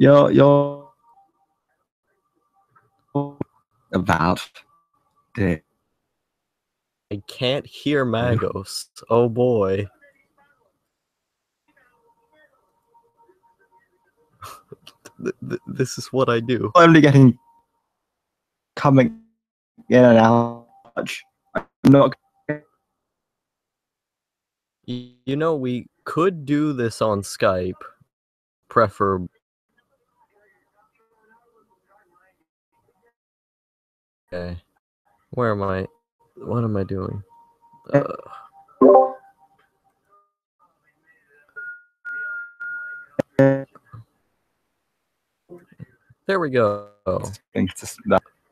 you're about it. I can't hear Magos. Oh boy. This is what I do. Only getting coming in and out. I'm not. You know, we could do this on Skype. Preferably. Okay. Where am I? What am I doing? There we go.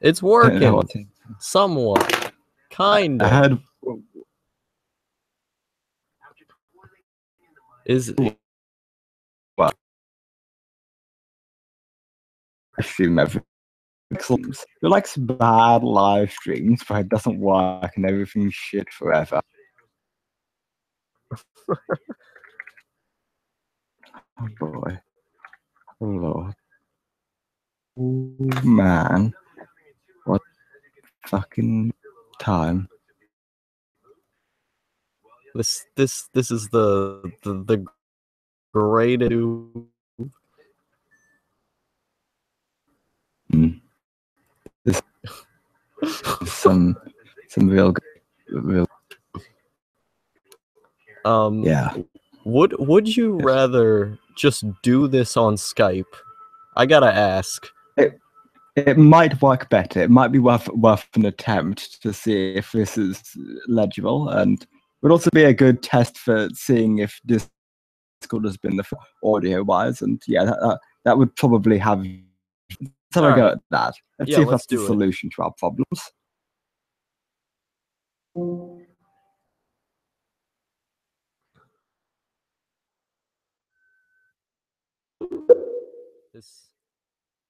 It's working. Somewhat. Kind I of. heard. Is Well, I assume everything. It likes bad live streams, but it doesn't work and everything's shit forever. Oh boy. Oh lord. Oh man. What fucking time. this is the greatest. This is some real yeah. Would you rather just do this on Skype? I gotta ask. It might work better. It might be worth an attempt to see if this is legible, and would also be a good test for seeing if Discord has been the audio wise. And yeah, that would probably have. Let's have a go at that. Let's see if that's the solution to our problems.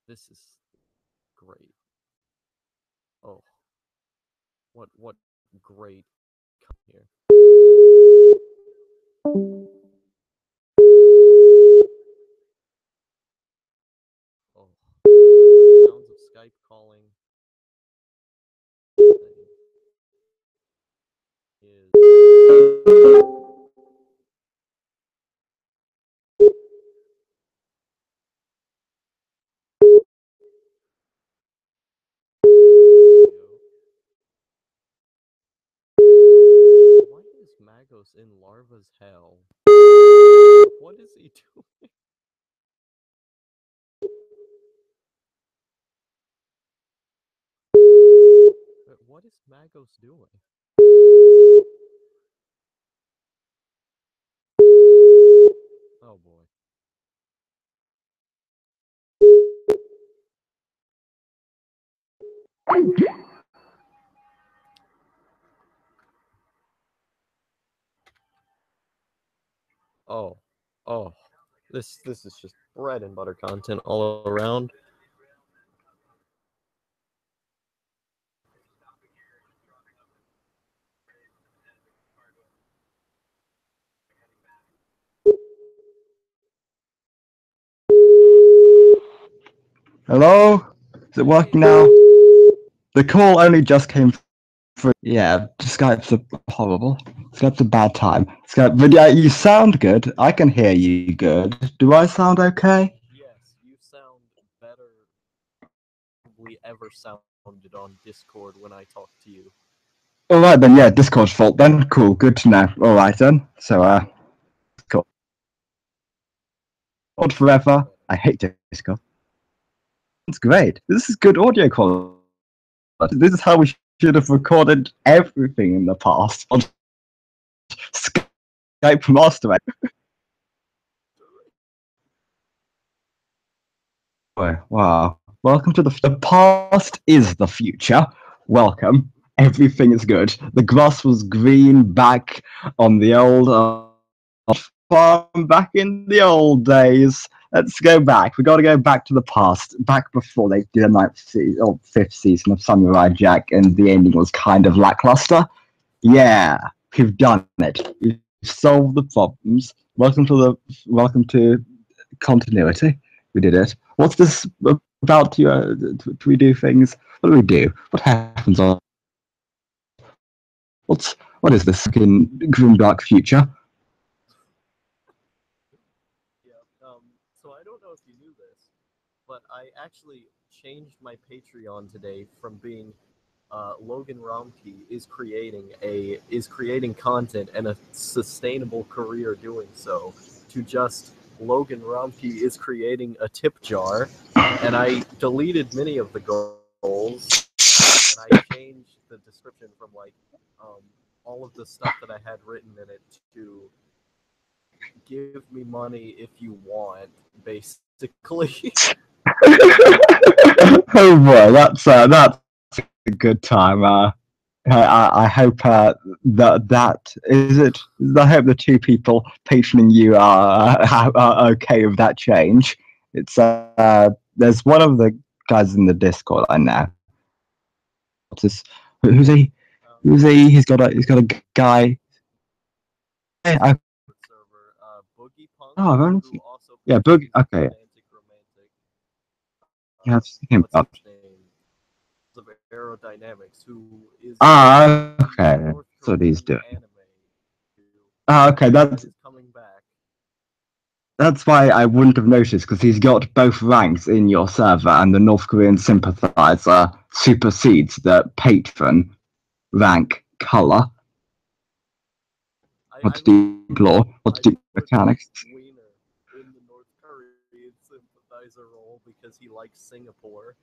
This is great. Oh, what great here. Oh, sounds of Skype calling is. Why is Magos in Larva's hell? What is he doing? What is Magos doing? Oh boy. Oh, this is just bread and butter content all around. Hello? Is it working now? The call only just came through. Yeah, Skype's horrible. Skype's a bad time. Skype, but yeah, you sound good. I can hear you good. Do I sound okay? Yes, you sound better than we ever sounded on Discord when I talked to you. Alright then, yeah, Discord's fault then. Cool, good to know. Alright then. So, cool. Discord forever. I hate Discord. It's great. This is good audio quality. This is how we should have recorded everything in the past on Skype Master. Wow. Welcome to the past is the future. Welcome. Everything is good. The grass was green back on the old farm back in the old days. Let's go back. We got to go back to the past, back before they did a 9th or 5th season of Samurai Jack, and the ending was kind of lackluster. Yeah, we've done it. We've solved the problems. Welcome to continuity. We did it. What's this about? Do we do things? What do we do? What happens on? What is this fucking grim dark future? Yeah. So I don't know if you knew this, but I actually changed my Patreon today from being Logan Romkey is creating content and a sustainable career doing so to just Logan Romkey is creating a tip jar, and I deleted many of the goals, and I changed the description from like um, all of the stuff that I had written in it to give me money if you want, basically. Oh boy, that's a good time. I hope that is it. I hope the two people patroning you are okay with that change. It's there's one of the guys in the Discord I know. What's this? Who's he? Who's he? He's got a guy. I, Server, Boogie Punk, oh, I've only who seen, also yeah, posts Boog. Okay, romantic. yeah, I've seen him What's up. his name? Of Aerodynamics, who is Ah, the okay. North So these Korean do. anime, Ah, okay. that is coming back. That's why I wouldn't have noticed, because he's got both ranks in your server, and the North Korean sympathizer supersedes the patron rank color. What's I mean, deep lore? What's I deep put mechanics? Wiener in the North Korean sympathizer role because he likes Singapore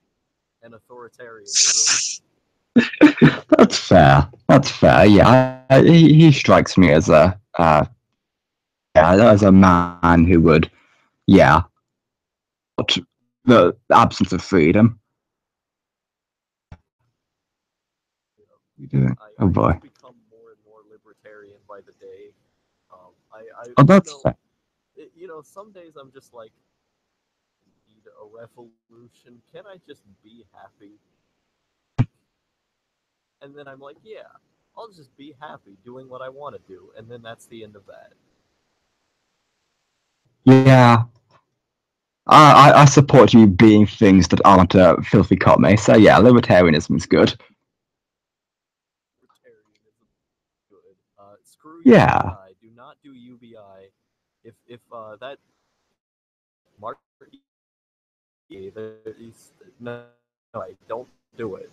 and authoritarianism. That's fair. That's fair. Yeah, he strikes me as as a man who would, yeah, but the absence of freedom. Oh I boy. just become more and more libertarian by the day. Oh, that's fair. Some days I'm just like, need a revolution. Can I just be happy? And then I'm like, yeah, I'll just be happy doing what I want to do. And then that's the end of that. Yeah. I support you being things that aren't a filthy commie. So yeah, libertarianism is good. Libertarianism, good. Screw Yeah. UBI. Do not do UBI. If that Mark, no, I don't do it.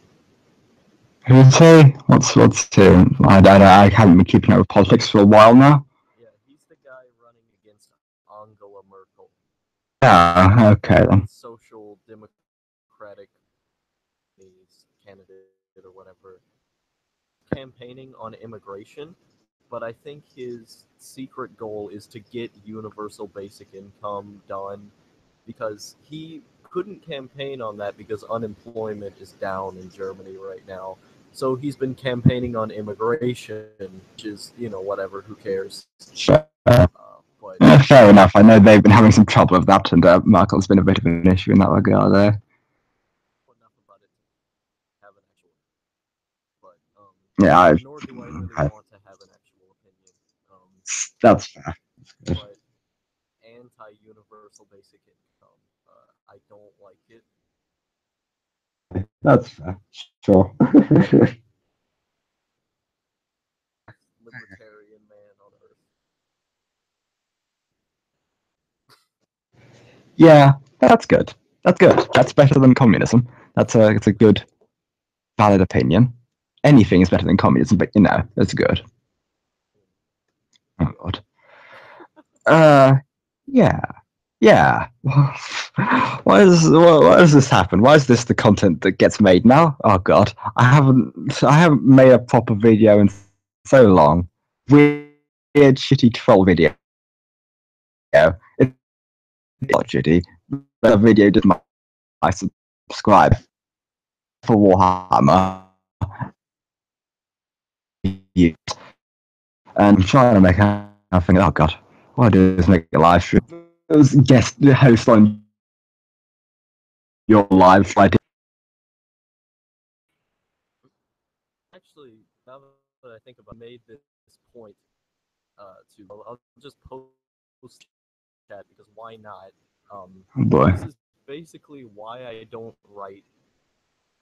Who's he? What's he? I haven't been keeping up with politics for a while now. Yeah, he's the guy running against Angela Merkel, Yeah. Okay then. social democratic candidate or whatever, campaigning on immigration. But I think his secret goal is to get universal basic income done because he couldn't campaign on that because unemployment is down in Germany right now. So he's been campaigning on immigration, which is, whatever, who cares? Sure. But Fair enough. I know they've been having some trouble with that, and Merkel's been a bit of an issue in that regard. There. enough about it to have an actual. But Yeah. nor do I really Okay. want to have an actual opinion. That's fair. But anti-universal basic income, I don't like it. That's fair. Sure. Libertarian man on earth. Yeah, that's good. That's good. That's better than communism. It's a good, valid opinion. Anything is better than communism, but that's good. Oh god. Uh, yeah, yeah. Why does this happen? Why is this the content that gets made now? Oh god, I haven't made a proper video in so long. Weird, shitty troll video. It's not shitty. The video did my subscribe for Warhammer. And I'm trying to make I think, oh god, what I do is make a live stream. It was guest host on your live Friday. Actually, now that I think about it, I made this point to. I'll just post chat because why not? Oh boy. This is basically why I don't write.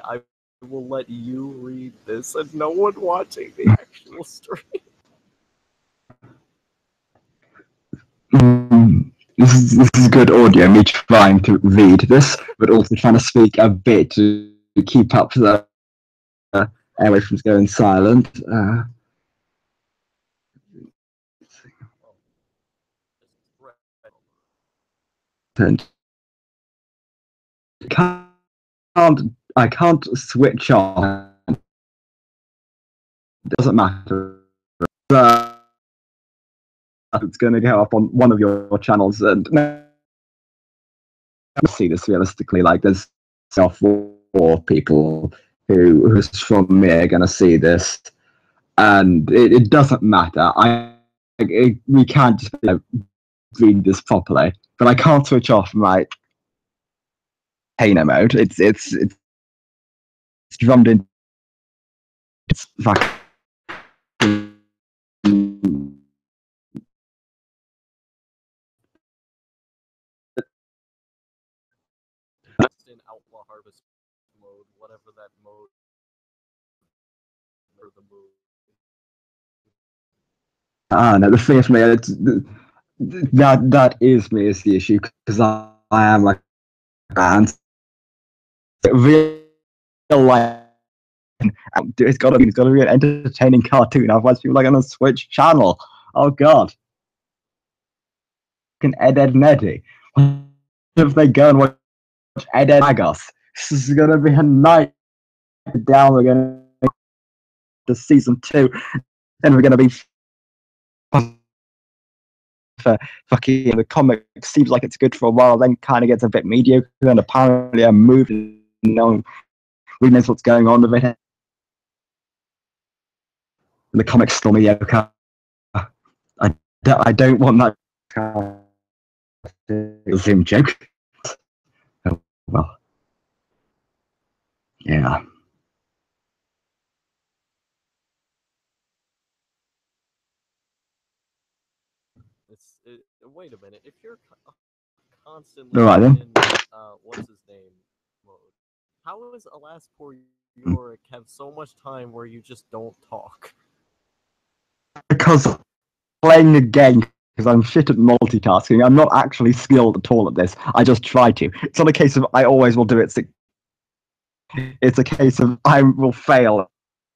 I will let you read this and no one watching the actual stream. This is good audio, me trying to read this, but also trying to speak a bit to keep up the airway from going silent. And I can't switch on. It doesn't matter. It's going to go up on one of your channels, and I see this realistically. Like, there's four people who's from me are going to see this, and it doesn't matter. We can't just read this properly, but I can't switch off my Hano mode. It's drummed in. It's fucking In Outlaw Harvest mode, whatever that mode or the move. no, the thing is, me, that is me is the issue, because I am like a band. Real life, it's got to be an entertaining cartoon. Otherwise, people are going to switch channel. Oh god, can Ed and Eddie? If they go and watch Ed Magos, this is going to be a night down. We're going to season 2, and we're going to be for fucking the comic. Seems like it's good for a while, then kind of gets a bit mediocre, and apparently a movie. No one really knows what's going on with it. The comic's still mediocre. I don't want that Zoom joke. Oh, well, yeah. Wait a minute. If you're constantly Right then. in what's his name mode, how is Alas Poor Yorick have so much time where you just don't talk? Because playing a game, because I'm shit at multitasking. I'm not actually skilled at all at this. I just try to. It's not a case of I always will do it. It's a case of I will fail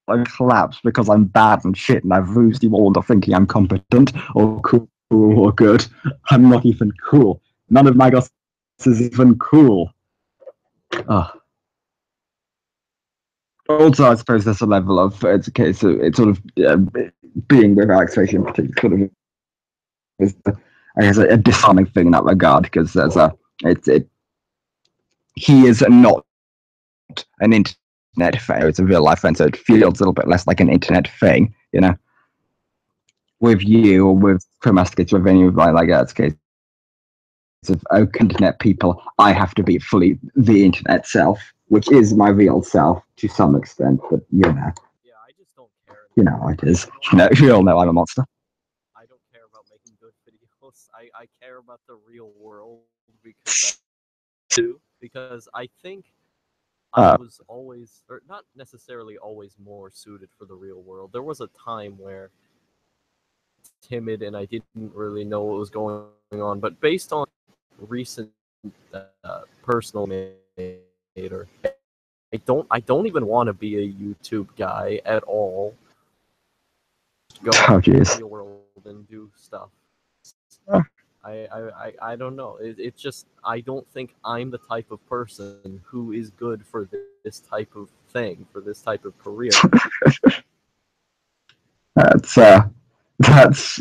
and collapse because I'm bad and shit, and I've rused you all into thinking I'm competent or cool or good. I'm not even cool. None of my goss is even cool. Also, I suppose there's a level of it's a case of it's sort of being with Alex Tracy in particular sort of is I guess a disarming thing in that regard, because there's he is not an internet thing. It's a real life friend, so it feels a little bit less like an internet thing, you know. With you or with Chromasticate, with any of like that's case of internet people, I have to be fully the internet self, which is my real self to some extent, but you know. Yeah, I just don't care. You know how it is. You know, you all know I'm a monster. I don't care about making good videos. I care about the real world because I think I was always, or not necessarily always, more suited for the real world. There was a time where timid and I didn't really know what was going on, but based on recent personal or I don't even want to be a YouTube guy at all. Go out in the real world and do stuff. I don't know. It's just I don't think I'm the type of person who is good for this type of thing, for this type of career. That's that.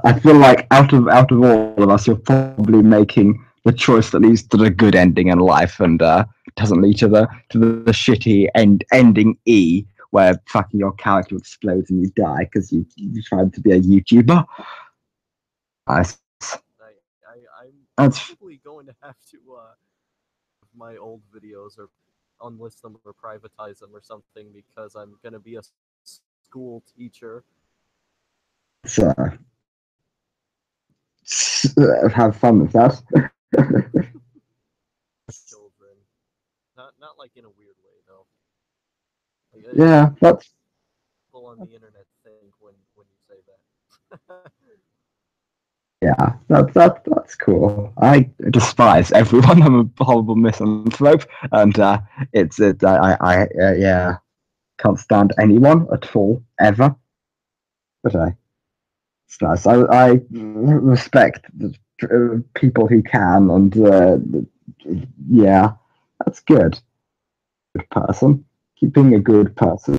I feel like out of all of us, you're probably making the choice that leads to the good ending in life and doesn't lead to the shitty ending E, where fucking your character explodes and you die because you tried to be a YouTuber. I'm probably going to have to my old videos or unlist them or privatize them or something because I'm gonna be a school teacher. have fun with that. Children, not like in a weird way though. Like, Yeah, that's people on the internet think when you say that. yeah, that's cool. I despise everyone. I'm a horrible misanthrope, and yeah, can't stand anyone at all ever. But it's nice. I respect the people who can, and yeah, that's good. Good person. Keep being a good person.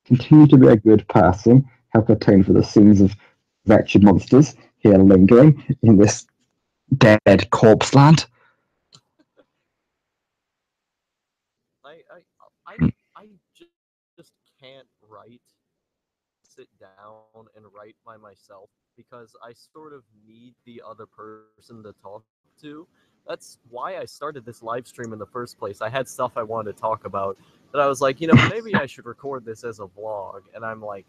Continue to be a good person. Help atone for the sins of wretched monsters here lingering in this dead corpse land. I I I just can't sit down and write by myself because I sort of need the other person to talk to. That's why I started this live stream in the first place. I had stuff I wanted to talk about, but I was like, maybe I should record this as a vlog. And I'm like,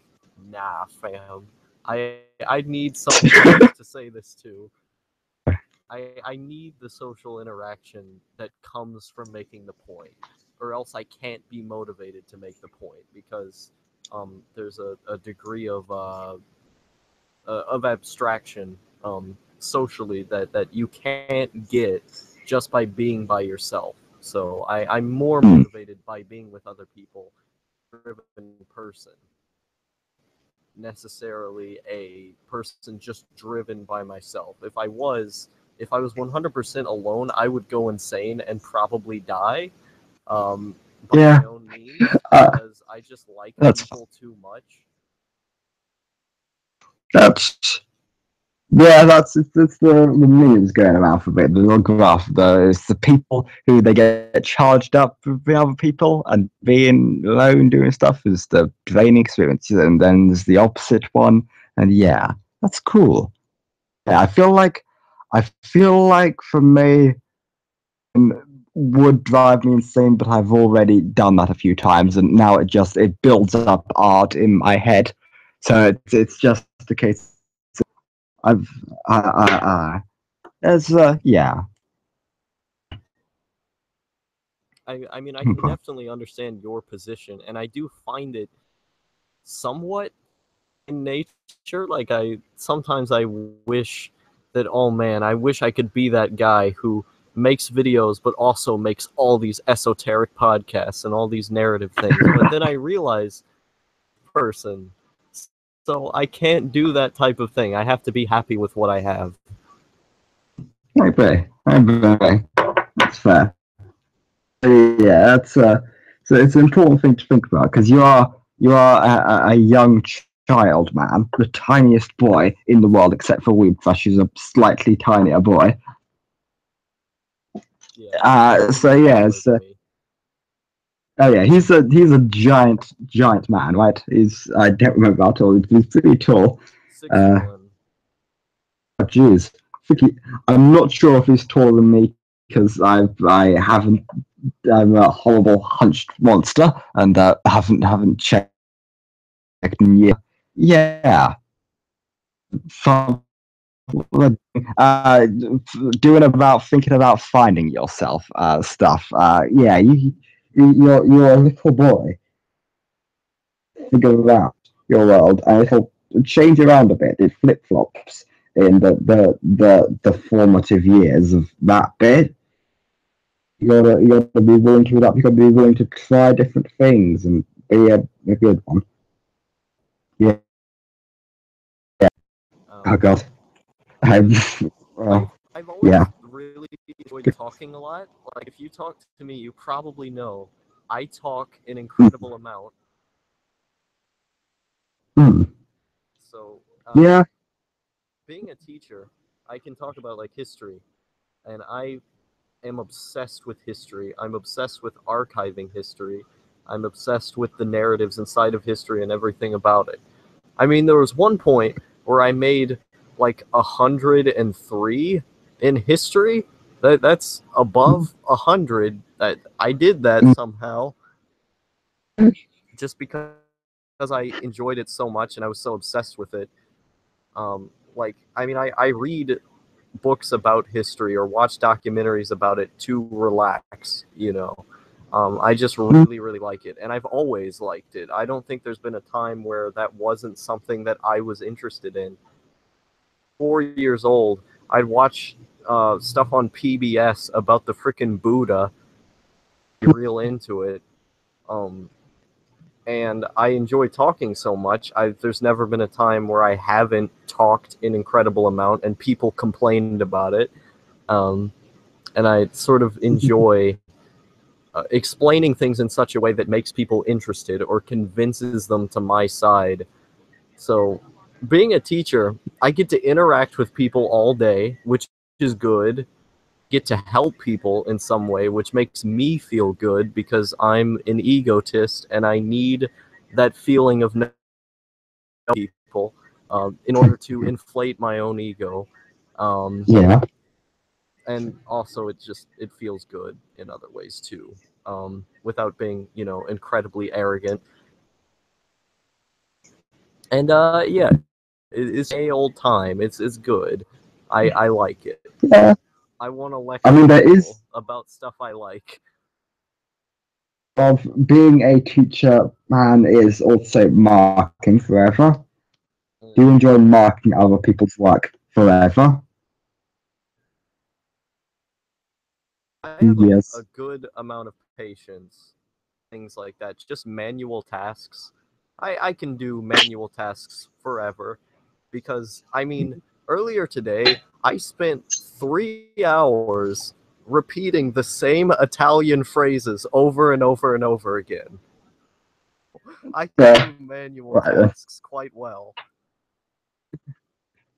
nah, fam. I need someone else to say this to. I need the social interaction that comes from making the point, or else I can't be motivated to make the point because there's a degree of abstraction socially that you can't get just by being by yourself. So I'm more motivated by being with other people, driven person, necessarily a person just driven by myself. If I was 100% alone, I would go insane and probably die by Yeah, my own means uh, because I just like that's people too much. that's yeah, it's the memes going around for a bit. The little graph, it's the people who they get charged up with the other people and being alone doing stuff is the draining experience, and then there's the opposite one. And yeah, that's cool. Yeah, I feel like for me would drive me insane, but I've already done that a few times, and now it builds up art in my head. So it's just a case. I've as yeah. I mean, I can definitely understand your position, and I do find it somewhat in nature. Like sometimes I wish that, oh man, I wish I could be that guy who makes videos but also makes all these esoteric podcasts and all these narrative things. But then I realize person. So I can't do that type of thing. I have to be happy with what I have. I agree. That's fair. Yeah, that's so it's an important thing to think about because you are a young child, man, the tiniest boy in the world, except for Weeb Crush, who's a slightly tinier boy. Yeah. So yeah, oh yeah, he's a giant man, right? I don't remember how tall. He's pretty tall. Uh, 6'1". Jeez, I'm not sure if he's taller than me because I haven't. I'm a horrible hunched monster and haven't checked in years. Yeah, from doing about thinking about finding yourself stuff. Yeah, you're a little boy. Figure around your world, and it'll change around a bit. It flip flops in the formative years of that bit. You gotta be willing to adapt. You gotta be willing to try different things and be a good one. Yeah. Oh Um, god. I've I've yeah. always really enjoyed talking a lot. Like if you talk to me, you probably know I talk an incredible amount. Hmm. So Yeah. being a teacher, I can talk about like history, and I am obsessed with history. I'm obsessed with archiving history. I'm obsessed with the narratives inside of history and everything about it. I mean, there was one point where I made like 103 in history. That's above 100. That I did that somehow just because I enjoyed it so much and I was so obsessed with it. like, I mean, I read books about history or watch documentaries about it to relax, you know. I just really, really like it, and I've always liked it. I don't think there's been a time where that wasn't something that I was interested in. 4 years old, I'd watch stuff on PBS about the frickin' Buddha, be real into it. Um, and I enjoy talking so much. There's never been a time where I haven't talked an incredible amount and people complained about it. And I sort of enjoy explaining things in such a way that makes people interested or convinces them to my side. So, being a teacher, I get to interact with people all day, which is good. Get to help people in some way, which makes me feel good because I'm an egotist and I need that feeling of knowing people in order to inflate my own ego. Yeah. And also, it feels good in other ways too, without being, you know, incredibly arrogant. And yeah, it's a old time. It's good. I like it. Yeah. I want to I lecture mean, there people is about stuff I like. of being a teacher man is also marking forever. Do you enjoy marking other people's work forever? I have a Yes. good amount of patience, things like that. Just manual tasks. I can do manual tasks forever because, I mean, earlier today, I spent 3 hours repeating the same Italian phrases over and over and over again. I Yeah. can do manual Right then. tasks quite well.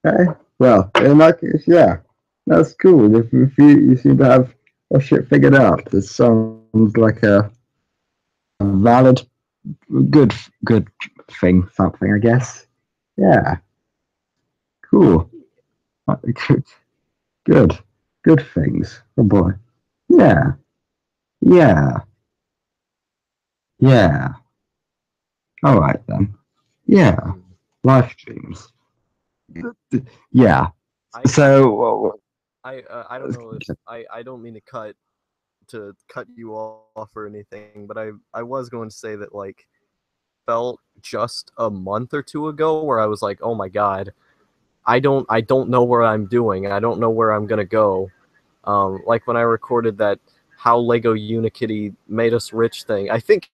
Okay. Well, in that case, yeah, that's cool. If you seem to have your shit figured out, this sounds like a valid, good, good thing. Something, I guess. Yeah. Cool. Good. Good. Good things. Oh boy. Yeah. Yeah. Yeah. All right then. Yeah. Live streams. Yeah. I So. I don't know if I don't mean to cut you off or anything, but I was going to say that, like, felt just a month or two ago where I was like, oh my god, I don't know where I'm doing. I don't know where I'm gonna go. Like when I recorded that how Lego Unikitty made us rich thing. I think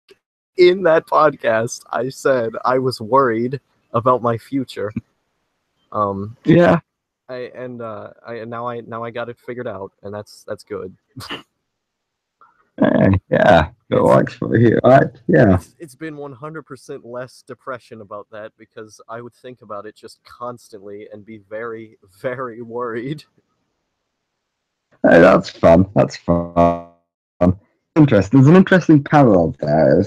in that podcast I said I was worried about my future. Um, Yeah. I now I got it figured out, and that's good. Yeah. It It's works for you, right? Yeah. it's been 100% less depression about that because I would think about it just constantly and be very, very worried. Hey, that's fun. That's fun. Interesting. There's an interesting parallel there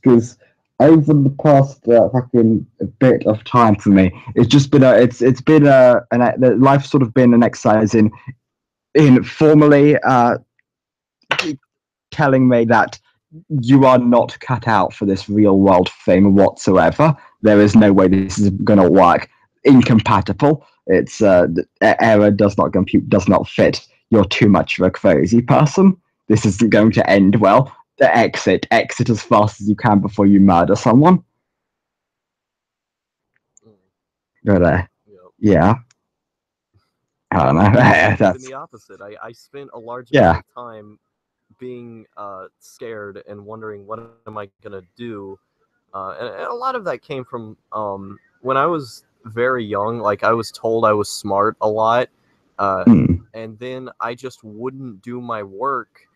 because over the past fucking bit of time for me, it's just been it's been life's sort of been an exercise in formally telling me that you are not cut out for this real world thing whatsoever. There is no way this is going to work. Incompatible. It's the error does not compute, does not fit. You're too much of a crazy person. This isn't going to end well. The exit as fast as you can before you murder someone. But Yep. yeah, I don't know. It's been That's the opposite. I spent a large amount yeah. of time being scared and wondering what am I gonna do, and a lot of that came from when I was very young. Like, I was told I was smart a lot, uh, Mm. and then I just wouldn't do my work.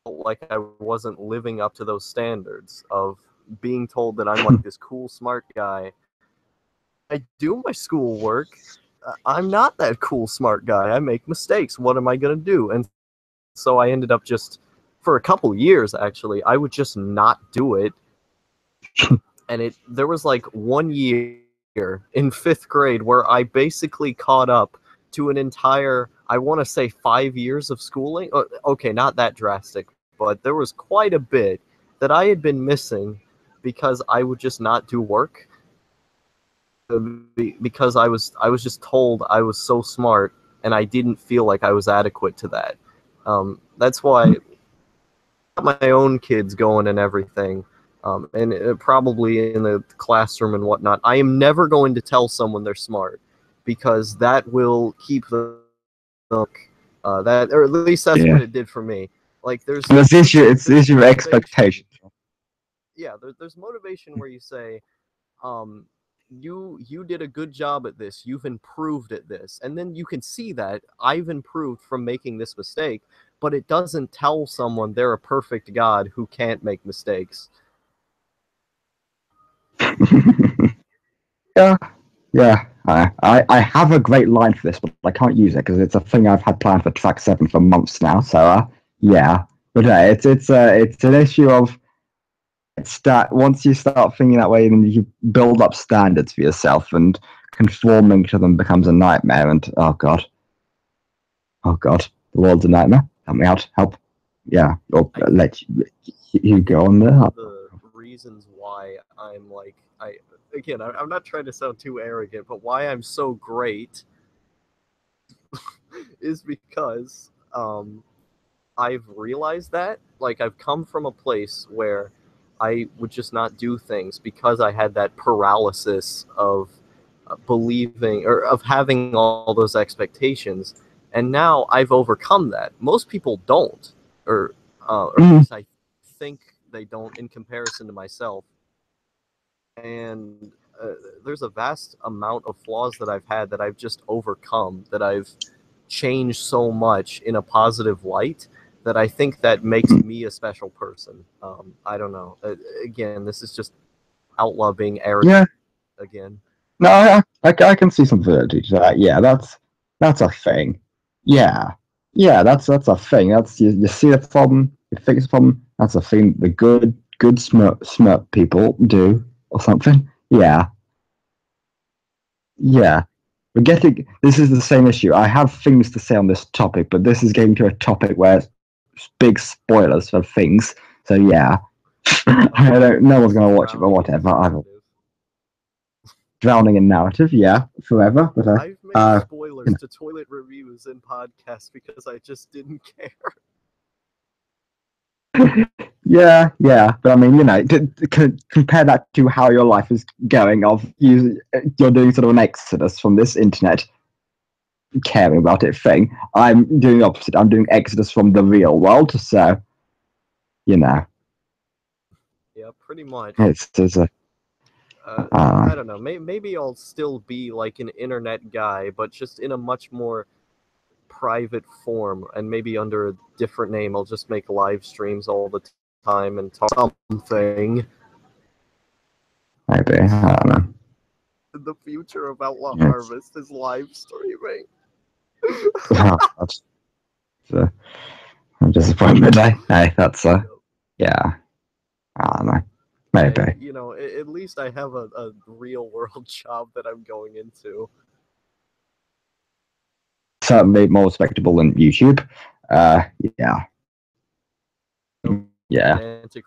Like, I wasn't living up to those standards of being told that I'm like this cool smart guy. I do my schoolwork. I'm not that cool smart guy. I make mistakes. What am I gonna do? And so I ended up just, for a couple years actually, I would just not do it. And there was like 1 year in 5th grade where I basically caught up to an entire, I want to say, 5 years of schooling. Okay, not that drastic, but there was quite a bit that I had been missing because I would just not do work. because I was just told I was so smart, and I didn't feel like I was adequate to that. That's why I got my own kids going and everything, and probably in the classroom and whatnot. I am never going to tell someone they're smart, because that will keep them that, or at least that's Yeah. what it did for me. Like there's It's issue of motivation. expectation. Yeah, there's motivation where you say, you did a good job at this, you've improved at this, and then you can see that I've improved from making this mistake, but it doesn't tell someone they're a perfect god who can't make mistakes. Yeah, yeah. I have a great line for this, but I can't use it because it's a thing I've had planned for track 7 for months now. So yeah, but it's an issue of once you start thinking that way, then you build up standards for yourself, and conforming to them becomes a nightmare. And oh god, the world's a nightmare. Help me out, help. Yeah, or let you go on there. The reasons why I'm like, I'm not trying to sound too arrogant, but why I'm so great is because I've realized that, like, I've come from a place where I would just not do things because I had that paralysis of believing, or of having all those expectations, and now I've overcome that. Most people don't, or at least I think they don't in comparison to myself. And there's a vast amount of flaws that I've had that I've just overcome, that I've changed so much in a positive light, that I think that makes me a special person. I don't know. Again, this is just outlaw being arrogant. Yeah. Again. No, I can see some validity to that. Yeah, that's a thing. Yeah, that's a thing. That's you see the problem, you fix the problem. That's a thing. The good smart people do or something. Yeah. We're getting. This is the same issue. I have things to say on this topic, but this is getting to a topic where it's big spoilers for things. So yeah, I don't. No one's gonna watch it, but whatever. Drowning in narrative, yeah, forever. But I've made spoilers to toilet reviews and podcasts because I just didn't care. yeah, but I mean, compare that to how your life is going. You're doing sort of an exodus from this internet caring about it thing. I'm doing the opposite. I'm doing exodus from the real world. So, Yeah, pretty much. It's a. I don't know. Maybe I'll still be like an internet guy, but just in a much more private form, and maybe under a different name. I'll just make live streams all the time and talk something. Maybe, I don't know. The future of Outlaw Harvest is live streaming. I'm disappointed. Hey, that's yeah. I don't know. Maybe. And, at least I have a real world job that I'm going into. Certainly more respectable than YouTube. Yeah.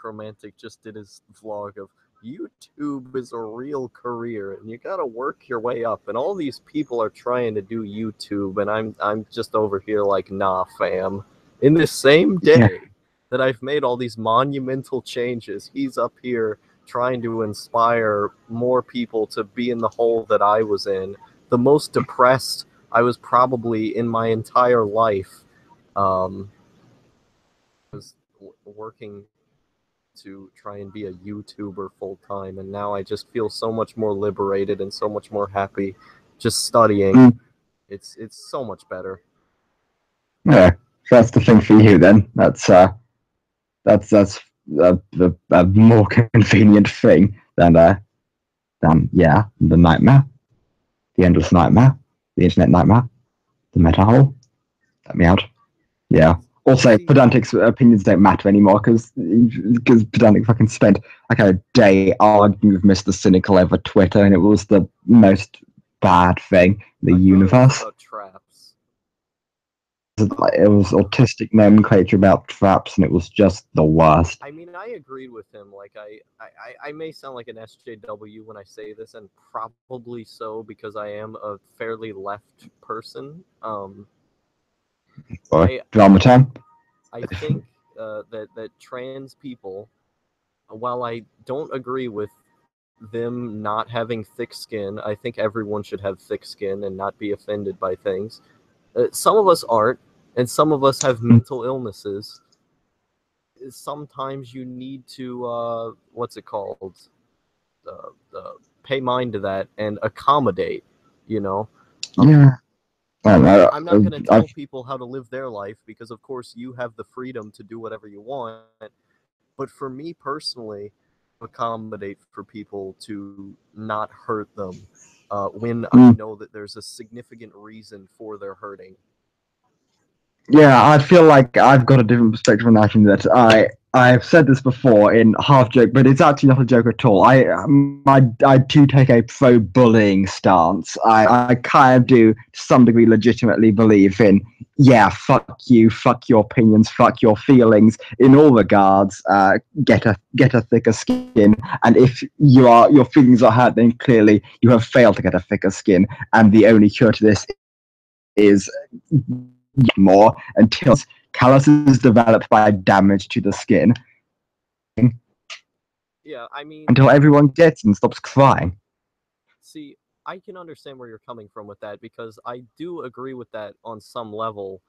Romantic just did his vlog of YouTube is a real career, and you gotta work your way up. And all these people are trying to do YouTube, and I'm just over here like, nah, fam. In this same day that I've made all these monumental changes, he's up here trying to inspire more people to be in the hole that I was in. The most depressed I was probably in my entire life. Was working to try and be a YouTuber full time, and now I just feel so much more liberated and so much more happy just studying. It's so much better. Yeah, that's the thing for you then. That's a more convenient thing than the nightmare, the endless nightmare, the internet nightmare, the meta hole. Let me out. Yeah. Also, Pedantic's opinions don't matter anymore because Pedantic fucking spent like a day arguing with Mr. Cynical over Twitter, and it was the most bad thing in the universe. About traps. it was autistic nomenclature about traps, and it was just the worst. I mean, I agreed with him. Like, I may sound like an SJW when I say this, and probably so because I am a fairly left person. Drama time. I think that trans people, while I don't agree with them not having thick skin, I think everyone should have thick skin and not be offended by things. Some of us aren't, and some of us have mental illnesses. Sometimes you need to what's it called? Pay mind to that and accommodate. You know. Yeah. I'm not going to tell people how to live their life because, of course, you have the freedom to do whatever you want. But for me personally, accommodate for people to not hurt them when I know that there's a significant reason for their hurting. Yeah, I feel like I've got a different perspective on that. In that I've said this before in half joke, but it's actually not a joke at all. I do take a pro-bullying stance. I kind of do, to some degree, legitimately believe in, yeah, fuck you, fuck your opinions, fuck your feelings. In all regards, get a thicker skin. And if your feelings are hurt, then clearly you have failed to get a thicker skin. And the only cure to this is more until calluses developed by damage to the skin. Yeah, I mean, until everyone gets and stops crying. See, I can understand where you're coming from with that because I do agree with that on some level.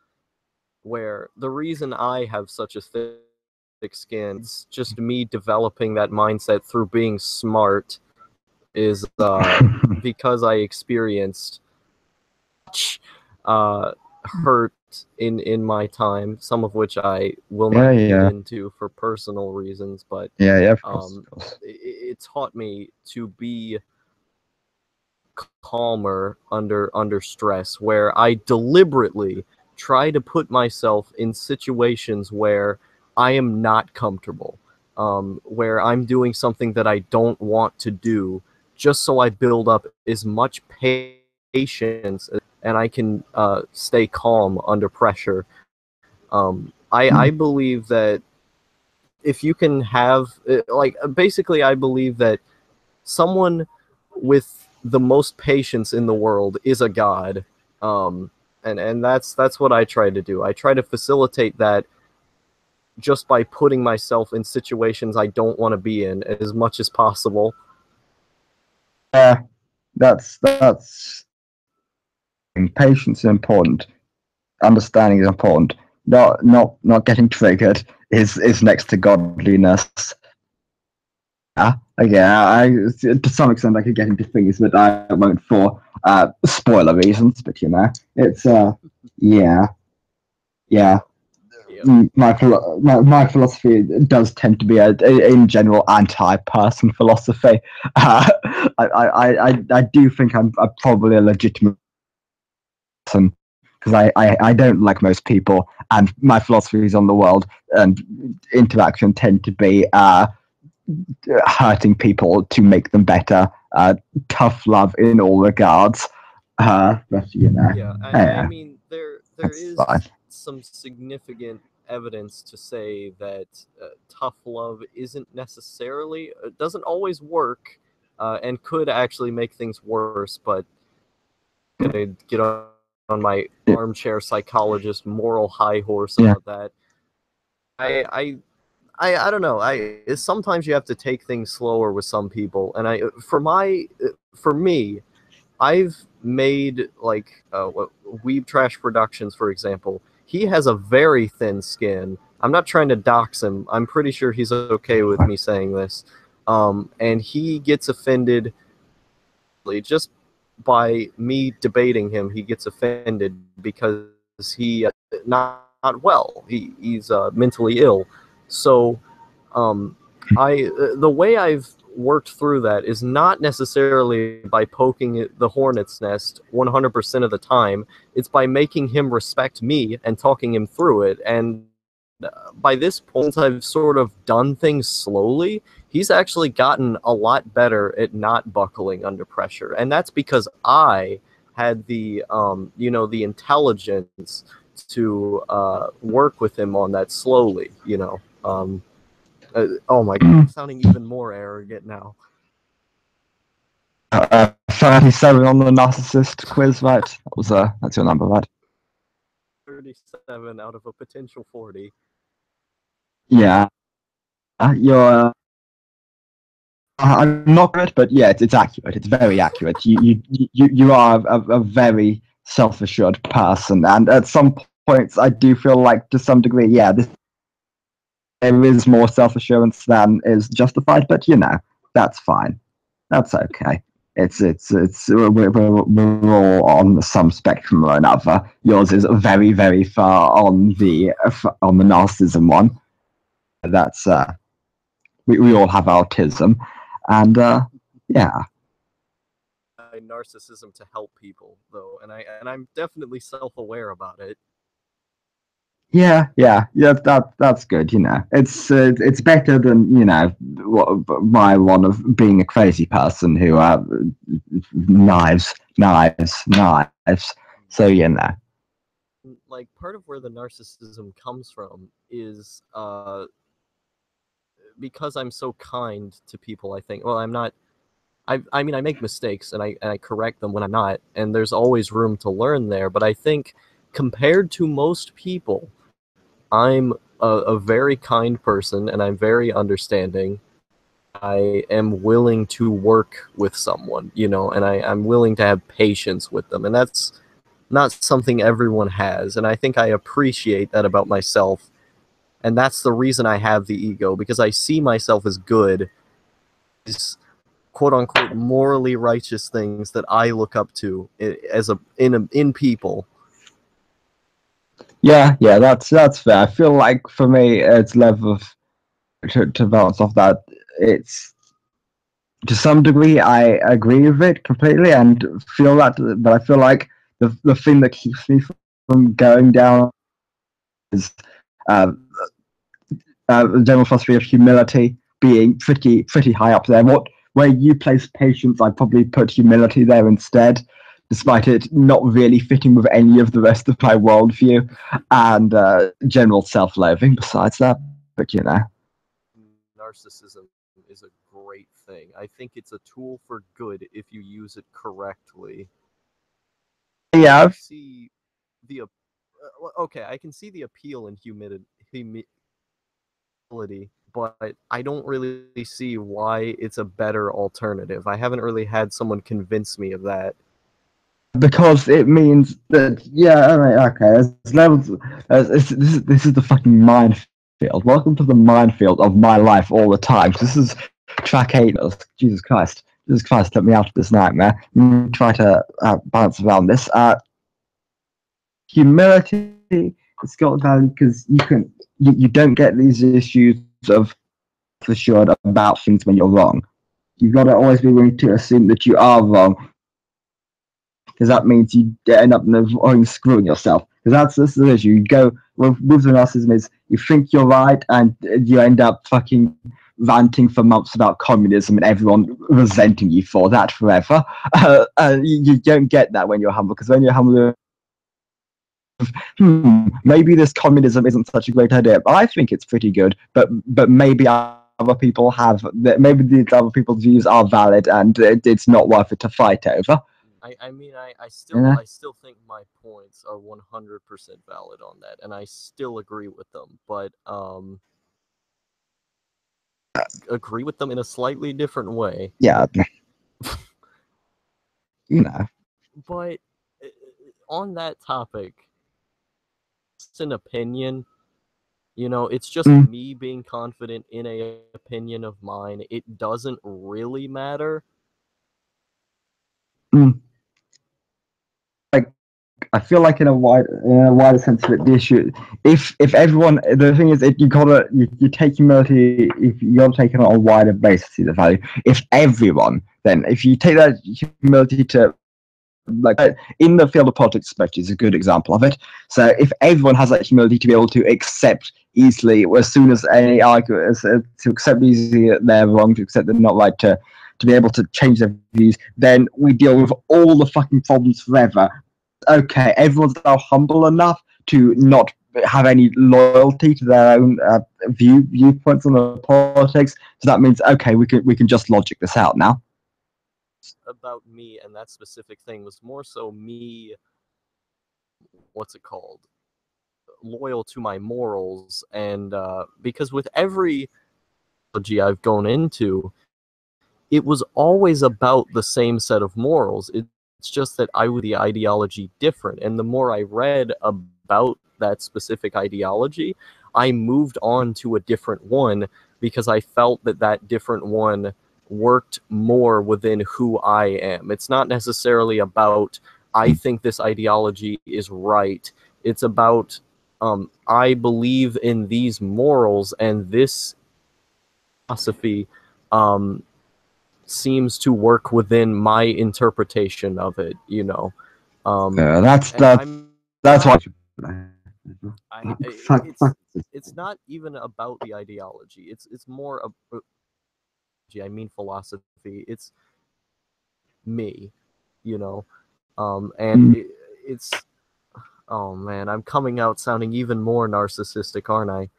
Where the reason I have such a thick skin, it's just me developing that mindset through being smart, is because I experienced hurt in my time, some of which I will not get into for personal reasons, but of course. It taught me to be calmer under stress, where I deliberately try to put myself in situations where I am not comfortable, where I'm doing something that I don't want to do, just so I build up as much patience and I can stay calm under pressure. I believe that if you can have, basically, I believe that someone with the most patience in the world is a god. And that's what I try to do. I try to facilitate that just by putting myself in situations I don't want to be in as much as possible. Yeah, that's patience is important. Understanding is important. Not getting triggered is next to godliness. Yeah, to some extent I could get into things, but I won't for spoiler reasons. But it's yeah. My philosophy does tend to be in general anti-person philosophy. I do think I'm probably a legitimate person because I don't like most people, and my philosophies on the world and interaction tend to be hurting people to make them better. Tough love in all regards. But I mean there is fine. some significant evidence to say that tough love isn't necessarily doesn't always work and could actually make things worse, but I'm gonna get on my armchair psychologist moral high horse about that. I don't know. Sometimes you have to take things slower with some people, and for me, I've made like Weeb Trash Productions, for example. He has a very thin skin. I'm not trying to dox him. I'm pretty sure he's okay with me saying this. And he gets offended just by me debating him. He gets offended because he not well. He's mentally ill. So the way I've worked through that is not necessarily by poking the hornet's nest 100% of the time. It's by making him respect me and talking him through it. And by this point, I've sort of done things slowly. He's actually gotten a lot better at not buckling under pressure. And that's because I had the, the intelligence to work with him on that slowly, you know. Oh my god, I'm sounding even more arrogant now. 37 on the narcissist quiz, right? That's your number, right? 37 out of a potential 40. Yeah. You're. I'm not good, but yeah, it's accurate. It's very accurate. You are a very self-assured person, and at some points, I do feel like, to some degree, yeah, there is more self-assurance than is justified. But you know, that's fine. That's okay. We're all on some spectrum or another. Yours is very, very far on the narcissism one. That's we all have autism, and yeah. Narcissism to help people, though, and I'm definitely self-aware about it. Yeah. That's good. You know, it's better than, you know, my one of being a crazy person who knives. So you know, like, part of where the narcissism comes from is because I'm so kind to people. I think, well, I'm not. I mean, I make mistakes and I correct them when I'm not, and there's always room to learn there. But I think, compared to most people, I'm a very kind person, and I'm very understanding. I am willing to work with someone, you know, and I'm willing to have patience with them, and that's not something everyone has, and I think I appreciate that about myself, and that's the reason I have the ego, because I see myself as good, as quote-unquote morally righteous things that I look up to in people. yeah, that's fair. I feel like for me, it's level to bounce off that. It's, to some degree, I agree with it completely and feel that, but I feel like the thing that keeps me from going down is the general philosophy of humility being pretty high up there. Where you place patience, I'd probably put humility there instead, despite it not really fitting with any of the rest of my worldview, and general self-loathing besides that. But you know, Narcissism is a great thing. I think it's a tool for good if you use it correctly. yeah, I see the okay, I can see the appeal in humility, but I don't really see why it's a better alternative. I haven't really had someone convince me of that. because it means that, yeah, I mean, okay, there's levels. This is the fucking minefield. Welcome to the minefield of my life all the time. This is track 8. Jesus Christ, let me out of this nightmare. Try to bounce around this. Humility, it's got value because you don't get these issues of for sure about things when you're wrong. You've got to always be willing to assume that you are wrong, because that means you end up screwing yourself. Because that's the issue. You go with the narcissism is you think you're right and you end up fucking ranting for months about communism and everyone resenting you for that forever. You don't get that when you're humble, because when you're humble, maybe this communism isn't such a great idea. I think it's pretty good, but maybe other people maybe these other people's views are valid and it's not worth it to fight over. I mean, I still think my points are 100% valid on that, and I still agree with them, but agree with them in a slightly different way. Yeah. You know. But on that topic, it's an opinion. You know, it's just me being confident in a opinion of mine. It doesn't really matter. Like, I feel like in a wider sense of it, the issue, if everyone, the thing is, you take humility, if you gotta take it on a wider basis, see the value. If everyone, then if you take that humility to, like, in the field of politics, especially, is a good example of it. So if everyone has that humility to be able to accept easily, as soon as any argument, to accept easily that they're wrong, to accept they're not right, to be able to change their views, then we deal with all the fucking problems forever. Okay, everyone's now humble enough to not have any loyalty to their own viewpoints on the politics. So that means, okay, we can just logic this out now. About me and that specific thing was more so me, what's it called, loyal to my morals. And because with every ideology I've gone into, it was always about the same set of morals. It's just that I was the ideology different, and the more I read about that specific ideology, I moved on to a different one because I felt that that different one worked more within who I am. It's not necessarily about I think this ideology is right. It's about I believe in these morals, and this philosophy seems to work within my interpretation of it, you know. That's why. It's not even about the ideology. It's more about, I mean, philosophy. It's me, you know. And it's, oh man, I'm coming out sounding even more narcissistic, aren't I?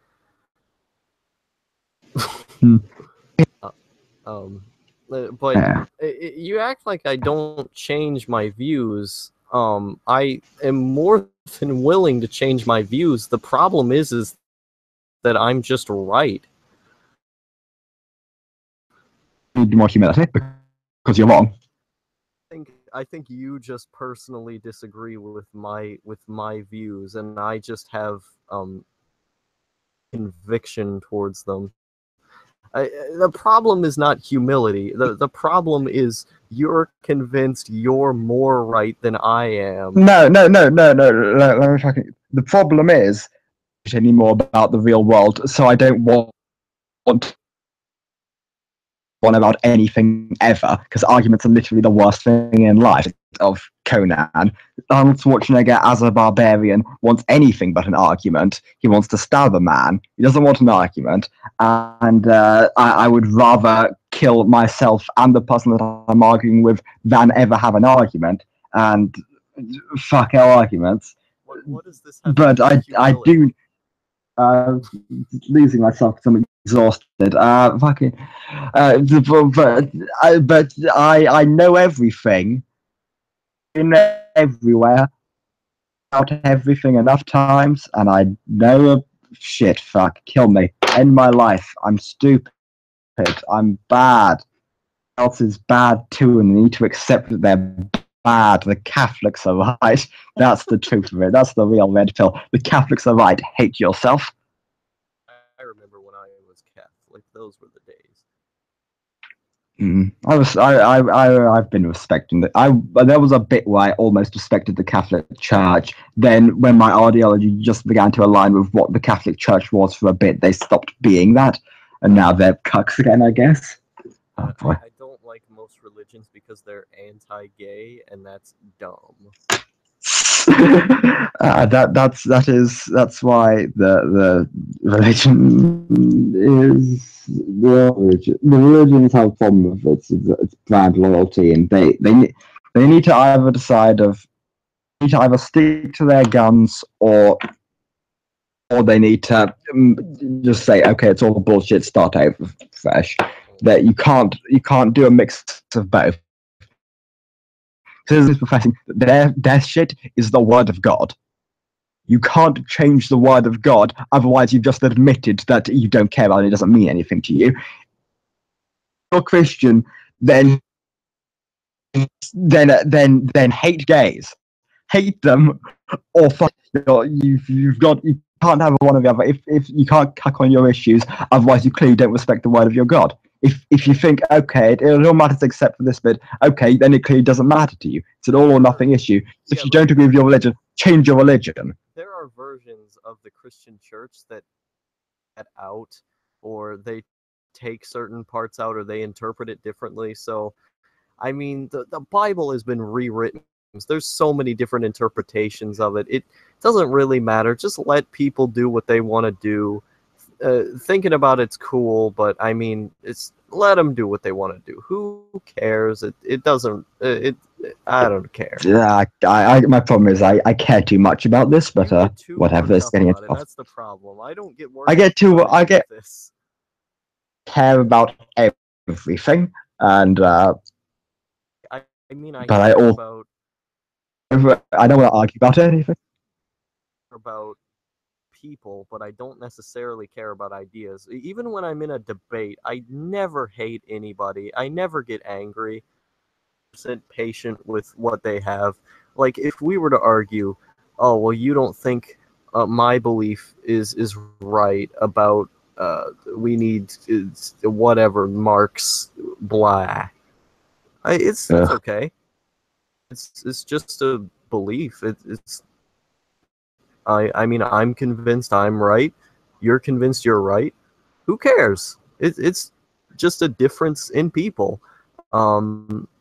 But you act like I don't change my views. I am more than willing to change my views. The problem is that I'm just right. More humility because you're wrong. I think you just personally disagree with my views, and I just have conviction towards them. The problem is not humility. The problem is you're convinced you're more right than I am. No. Let me try. The problem is anymore about the real world, so I don't want one about anything ever, because arguments are literally the worst thing in life. Of Conan, Arnold Schwarzenegger as a barbarian wants anything but an argument. He wants to stab a man. He doesn't want an argument. And I would rather kill myself and the person that I'm arguing with than ever have an argument. And fuck our arguments. What does this have but I do losing myself because I'm exhausted. But I know everything in everywhere about everything enough times, and I know shit. Fuck, kill me, end my life. I'm stupid. I'm bad. Else is bad too, and they need to accept that they're bad. The Catholics are right. That's the truth of it. That's the real red pill. The Catholics are right. Hate yourself. I remember when I was Catholic. Those were the days. I've been respecting that. There was a bit where I almost respected the Catholic Church. Then, when my ideology just began to align with what the Catholic Church was for a bit, they stopped being that, and now they're cucks again, I guess. I don't like most religions because they're anti-gay, and that's dumb. That's why the religion is the religions have a problem with it. It's brand loyalty, and they need to either stick to their guns or they need to just say, okay, it's all bullshit, start over fresh. That you can't do a mix of both. Because professing that their shit is the word of God. You can't change the word of God, otherwise you've just admitted that you don't care about it, it doesn't mean anything to you. If you're Christian, then hate gays. Hate them, or fuck, you can't have one or the other. If you can't cuck on your issues, otherwise you clearly don't respect the word of your God. If you think, okay, it all matters except for this bit, okay, then it clearly doesn't matter to you. It's an all or nothing issue. So if you don't agree with your religion, change your religion. There are versions of the Christian church that get out, or they take certain parts out, or they interpret it differently. So, I mean, the Bible has been rewritten. There's so many different interpretations of it. It doesn't really matter. Just let people do what they want to do. Thinking about it's cool, but I mean, it's let them do what they want to do. Who cares? It doesn't. I don't care. Yeah, my problem is I care too much about this, but You get too whatever. worked It's up getting about into it. off. That's the problem. I don't get worked I get up too. about I any get of this. care about everything, and I mean, I but I care also I don't want to argue about anything. about people, but I don't necessarily care about ideas. Even when I'm in a debate, I never hate anybody. I never get angry. Patient with what they have. Like if we were to argue, oh well, you don't think my belief is right about we need whatever Marx blah. It's Ugh. okay. It's just a belief. It's I mean I'm convinced I'm right. You're convinced you're right. Who cares? It's just a difference in people.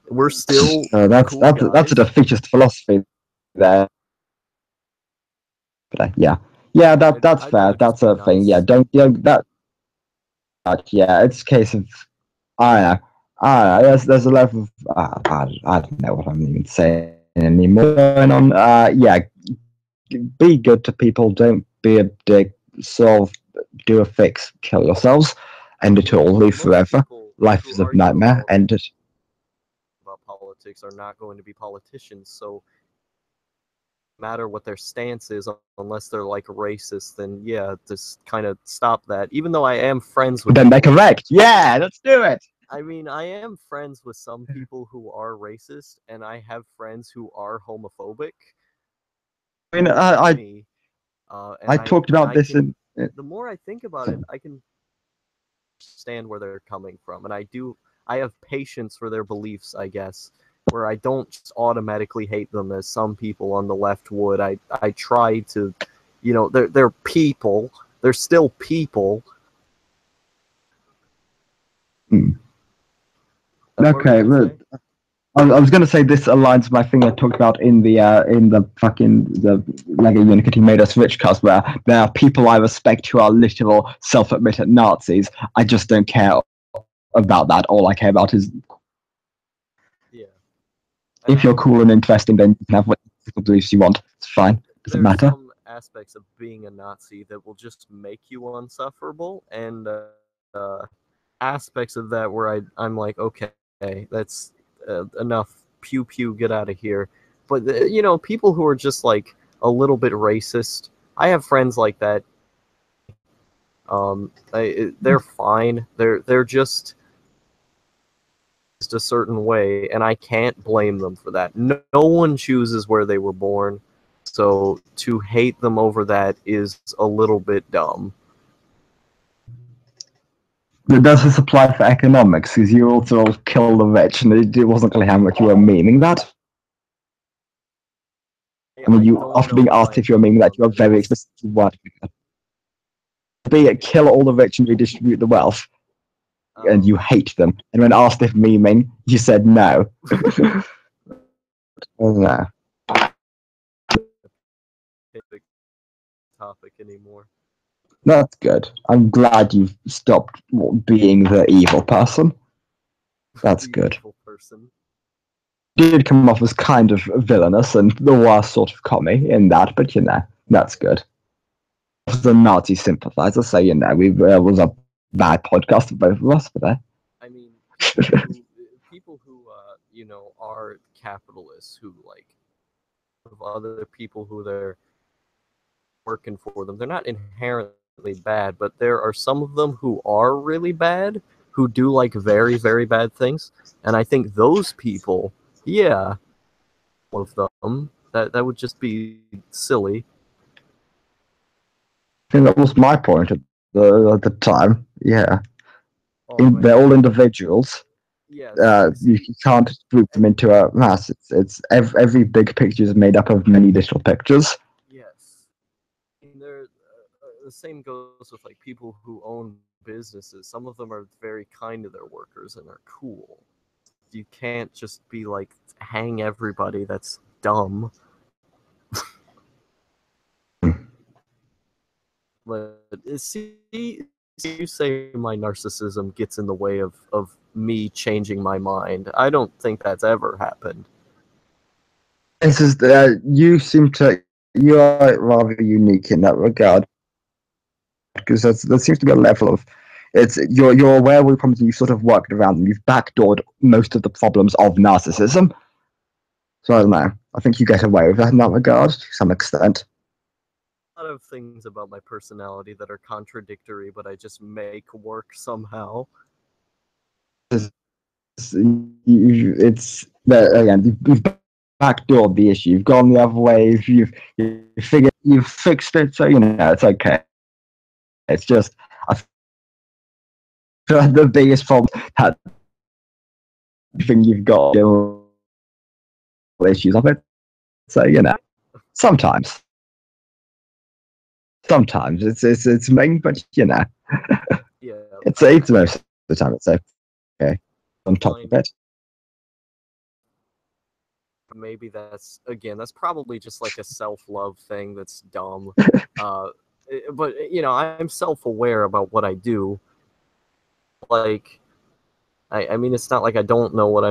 We're still cool That's a guys. defeatist philosophy there. But yeah, that's I'd fair. rather just That's be a thing. Yeah, nice. don't that. Yeah, it's a case of I don't know. I don't know. There's a level of I don't know what I'm even saying anymore. Going on. Yeah, be good to people. Don't be a dick. Solve. Do a fix. Kill yourselves. End it all. Live Most forever. people Life who is a argue nightmare. End it. about politics are not going to be politicians. So, no matter what their stance is, unless they're like racist, then yeah, just kind of stop that. Even though I am friends with Then they're people, correct. Yeah, let's do it. I mean, I am friends with some people who are racist, and I have friends who are homophobic. I mean, Me, and I talked about I this can. in. The more I think about it, I can understand where they're coming from, and I have patience for their beliefs, I guess, where I don't just automatically hate them as some people on the left would. I try to, they're people. They're still people. Hmm. What were you Okay, gonna but say? I was going to say this aligns with my thing I talked about in the fucking the Lego Unicity Made Us Rich cast, where there are people I respect who are literal self-admitted Nazis. I just don't care about that. All I care about is Yeah, and if you're cool and interesting, then you can have what beliefs you want. It's fine. Doesn't there's matter. some aspects of being a Nazi that will just make you insufferable, and aspects of that where I'm like, okay, that's enough. Pew pew, get out of here. But people who are just like a little bit racist. I have friends like that. They're fine. They're just a certain way, and I can't blame them for that. No one chooses where they were born, so to hate them over that is a little bit dumb. But does this apply for economics? Because you also kill the rich, and it wasn't clear how much you were meaning that. I mean, I you don't after know being if asked I if you're meaning agree that, on you are that. very explicit. What? Be it kill all the rich and redistribute the wealth, and Um, you hate them. And when asked if memeing, you said no. No. big topic anymore. That's good. I'm glad you've stopped being the evil person. That's The good. evil person. You did come off as kind of villainous and the worst sort of commie in that, but that's good. As a Nazi sympathizer, so we was a bad podcast for both of us, but I mean, people who are capitalists who like of other people who they're working for them. They're not inherently bad, but there are some of them who are really bad, who do like very very bad things, and I think those people, yeah, of them that would just be silly. I think that was my point at the time. Yeah, Oh, I they're mean, all individuals. yeah. You See, can't group them into a mass. It's every big picture is made up of many little pictures. yes. And the same goes with like people who own businesses. Some of them are very kind to their workers and are cool. You can't just be like hang everybody. That's dumb. But see, You say my narcissism gets in the way of me changing my mind. I don't think that's ever happened. This is you are rather unique in that regard, because there seems to be a level of you're aware of the problems and you've sort of worked around them. You've backdoored most of the problems of narcissism. So I don't know. I think you get away with that in that regard to some extent. A lot of things about my personality that are contradictory, but I just make work somehow. It's that again. You've backdoored the issue. You've gone the other way. You've fixed it. So it's okay. It's just I feel like the biggest problem that thing you've got issues of it. So sometimes it's main, but Yeah. it's most of the time it's okay on top of it. Maybe that's probably just like a self-love thing that's dumb. But I'm self-aware about what I do. Like, I mean, it's not like I don't know what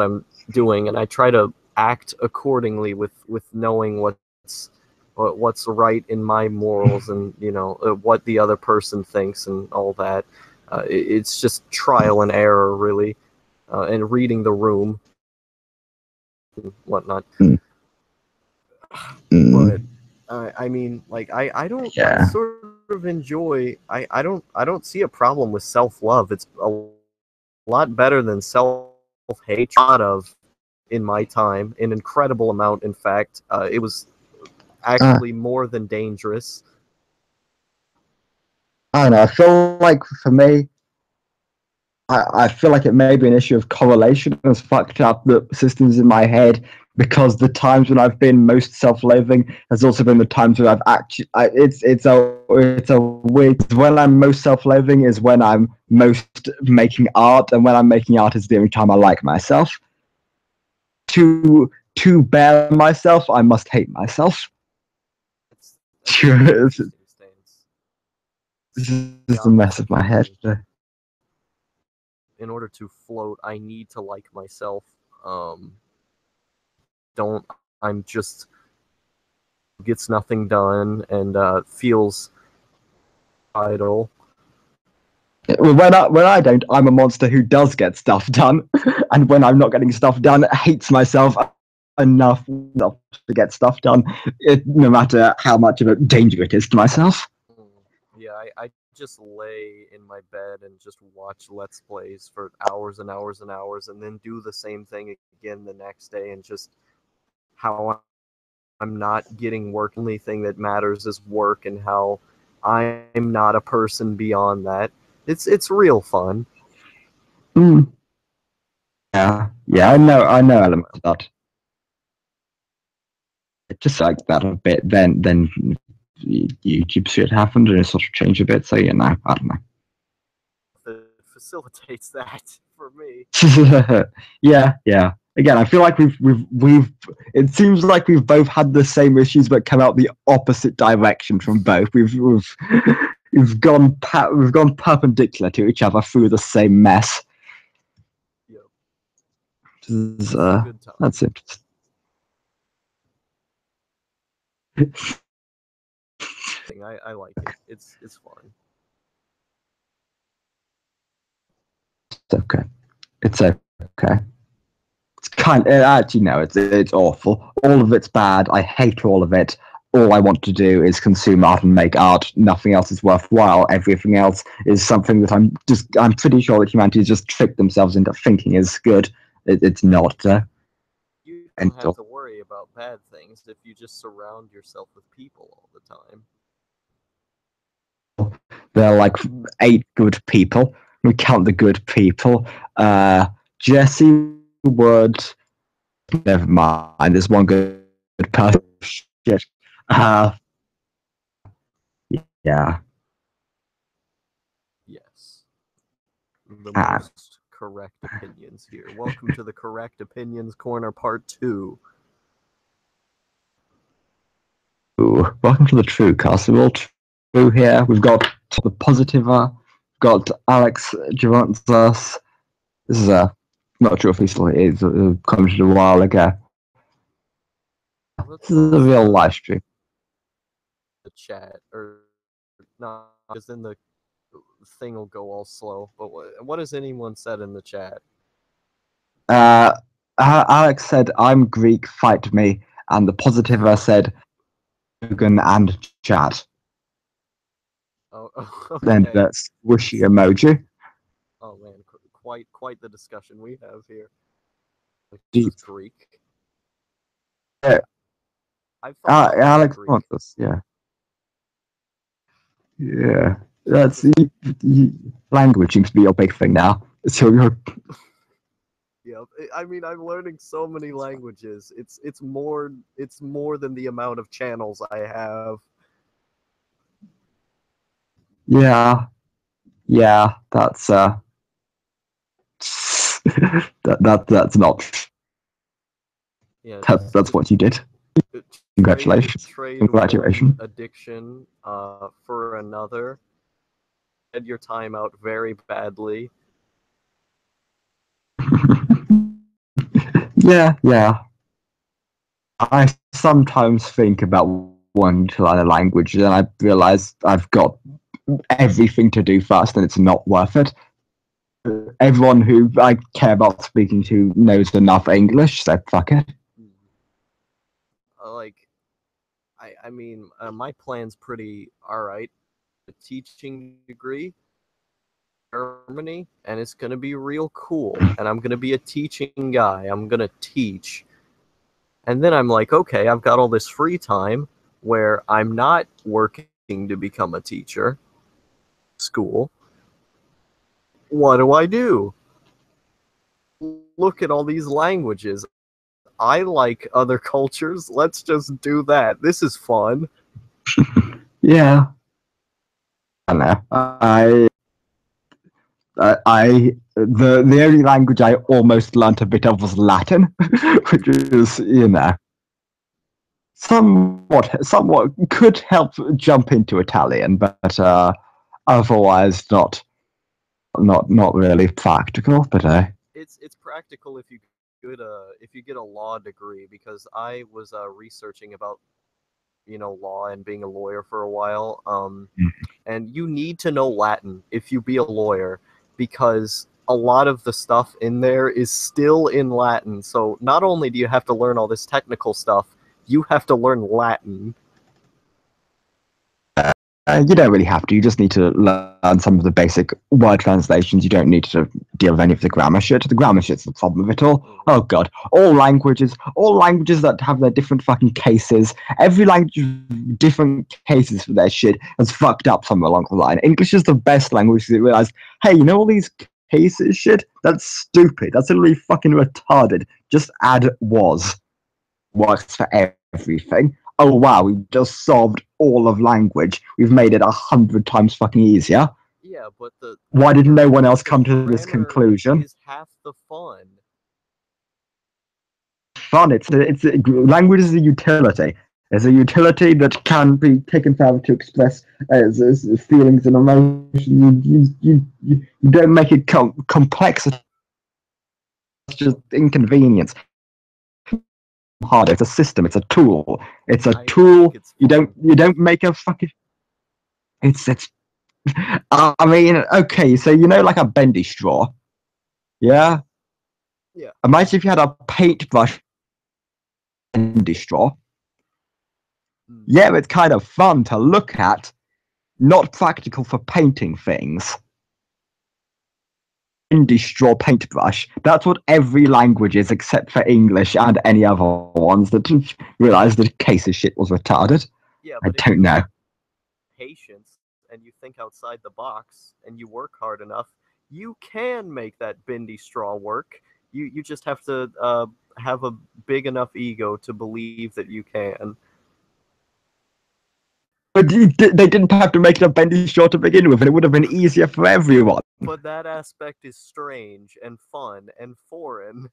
I'm doing, and I try to act accordingly with knowing what's right in my morals, and what the other person thinks and all that. It's just trial and error, really, and reading the room and whatnot. But I mean, like I don't. Yeah. I sort of enjoy. I don't see a problem with self-love. It's a lot better than self-hate. Of in my time, an incredible amount. In fact, it was actually more than dangerous. I don't know. I feel like for me, I feel like it may be an issue of correlation. As fucked up the systems in my head, because the times when I've been most self-loathing has also been the times where I've actually. It's a weird. When I'm most self-loathing is when I'm most making art, and when I'm making art is the only time I like myself. To bear myself, I must hate myself. This is the mess of my head. In order to float, I need to like myself. I'm just gets nothing done and feels idle. When I don't, I'm a monster who does get stuff done, and when I'm not getting stuff done, hates myself enough to get stuff done, no matter how much of a danger it is to myself. Yeah, I just lay in my bed and just watch Let's Plays for hours and hours and hours, and then do the same thing again the next day, and just how I'm not getting work. The only thing that matters is work, and how I'm not a person beyond that. It's real fun. Yeah, I know elements of that. It's just like that a bit. Then YouTube shit happened and it sort of changed a bit. So I don't know. It facilitates that for me. Yeah. Again, I feel like we've. It seems like we've both had the same issues, but come out the opposite direction from both. We've gone perpendicular to each other through the same mess. Yep. That's interesting. I like it. It's fun. It's okay. It's actually no, it's awful. All of it's bad. I hate all of it. All I want to do is consume art and make art. Nothing else is worthwhile. Everything else is something that I'm pretty sure that humanity has just tricked themselves into thinking is good. It's not. You don't have to worry about bad things if you just surround yourself with people all the time. There are like 8 good people. We count the good people. Jesse Wood. Never mind. There's one good person. Shit. Yeah. Yes. The most correct opinions here. Welcome to the Correct Opinions Corner Part 2. Ooh, welcome to the True Cast. We're all true here. We've got the positive got Alex Girontas. This is not sure if he still is. It commented a while ago. Let's This is a real live stream. the chat or not, because then the thing will go all slow. But what has anyone said in the chat? Alex said, "I'm Greek, fight me," and the positive said, "Logan and chat." Oh, Then okay. the squishy emoji. Oh man, quite the discussion we have here. Deep. This is Greek. Yeah. I thought Alex Greek. wants us. Yeah. Yeah. That's language seems to be your big thing now. So you're. Yeah, I mean, I'm learning so many languages. It's more than the amount of channels I have. Yeah. Yeah. That's that's not. Yeah, That's what you did. Congratulations. Trade Congratulations. one addiction for another. Spend your time out very badly. Yeah. I sometimes think about wanting to learn a language, and I realize I've got everything to do first, and it's not worth it. Everyone who I care about speaking to knows enough English, so fuck it. Like, I mean, my plan's pretty alright. A teaching degree, Germany, and it's gonna be real cool. And I'm gonna be a teaching guy. I'm gonna teach. And then I'm like, okay, I've got all this free time where I'm not working to become a teacher. School. What do I do? Look at all these languages. I like other cultures. Let's just do that. This is fun. Yeah. I know. The only language I almost learnt a bit of was Latin, which is, somewhat could help jump into Italian, but otherwise not really practical. But It's practical if you get a law degree, because I was researching about law and being a lawyer for a while. And you need to know Latin if you be a lawyer, because a lot of the stuff in there is still in Latin. So not only do you have to learn all this technical stuff, you have to learn Latin. you don't really have to. You just need to learn some of the basic word translations. You don't need to deal with any of the grammar shit. The grammar shit's the problem of it all. Oh god, all languages that have their different fucking cases. Every language with different cases for their shit has fucked up somewhere along the line. English is the best language because it realized, hey, you know all these cases shit? That's stupid. That's literally fucking retarded. Just add was. Works for everything. Oh wow, we've just solved all of language. We've made it 100 times fucking easier. Yeah, but why did no one else come to this conclusion? Is half the fun. Fun. Language is a utility. It's a utility that can be taken further to express feelings and emotions. You don't make it complex. It's just inconvenience. Harder. It's a system. It's a tool. It's a tool. You don't make a fucking. It's. I mean, okay. So like a bendy straw. Yeah. Yeah. Imagine if you had a paintbrush bendy straw. Yeah, it's kind of fun to look at. Not practical for painting things. Bendy straw paintbrush. That's what every language is except for English and any other ones that realized that case of shit was retarded. Yeah, I don't know. Patience, and you think outside the box, and you work hard enough, you can make that bendy straw work. You just have to have a big enough ego to believe that you can. But they didn't have to make it a bendy straw to begin with, and it would have been easier for everyone. But that aspect is strange and fun and foreign.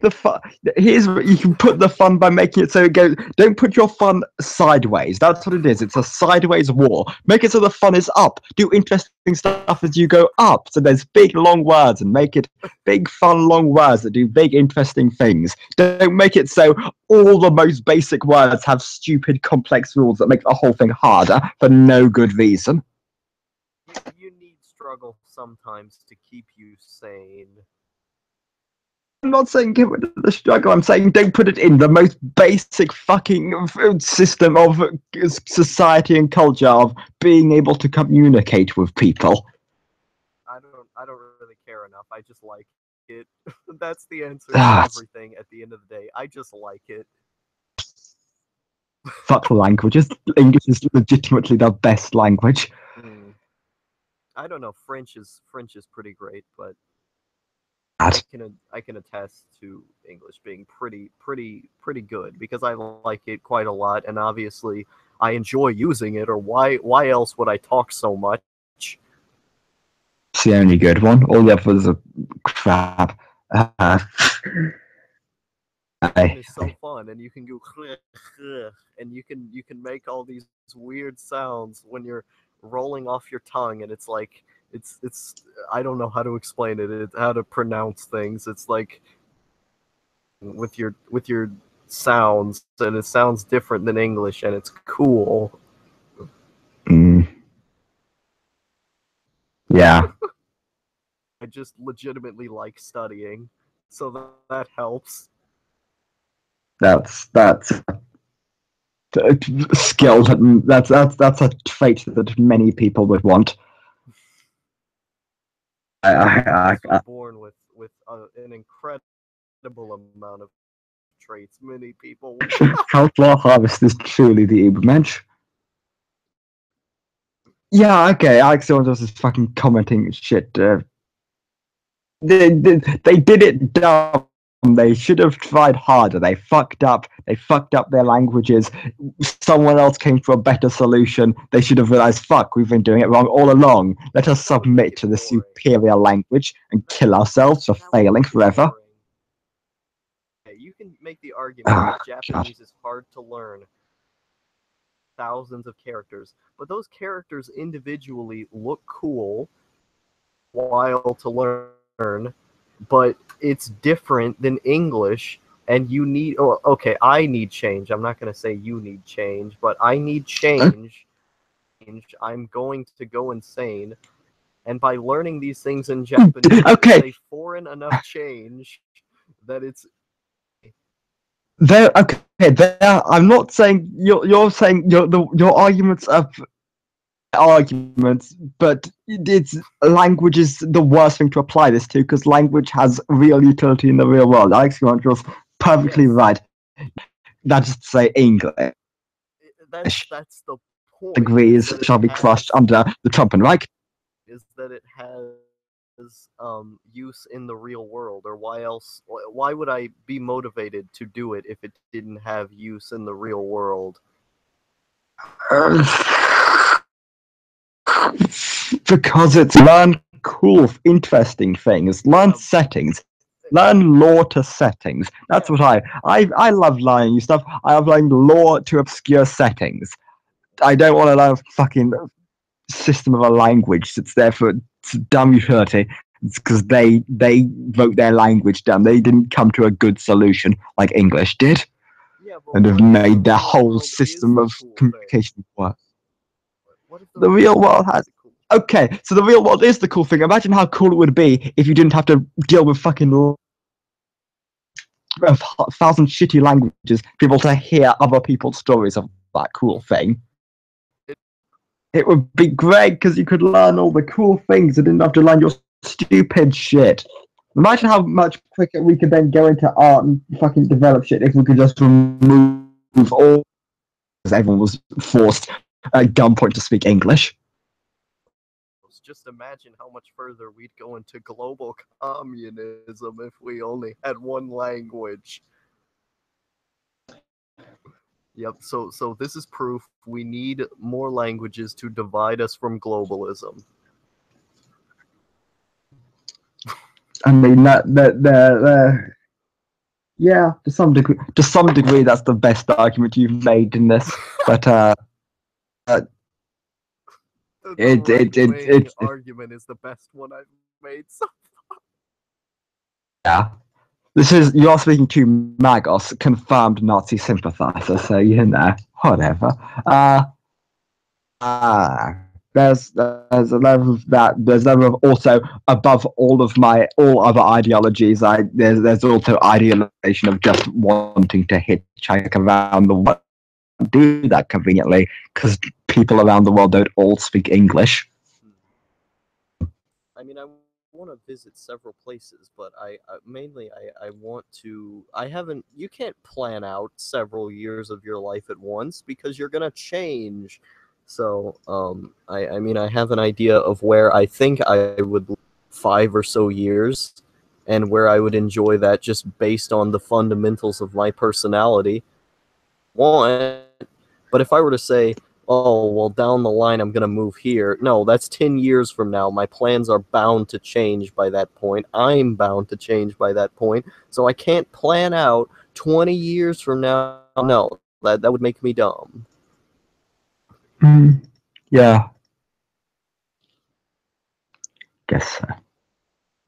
the fun. Here's you can put the fun by making it so it goes. Don't put your fun sideways. That's what it is. It's a sideways war. Make it so the fun is up. Do interesting stuff as you go up. So there's big long words, and make it big fun long words that do big interesting things. Don't make it so all the most basic words have stupid complex rules that make the whole thing harder for no good reason. You need struggle sometimes to keep you sane. I'm not saying get rid of the struggle. I'm saying don't put it in the most basic fucking system of society and culture of being able to communicate with people. I don't really care enough. I just like it. That's the answer to everything at the end of the day. I just like it. Fuck languages. English is legitimately the best language. I don't know. French is pretty great, but I can attest to English being pretty good because I like it quite a lot, and obviously I enjoy using it. Or why else would I talk so much? It's the only good one. All the others are crap. It's so fun, and you can go and you can make all these weird sounds when you're rolling off your tongue, and it's like it's I don't know how to explain it, how to pronounce things. It's like with your sounds, and it sounds different than English, and it's cool. Yeah. I just legitimately like studying, so that helps. That's a skill that's a trait that many people would want. I was born with an incredible amount of traits. Many people. Outlaw Harvest is truly the Ubermensch. Yeah, okay. Alex Jones was just fucking commenting shit. They did it dumb. They should have tried harder. They fucked up. They fucked up their languages. Someone else came to a better solution. They should have realized, fuck, we've been doing it wrong all along. Let us submit to the superior language and kill ourselves for failing forever. You can make the argument that Japanese is hard to learn. Thousands of characters, but those characters individually look cool, while to learn, but it's different than English, and you need. Oh, okay, I need change. I'm not going to say you need change, but I need change. I'm going to go insane, and by learning these things in Japanese, okay, it's a foreign enough change that it's. There, okay, there. I'm not saying you're saying your arguments are arguments, but it's language is the worst thing to apply this to because language has real utility in the real world. Alex was perfectly right. That is to say, English. That's the point. Degrees shall be crushed under the Trumpenreich. Is that it has use in the real world, or why would I be motivated to do it if it didn't have use in the real world? Because it's learn cool, interesting things, learn settings, learn lore to settings. That's what I love learning stuff. I love learning lore to obscure settings. I don't want to learn fucking system of a language that's there for dumb utility. It's because they wrote their language down. They didn't come to a good solution like English did, and have made their whole system of communication work. The real world has. Okay, so the real world is the cool thing. Imagine how cool it would be if you didn't have to deal with fucking 1,000 shitty languages, people to hear other people's stories of that cool thing. It would be great because you could learn all the cool things and didn't have to learn your stupid shit. Imagine how much quicker we could then go into art and fucking develop shit if we could just remove all. Because everyone was forced at gunpoint to speak English. Just imagine how much further we'd go into global communism if we only had one language. Yep, so this is proof we need more languages to divide us from globalism. I mean, the Yeah, to some degree, that's the best argument you've made in this. But The it it it right-wing it, it argument is the best one I've made. So yeah. You are speaking to Magos, confirmed Nazi sympathizer, so whatever. Uh, there's a level of that. There's a level of also above all other ideologies. There's also idealization of just wanting to hitchhike around the world, do that conveniently because people around the world don't all speak English. I mean, I want to visit several places, but I want to. I haven't. You can't plan out several years of your life at once because you're gonna change. So, I mean, I have an idea of where I think I would live 5 or so years, and where I would enjoy that just based on the fundamentals of my personality. One, but if I were to say, oh, well, down the line, I'm going to move here. No, that's 10 years from now. My plans are bound to change by that point. I'm bound to change by that point. So I can't plan out 20 years from now. No, that would make me dumb. Yeah. Guess so.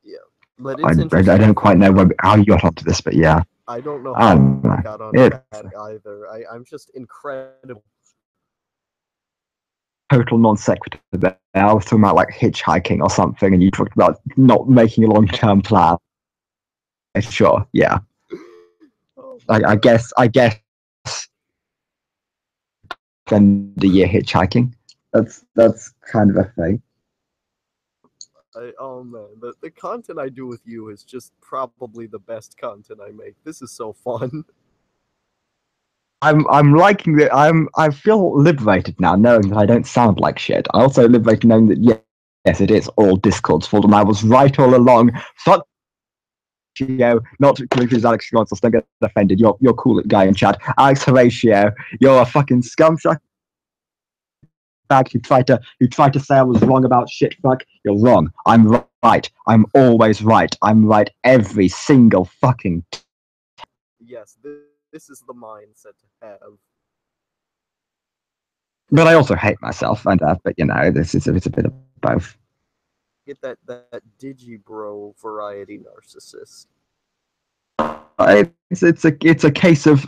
Yeah. But I it's interesting. don't quite know how you got onto this, but yeah. I don't know I how don't I know. got onto It's that either. I'm just incredible. total non sequitur there. I was talking about like hitchhiking or something, and you talked about not making a long term plan. Sure, yeah. Oh, I guess spend a year hitchhiking. That's kind of a thing. Oh man, the content I do with you is just probably the best content I make. This is so fun. I'm liking that. I feel liberated now, knowing that I don't sound like shit. I also liberated knowing that yes, it is all Discord's fault, and I was right all along. Fuck you, not to confuse Alex Gonzalez. Don't get offended. You're cool guy in chat. Alex Horatio, you're a fucking scumfuck. You try to say I was wrong about shit. Fuck, you're wrong. I'm right. I'm always right. I'm right every single fucking. Yes, this is the mindset to have. But I also hate myself, and but it's a bit of both. Get that digibro variety narcissist. It's a case of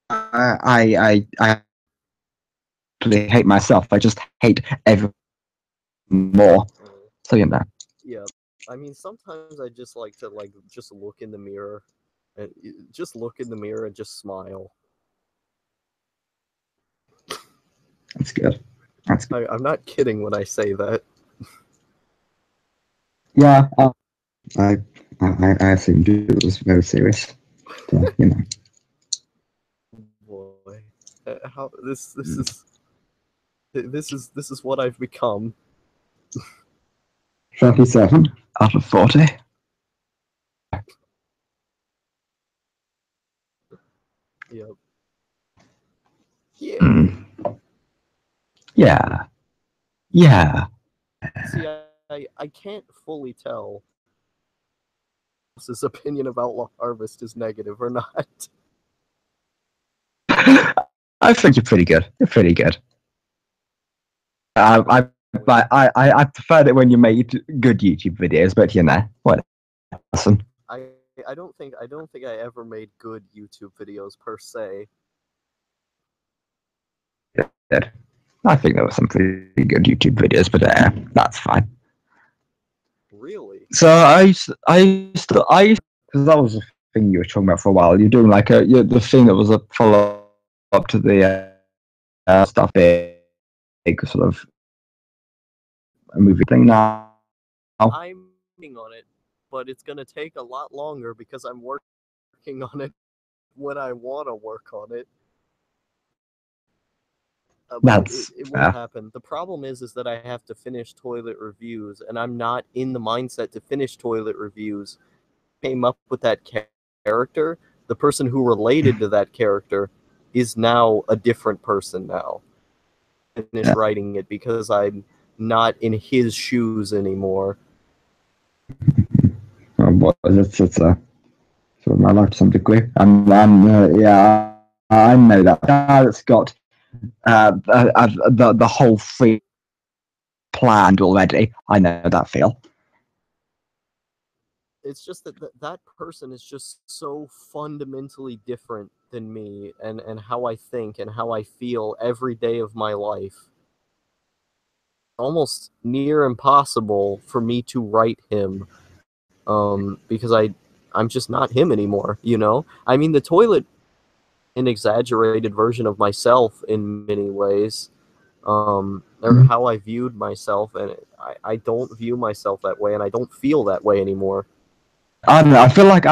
I actually hate myself. I just hate everyone more. So Yeah, I mean sometimes I just like to just look in the mirror and just look in the mirror and just smile. That's good. That's good. I'm not kidding when I say that. Yeah, I assumed it was very serious. So, Boy, how this is what I've become. 37 out of 40. Yep. Yeah. Yeah. Yeah. See, I can't fully tell if his opinion of Outlaw Harvest is negative or not. I think you're pretty good. You're pretty good. I prefer it when you make good YouTube videos, but what? Listen. I don't think I ever made good YouTube videos per se. Good. I think there were some pretty good YouTube videos, but that's fine. Really? So because that was the thing you were talking about for a while. You're doing like the thing that was a follow up to the stuff, big sort of a movie thing now. I'm working on it, but it's gonna take a lot longer because I'm working on it when I want to work on it. It will happen. The problem is that I have to finish toilet reviews, and I'm not in the mindset to finish toilet reviews. Came up with that character. The person who related to that character is now a different person now. Finish writing it because I'm not in his shoes anymore. Oh boy, it's for my life to some degree. And yeah, I know that. It's got the whole thing planned already. I know that feel. It's just that that person is just so fundamentally different than me, and how I think and how I feel every day of my life. Almost near impossible for me to write him, because I'm just not him anymore. You know, I mean, the toilet, an exaggerated version of myself in many ways, or how I viewed myself, and I don't view myself that way, and I don't feel that way anymore. I don't know. I feel like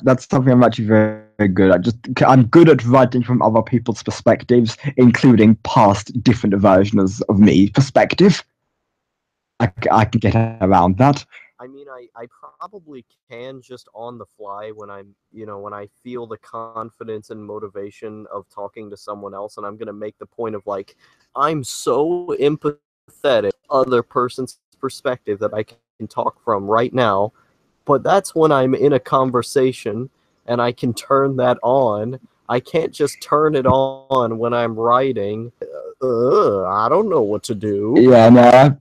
that's something I'm actually very, very good at. I'm good at writing from other people's perspectives, including past different versions of me perspective. I can get around that. I mean, I probably can just on the fly when when I feel the confidence and motivation of talking to someone else, and I'm going to make the point of, like, I'm so empathetic other person's perspective that I can talk from right now. But that's when I'm in a conversation and I can turn that on. I can't just turn it on when I'm writing. I don't know what to do. Yeah, no.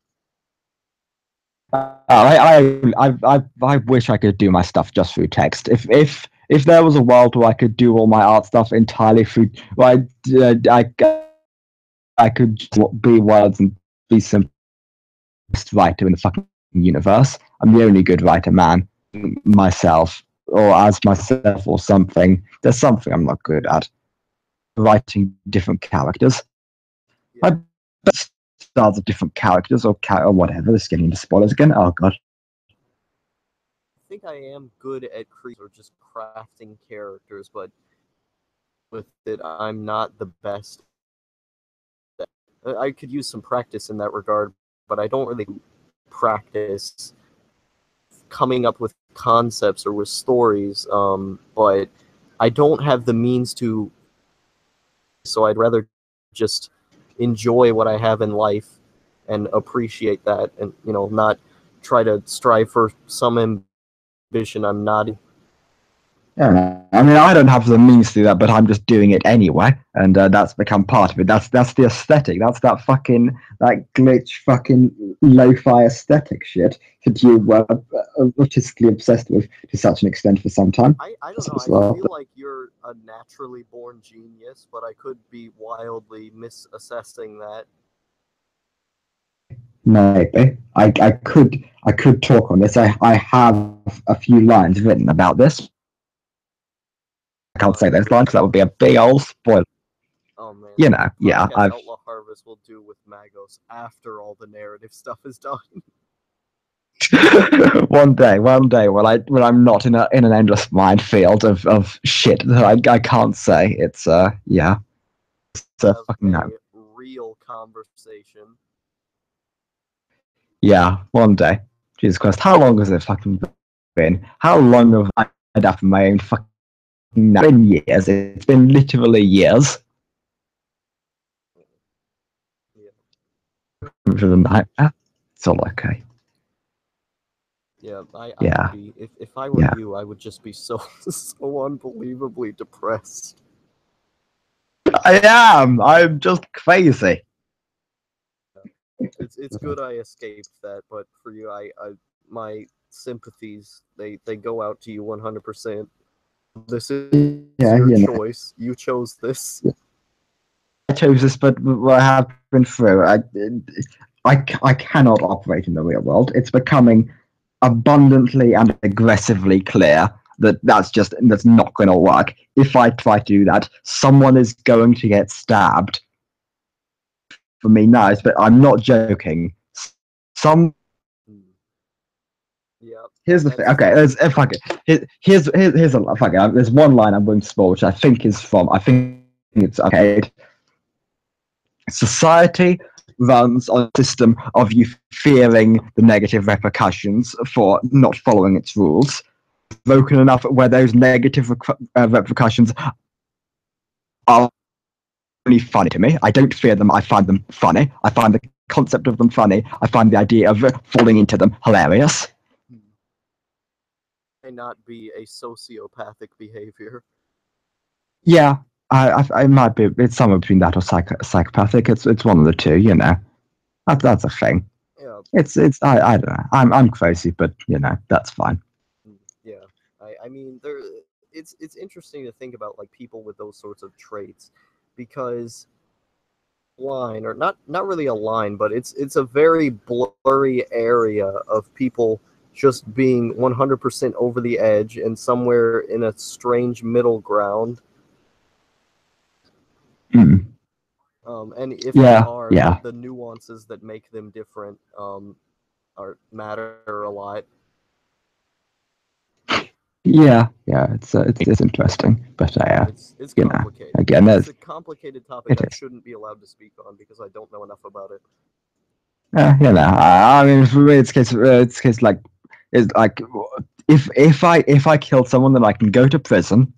I wish I could do my stuff just through text. If there was a world where I could do all my art stuff entirely through, well, I could be words and be simplest writer in the fucking universe. I'm the only good writer, man. Myself, or as myself, or something. There's something I'm not good at. Writing different characters. Yeah. My best styles of different characters or whatever. This is getting into spoilers again. Oh god. I think I am good at creating or just crafting characters, but with it, I'm not the best. I could use some practice in that regard, but I don't really practice coming up with concepts or with stories. But I don't have the means to, so I'd rather just enjoy what I have in life and appreciate that, and not try to strive for some ambition I'm not. Yeah, I mean, I don't have the means to do that, but I'm just doing it anyway, and that's become part of it. That's the aesthetic. That's that glitch fucking lo-fi aesthetic shit that you were artistically obsessed with to such an extent for some time. I don't know. I feel like you're a naturally born genius, but I could be wildly misassessing that. Maybe I could talk on this. I have a few lines written about this. I can't say those lines because that would be a big old spoiler. Oh man. Yeah. Outlaw Harvest will do with Magos after all the narrative stuff is done. one day when I'm not in an endless minefield of shit that I can't say. It's yeah. It's a fucking no. Real conversation. Yeah, one day. Jesus Christ, how long has it fucking been? How long have I had after my own fucking? It's been years. It's been literally years. Yeah. For the nightmare. It's all okay. Yeah, I Yeah. would be, if I were you, I would just be so unbelievably depressed. I am. I'm just crazy. It's good I escaped that, but for you, I my sympathies they go out to you 100%. This is your choice. You chose this. I chose this, but what I have been through, I cannot operate in the real world. It's becoming abundantly and aggressively clear that's not going to work. If I try to do that, someone is going to get stabbed. For me, nice, but I'm not joking. Yeah. Here's the thing. Okay, fuck it. Here's a fuck it. There's one line I'm going to spoil, which I think it's okay. Society runs on a system of you fearing the negative repercussions for not following its rules. Broken enough where those negative repercussions are really funny to me. I don't fear them. I find them funny. I find the concept of them funny. I find the idea of falling into them hilarious. may not be a sociopathic behavior. Yeah, I might be. It's somewhere between that or psychopathic. It's one of the two. You know, that's a thing. Yeah, It's I don't know. I'm crazy, but you know that's fine. yeah. I mean, it's interesting to think about like people with those sorts of traits, because line or not really a line, but it's a very blurry area of people just being 100% over the edge and somewhere in a strange middle ground. Mm. And if they Yeah, are, yeah, the nuances that make them different are matter a lot. yeah. It's interesting, but It's you know, complicated. again, It's a complicated topic it I is. shouldn't be allowed to speak on because I don't know enough about it. You know, I mean, for me, it's case like, it's like, if I killed someone, then I can go to prison.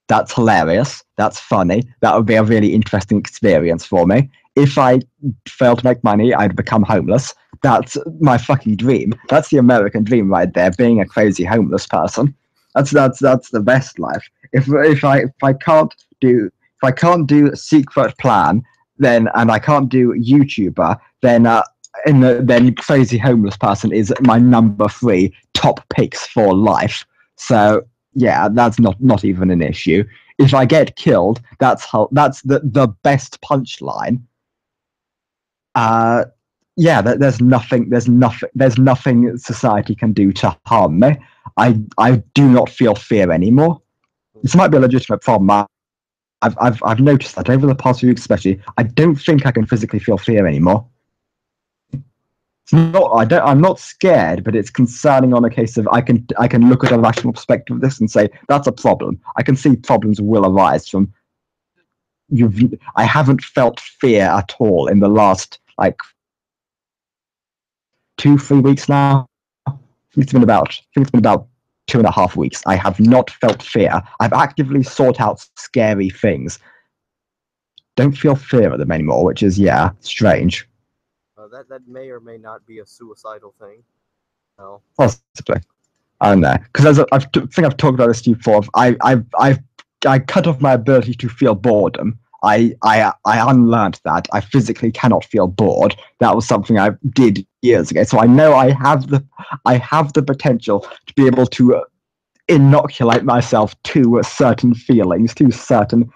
That's hilarious. That's funny. That would be a really interesting experience for me. If I fail to make money, I'd become homeless. That's my fucking dream. That's the American dream right there. Being a crazy homeless person. That's the best life. If I can't do a secret plan, then and I can't do YouTuber, then then crazy homeless person is my number 3 top picks for life. So yeah, that's not even an issue. If I get killed, that's the best punchline. Uh, yeah, there's nothing society can do to harm me. I do not feel fear anymore. This might be a legitimate problem. I've noticed that over the past few weeks, especially, I don't think I can physically feel fear anymore. It's not. I'm not scared, but it's concerning on a case of I can look at a rational perspective of this and say that's a problem. I can see problems will arise from you've. I haven't felt fear at all in the last like 2-3 weeks now. I think it's been about 2.5 weeks. I have not felt fear. I've actively sought out scary things. Don't feel fear at them anymore, which is strange. That may or may not be a suicidal thing. No. Possibly. I don't know because think I've talked about this to you before. I cut off my ability to feel boredom. I unlearned that. I physically cannot feel bored. That was something I did years ago. So I know I have the potential to be able to inoculate myself to certain feelings, to certain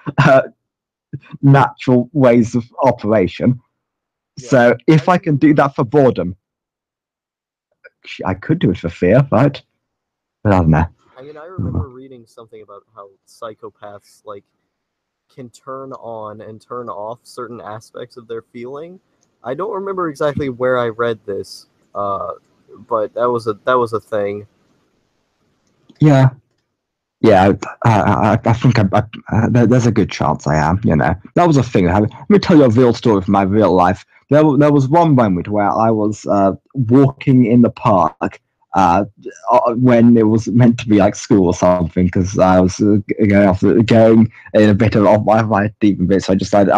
natural ways of operation. Yeah, So if I can do remember. that for boredom, I could do it for fear, right? But I don't know. I mean, I remember reading something about how psychopaths like can turn on and turn off certain aspects of their feeling. I don't remember exactly where I read this, but that was a thing. Yeah, yeah. I think there's a good chance I am. You know, that was a thing. Let me tell you a real story from my real life. There was one moment where I was walking in the park uh, when it was meant to be like school or something because I was going in a bit of off my deep bit. So I decided,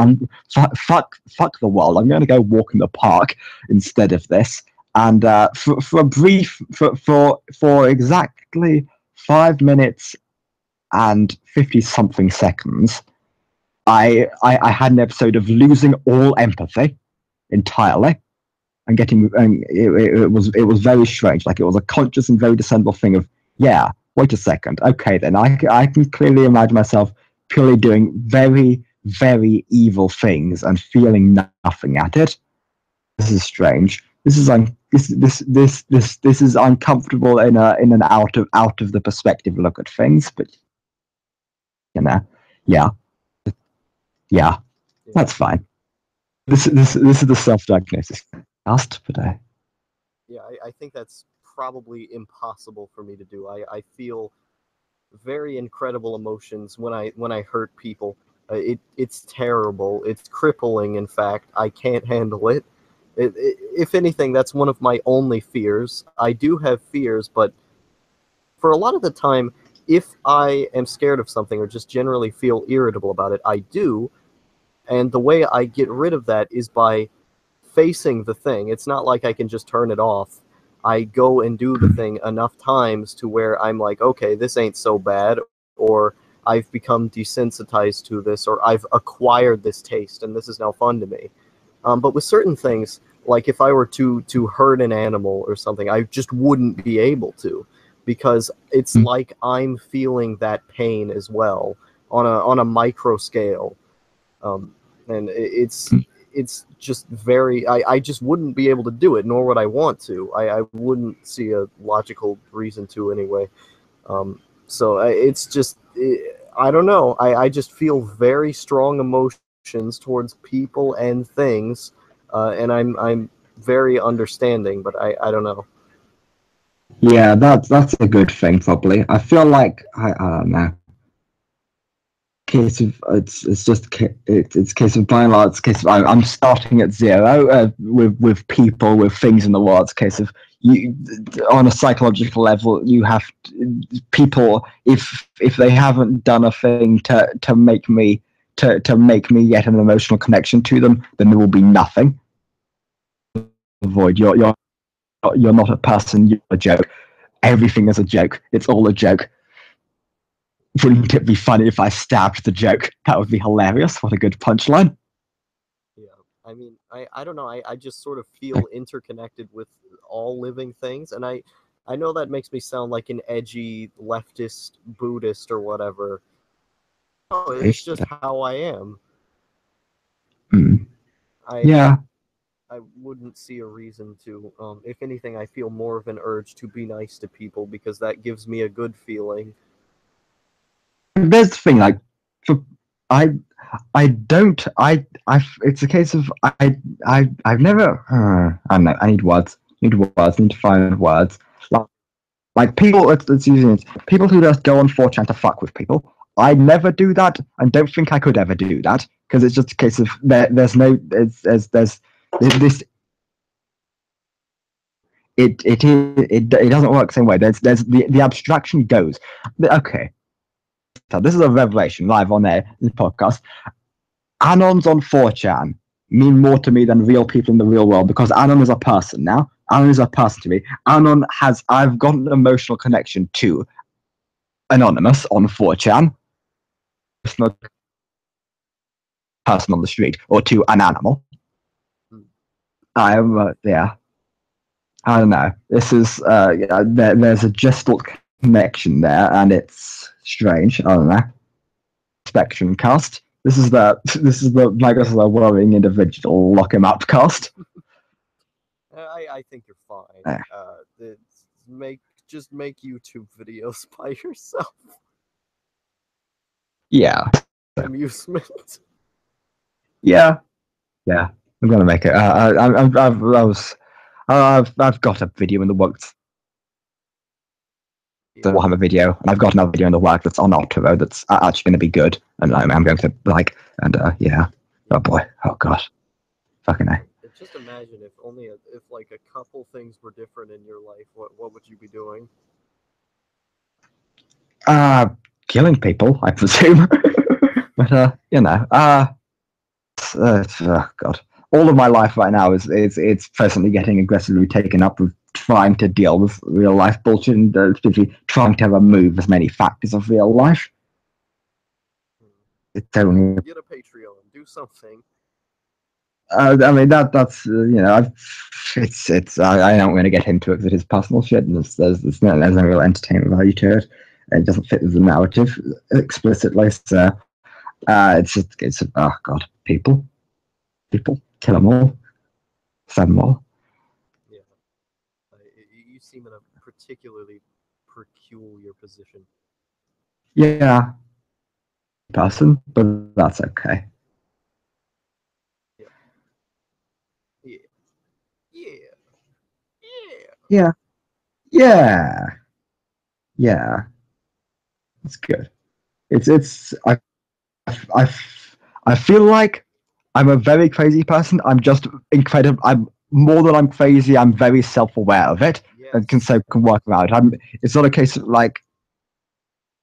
fuck the world. I'm going to go walk in the park instead of this. And for a brief for exactly 5 minutes and 50 something seconds, I had an episode of losing all empathy entirely and it was very strange. Like it was a conscious and very discernible thing of, yeah, wait a second. Okay, then I can clearly imagine myself purely doing very, very evil things and feeling nothing at it. This is strange. This is uncomfortable in an out of the perspective look at things, but you know, yeah, yeah, Yeah, that's fine. This is the self diagnosis cast today. yeah. I think that's probably impossible for me to do. I feel very incredible emotions when I hurt people. It's terrible. It's crippling. In fact, I can't handle it. If anything, that's one of my only fears. I do have fears, but for a lot of the time, if I am scared of something or just generally feel irritable about it, I do. And the way I get rid of that is by facing the thing. It's not like I can just turn it off. I go and do the thing enough times to where I'm like, okay, this ain't so bad, or I've become desensitized to this, or I've acquired this taste, and this is now fun to me. But with certain things, like if I were to hurt an animal or something, I just wouldn't be able to, because it's like I'm feeling that pain as well on a micro scale, and it's just very. I just wouldn't be able to do it, nor would I want to. I wouldn't see a logical reason to anyway. So it's just I don't know. I just feel very strong emotions towards people and things, and I'm very understanding, but I don't know. Yeah, that's a good thing probably. I feel like I don't know. Case of it's just it's case of by and large. It's case of I'm starting at zero with people, with things in the world. It's case of you on a psychological level. You have people, if they haven't done a thing to make me to make me get an emotional connection to them, then there will be nothing. Avoid you're not a person. You're a joke. Everything is a joke. It's all a joke. Wouldn't it be funny if I stabbed the joke? That would be hilarious. What a good punchline. Yeah, I mean, I don't know. I just sort of feel interconnected with all living things, and I know that makes me sound like an edgy leftist Buddhist or whatever. Oh, it's just how I am. Mm. I Yeah. I wouldn't see a reason to. If anything, I feel more of an urge to be nice to people because that gives me a good feeling. There's the thing, like, for I I don't I it's a case of I've never I don't know, I need words. Need words, need to find words. Like people let's use it. People who just go on 4chan to fuck with people. I never do that and don't think I could ever do that because it's just a case of there's no there's this it doesn't work the same way. There's the abstraction goes. Okay. So this is a revelation live on air, this podcast. Anons on 4chan mean more to me than real people in the real world because Anon is a person now. Anon is a person to me. I've got an emotional connection to Anonymous on 4chan. It's not a person on the street or to an animal. Yeah. I don't know. This is, there's a gestal connection there and it's strange. I don't know. Spectrum cast. This is the like this is a worrying individual. Lock him up cast. I think you're fine. Just make YouTube videos by yourself. Yeah. Amusement. Yeah. I'm gonna make it. I've got a video in the works. The Warhammer video, and I've got another video in the work that's on October that's actually going to be good, and I'm going to like, and yeah, oh boy, oh gosh, fucking A. Just imagine if if like a couple things were different in your life, what would you be doing? Killing people, I presume, but you know, oh god, all of my life right now is it's presently getting aggressively taken up with trying to deal with real life bullshit and especially trying to remove as many factors of real life. It's only get a Patreon, do something. I mean that's you know it's I don't want to get into it because it is personal shit and there's no real entertainment value to it and it doesn't fit with the narrative explicitly. So it's oh god, people kill them all, send them all. Yeah, you seem in a particularly peculiar position. Yeah, person, but that's okay. Yeah. It's good. It's I feel like I'm a very crazy person. I'm just incredible. I'm more than I'm crazy. I'm very self-aware of it and can work around it. It's not a case of like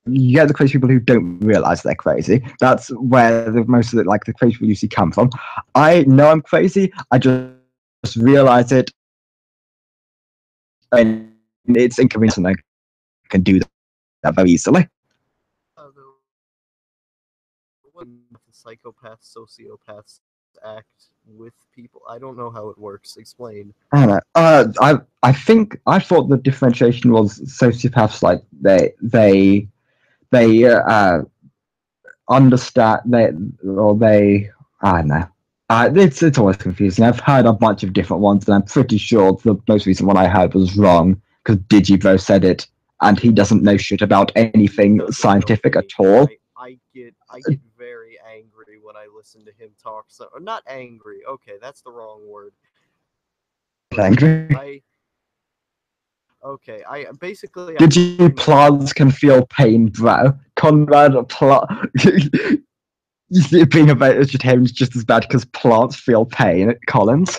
you get the crazy people who don't realize they're crazy. That's where most of the crazy people you see come from. I know I'm crazy. I just realize it and it's inconvenient, and I can do that very easily. What psychopaths, sociopaths act with people? I don't know how it works. Explain. I don't know. I think I thought the differentiation was sociopaths like they understand they I don't know. It's always confusing. I've heard a bunch of different ones, and I'm pretty sure the most recent one I heard was wrong because Digibro said it, and he doesn't know shit about anything scientific at all. I get very angry when I listen to him talk. So, or not angry. Okay, that's the wrong word. Angry. Okay, I basically. Plants can feel pain, bro. Conrad being a vegetarian is just as bad because plants feel pain. Collins,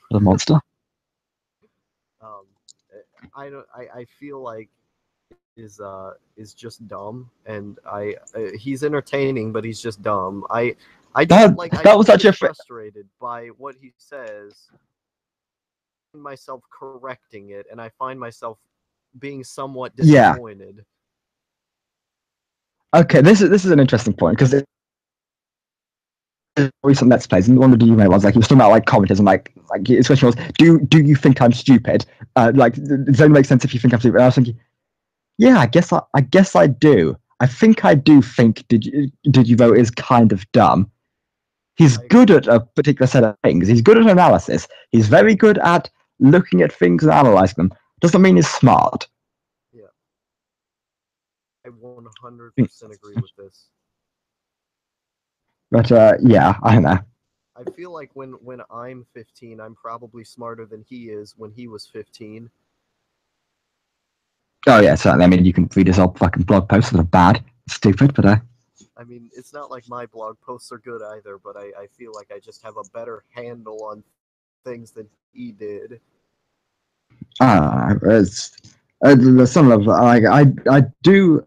the monster. I feel like is just dumb, and he's entertaining, but he's just dumb. I was actually frustrated by what he says. Myself correcting it, and I find myself being somewhat disappointed. Yeah. Okay, this is an interesting point because recent Let's Plays, and one of the email was like he was talking about like commenters and like his question was, do you think I'm stupid? Like, does it make sense if you think I'm stupid? And I was thinking, yeah, I guess I do. I think I do think Digibro is kind of dumb. He's good at a particular set of things. He's good at analysis. He's very good at looking at things and analyzing them. Doesn't mean he's smart. Yeah. I 100% agree with this. But yeah, I don't know. I feel like when I'm 15, I'm probably smarter than he is when he was 15. Oh yeah, certainly. I mean, you can read his old fucking blog posts that are bad, stupid, but I mean, it's not like my blog posts are good either, but I feel like I just have a better handle on things than he did. It's some of I do.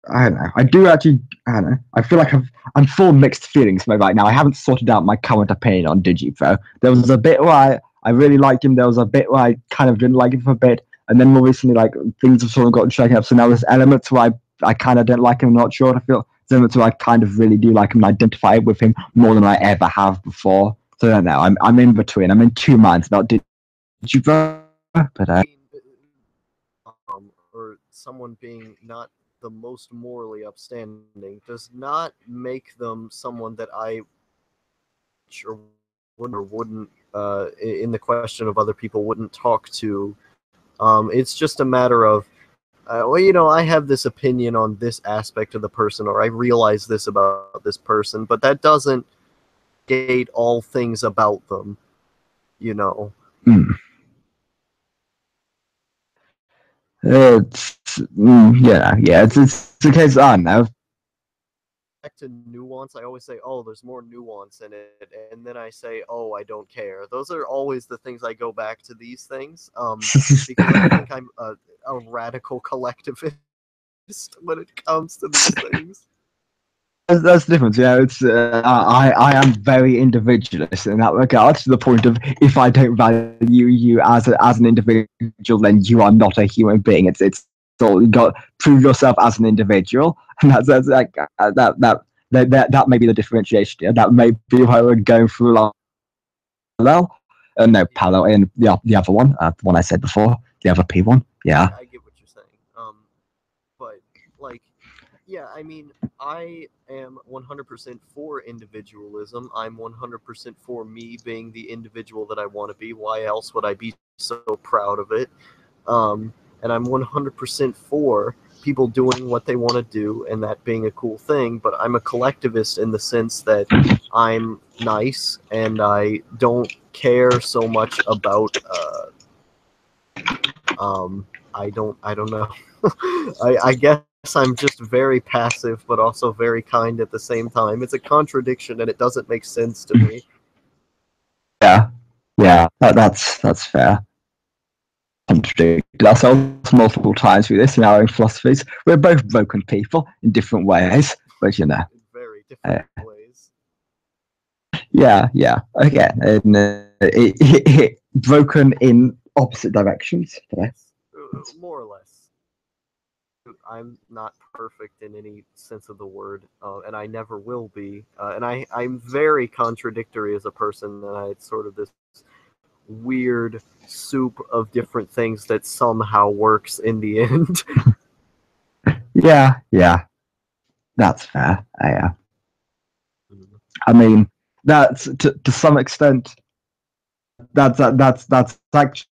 I don't know. I do actually. I don't know. I feel like I'm full mixed feelings right now. I haven't sorted out my current opinion on Digibro. There was a bit where I really liked him. There was a bit where I kind of didn't like him for a bit, and then more recently, like things have sort of gotten shaken up. So now there's elements where I kind of don't like him. I'm not sure. I feel there's elements where I kind of really do like him and identify with him more than I ever have before. So I don't know. I'm in between. I'm in two minds about Digibro, but or someone being not the most morally upstanding does not make them someone that I sure wouldn't in the question of other people wouldn't talk to. It's just a matter of well, you know, I have this opinion on this aspect of the person, or I realize this about this person, but that doesn't gate all things about them, you know. It's yeah. It's the case. I don't know. Back to nuance, I always say, "Oh, there's more nuance in it," and then I say, "Oh, I don't care." Those are always the things I go back to. These things, because I think I'm a radical collectivist when it comes to these things. That's the difference, yeah. It's I am very individualist in that regard, to the point of if I don't value you as an individual, then you are not a human being. It's all you got. Prove yourself as an individual, and that's like that may be the differentiation. Yeah? That may be why we're going through parallel. No, parallel in the other one, the one I said before, the other P one. Yeah. I get what you're saying. But like. Yeah, I mean, I am 100% for individualism. I'm 100% for me being the individual that I want to be. Why else would I be so proud of it? And I'm 100% for people doing what they want to do and that being a cool thing. But I'm a collectivist in the sense that I'm nice and I don't care so much about. I don't know. I guess I'm just very passive, but also very kind at the same time. It's a contradiction, and it doesn't make sense to me. Yeah, that's fair. Contradicted ourselves multiple times through this in our own philosophies. We're both broken people in different ways, but you know, in very different ways. Yeah. Again, broken in opposite directions today. More or less. I'm not perfect in any sense of the word, and I never will be. And I'm very contradictory as a person, and it's sort of this weird soup of different things that somehow works in the end. Yeah, that's fair. Yeah. I mean, that's to some extent, that's actually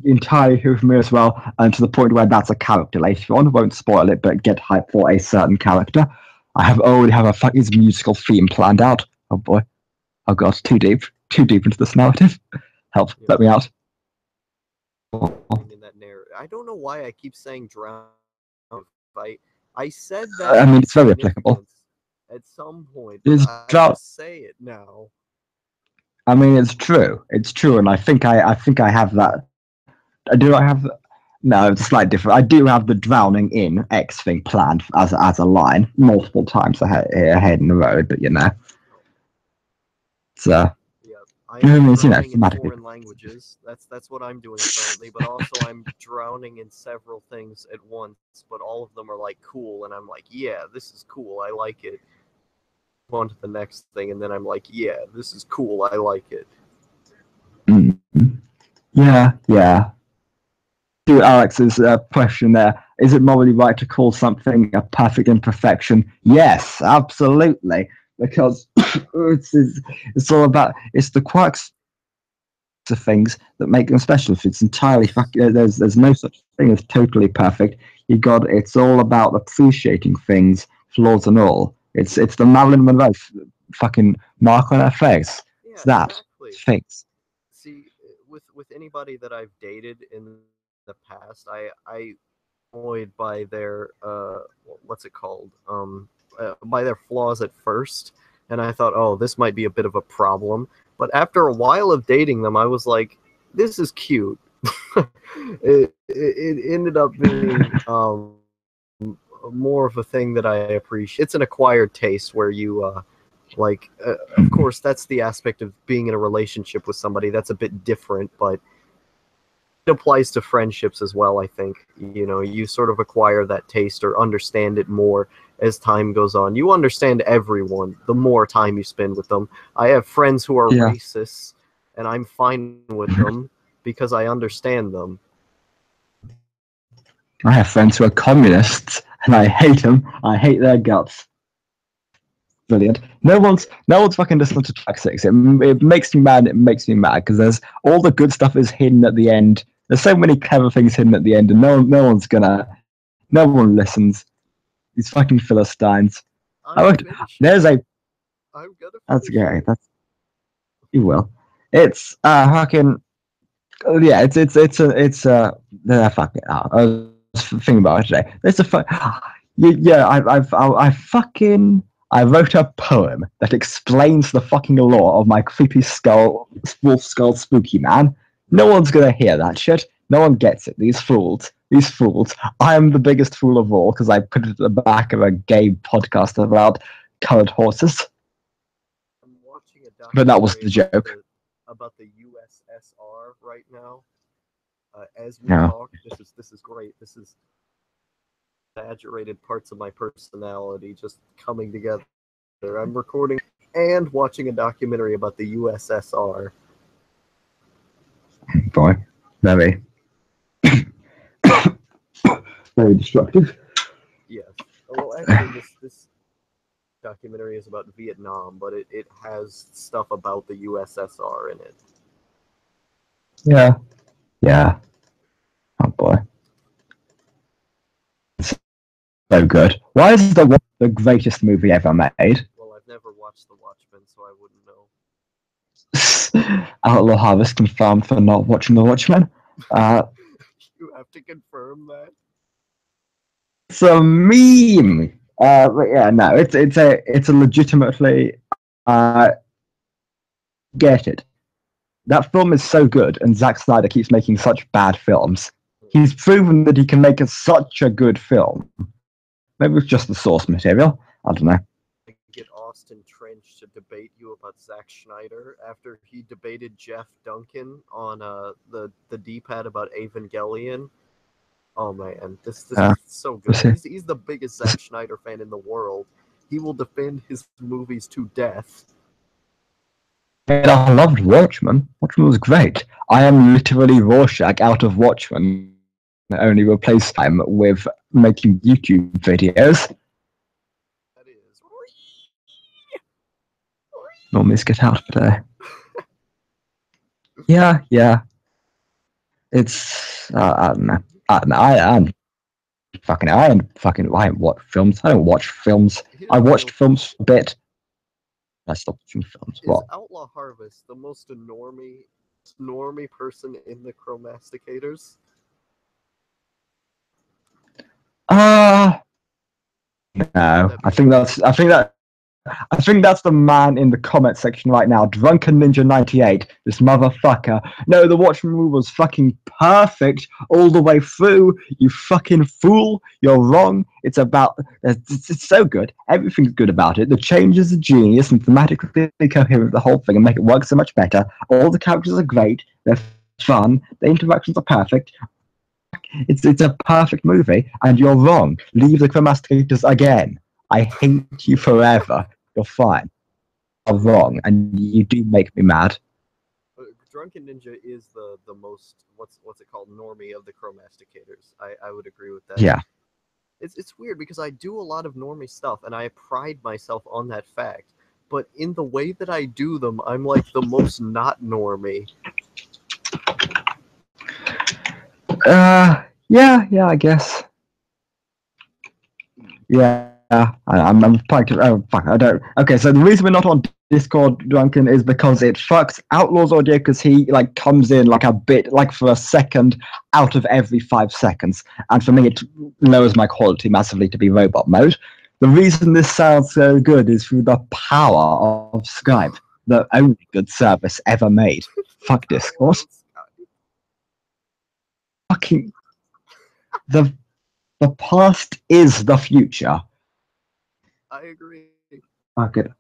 entirely true for me as well, and to the point where that's a character later on. Won't spoil it, but get hype for a certain character. I already have a fucking musical theme planned out. Oh boy, oh god, too deep into this narrative. Help, let me out. In that narrative, I don't know why I keep saying drown. I said that. I mean, it's very applicable. At some point, It's I just say it now. I mean, it's true, and I think I have that. Do I have that? No, it's slightly different. I do have the drowning in X thing planned as a line multiple times ahead in the road, but you know, it's yeah. I'm drowning in foreign languages. That's what I'm doing currently. But also, I'm drowning in several things at once. But all of them are like cool, and I'm like, yeah, this is cool. I like it. On to the next thing, and then I'm like, yeah, this is cool. I like it. Yeah. To Alex's question there, is it morally right to call something a perfect imperfection? Yes, absolutely, because it's all about the quirks of things that make them special. If it's entirely there's no such thing as totally perfect. It's all about appreciating things, flaws and all. It's the Marilyn Monroe fucking mark on her face. Yeah, it's that exactly. things. See, with anybody that I've dated in the past, I annoyed by their what's it called? By their flaws at first, and I thought, oh, this might be a bit of a problem. But after a while of dating them, I was like, this is cute. it ended up being more of a thing that I appreciate. It's an acquired taste where you of course, that's the aspect of being in a relationship with somebody. That's a bit different, but it applies to friendships as well, I think. You know, you sort of acquire that taste or understand it more as time goes on. You understand everyone the more time you spend with them. I have friends who are racists, and I'm fine with them because I understand them. I have friends who are communists, and I hate them. I hate their guts. Brilliant. No one's fucking listening to track 6. It makes me mad. It makes me mad because there's all the good stuff is hidden at the end. There's so many clever things hidden at the end, and no one listens. These fucking Philistines. That's great. You will. It's fucking yeah. It's fuck it. I was thinking about it today. It's a I wrote a poem that explains the fucking lore of my creepy wolf skull spooky man. No one's gonna hear that shit. No one gets it. These fools. I am the biggest fool of all because I put it at the back of a gay podcast about colored horses. I'm watching a but that was the joke. About the USSR right now. As we talk, this is great. This is exaggerated parts of my personality just coming together. I'm recording and watching a documentary about the USSR. Boy, very, very destructive. Yeah. Well, actually, this documentary is about Vietnam, but it has stuff about the USSR in it. Yeah. Oh boy. So good. Why is the greatest movie ever made? Well, I've never watched The Watchmen, so I wouldn't know. Outlaw Harvest confirmed for not watching The Watchmen. You have to confirm that. It's a meme. But yeah, no, it's a legitimately get it. That film is so good, and Zack Snyder keeps making such bad films. He's proven that he can make such a good film. Maybe it's just the source material. I don't know. Get Austin arranged to debate you about Zack Schneider after he debated Jeff Duncan on the D-pad about Evangelion. Oh man, this is so good. He's the biggest Zack Schneider fan in the world. He will defend his movies to death. I loved Watchmen. Watchmen was great. I am literally Rorschach out of Watchmen. I only replace time with making YouTube videos. That is. Normally get out today. Yeah. It's I don't know. I watch films. I don't watch films. I watched films a bit. I stopped watching films. Is Outlaw Harvest the most normie person in the Chromasticators? No. I think that's the man in the comment section right now, Drunken Ninja 98. This motherfucker. No, the Watchmen movie was fucking perfect all the way through. You fucking fool. You're wrong. It's so good. Everything's good about it. The changes are genius and thematically coherent with the whole thing and make it work so much better. All the characters are great. They're fun. The interactions are perfect. It's a perfect movie, and you're wrong. Leave the Chromasticators again. I hate you forever. You're fine. You're wrong, and you do make me mad. Drunken Ninja is the most what's it called, normie of the Chromasticators. I would agree with that. Yeah. It's weird because I do a lot of normie stuff, and I pride myself on that fact. But in the way that I do them, I'm like the most not normie. Yeah, I guess. Yeah, I'm practically. Oh fuck, I don't. Okay, so the reason we're not on Discord, Drunken, is because it fucks Outlaw's audio because he like comes in like a bit, like for a second out of every 5 seconds, and for me it lowers my quality massively to be robot mode. The reason this sounds so good is through the power of Skype, the only good service ever made. Fuck Discord. Fucking the past is the future. I agree. Fuck it.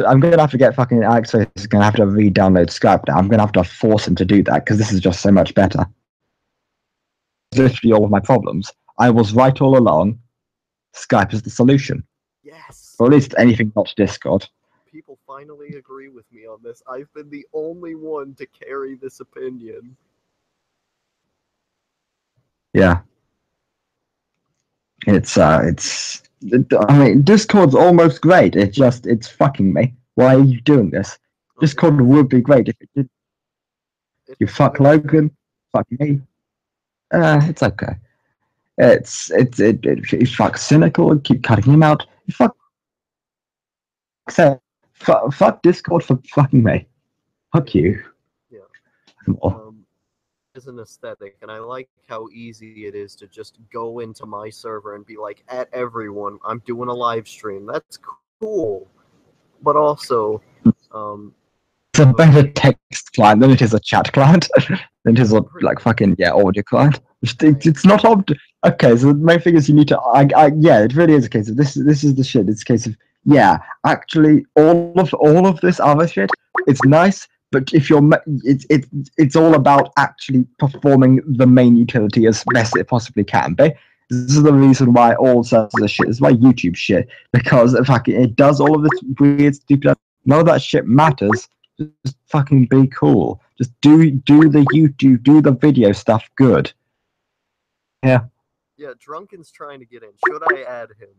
I'm gonna have to get fucking Alex. He's gonna have to re-download Skype now. I'm gonna have to force him to do that because this is just so much better. Literally all of my problems. I was right all along. Skype is the solution. Yes. Or at least anything not Discord. People finally agree with me on this. I've been the only one to carry this opinion. Yeah. I mean, Discord's almost great. It's fucking me. Why are you doing this? Discord would be great if it did. You fuck Logan, fuck me. It's okay. You fuck Cynical and keep cutting him out. You fuck Discord for fucking me. Fuck you. Yeah. Is an aesthetic, and I like how easy it is to just go into my server and be like, at everyone, I'm doing a live stream. That's cool. But also, it's a better text client than it is a chat client. than it is a like fucking audio client. It's not okay. So the main thing is you need to. It really is a case of this is the shit. It's a case of actually all of this other shit. It's nice. But if it's all about actually performing the main utility as best it possibly can be. This is the reason why all sorts of shit. This is why YouTube shit, because it does all of this weird, stupid. None of that shit matters. Just fucking be cool. Just do the YouTube, do the video stuff good. Yeah. Yeah, Drunken's trying to get in. Should I add him?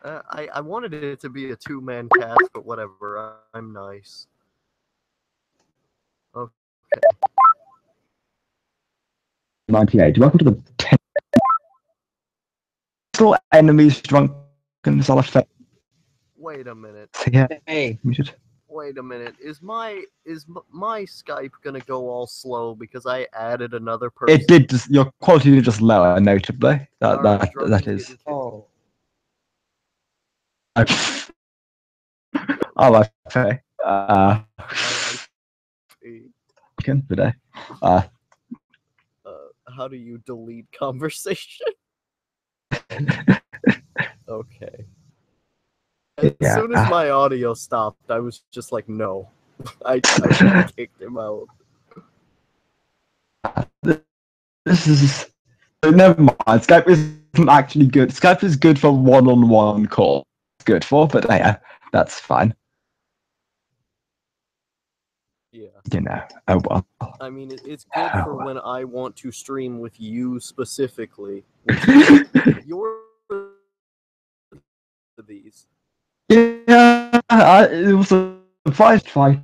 I wanted it to be a 2-man cast, but whatever. I'm nice. Okay. 98. Welcome to the 10 enemies, Drunken Solid. Wait a minute. Yeah. Hey. Wait a minute. Is my Skype gonna go all slow because I added another person? It did. Your quality did just lower notably. That is. Oh. Oh, okay. Today. How do you delete conversation? Okay. As Yeah. soon as my audio stopped, I was just like, no. I kicked him out. This is never mind. Skype isn't actually good. Skype is good for one-on-one call. It's good for, but yeah, that's fine. Yeah. You know. Oh well. I mean, it's good for when I want to stream with you specifically, which is your these. Yeah, it was a surprise fight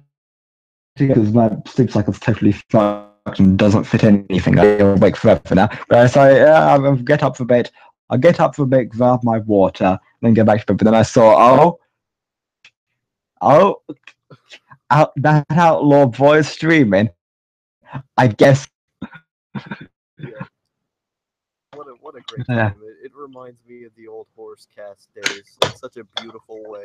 because my sleep cycle's totally fucked and doesn't fit anything. I'll wake forever now. But so I'll get up for bed. I'll get up for a bit, grab my water, then go back to bed. But then I saw, that outlaw boy is streaming. I guess. Yeah. What a great time! It reminds me of the old horse cast days in such a beautiful way.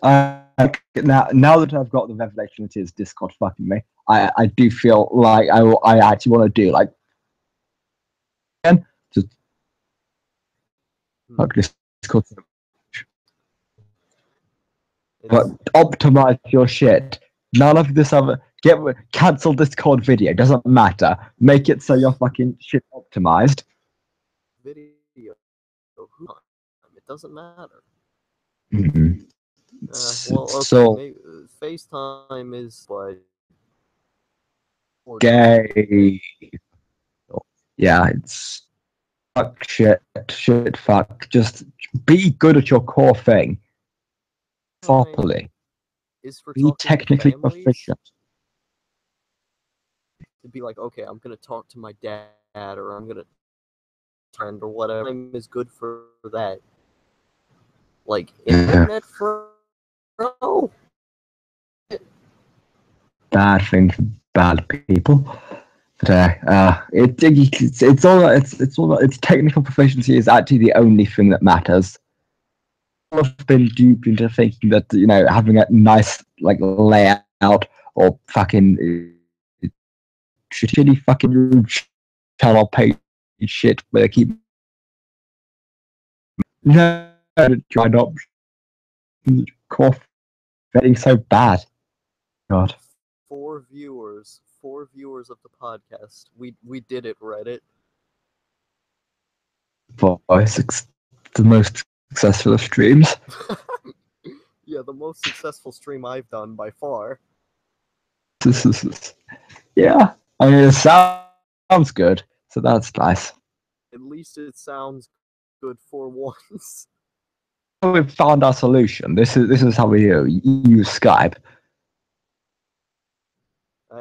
Now that I've got the revelation it is Discord fucking me, I do feel like I actually want to do like just fuck Discord. But optimize your shit. None of this other cancel Discord video. Doesn't matter. Make it so your fucking shit optimized. Video. It doesn't matter. Mm-hmm. Well, okay, so maybe, FaceTime is like gay. Yeah, it's fuck shit, fuck. Just be good at your core thing properly. Is for be technically proficient. To be like, okay, I'm gonna talk to my dad, or I'm gonna turn or whatever is good for that. Like internet for bad thing for bad people. But it's technical proficiency is actually the only thing that matters. I've been duped into thinking that having a nice like layout or fucking shitty fucking channel page shit where they keep try not core getting so bad. God. 4 viewers of the podcast. We did it, Reddit. The most successful of streams. Yeah, the most successful stream I've done by far. Yeah, I mean, it sounds good, so that's nice. At least it sounds good for once. We've found our solution. This is how we use Skype.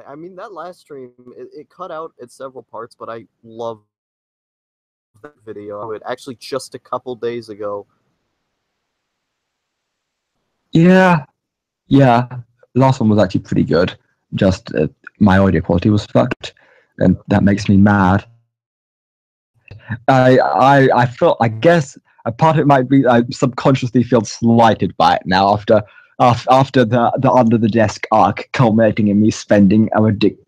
I mean, that last stream, it cut out at several parts, but I love that video. It actually just a couple days ago. Yeah. The last one was actually pretty good. Just my audio quality was fucked, and that makes me mad. I felt, I guess a part of it might be I subconsciously feel slighted by it now after the under the desk arc culminating in me spending a ridiculous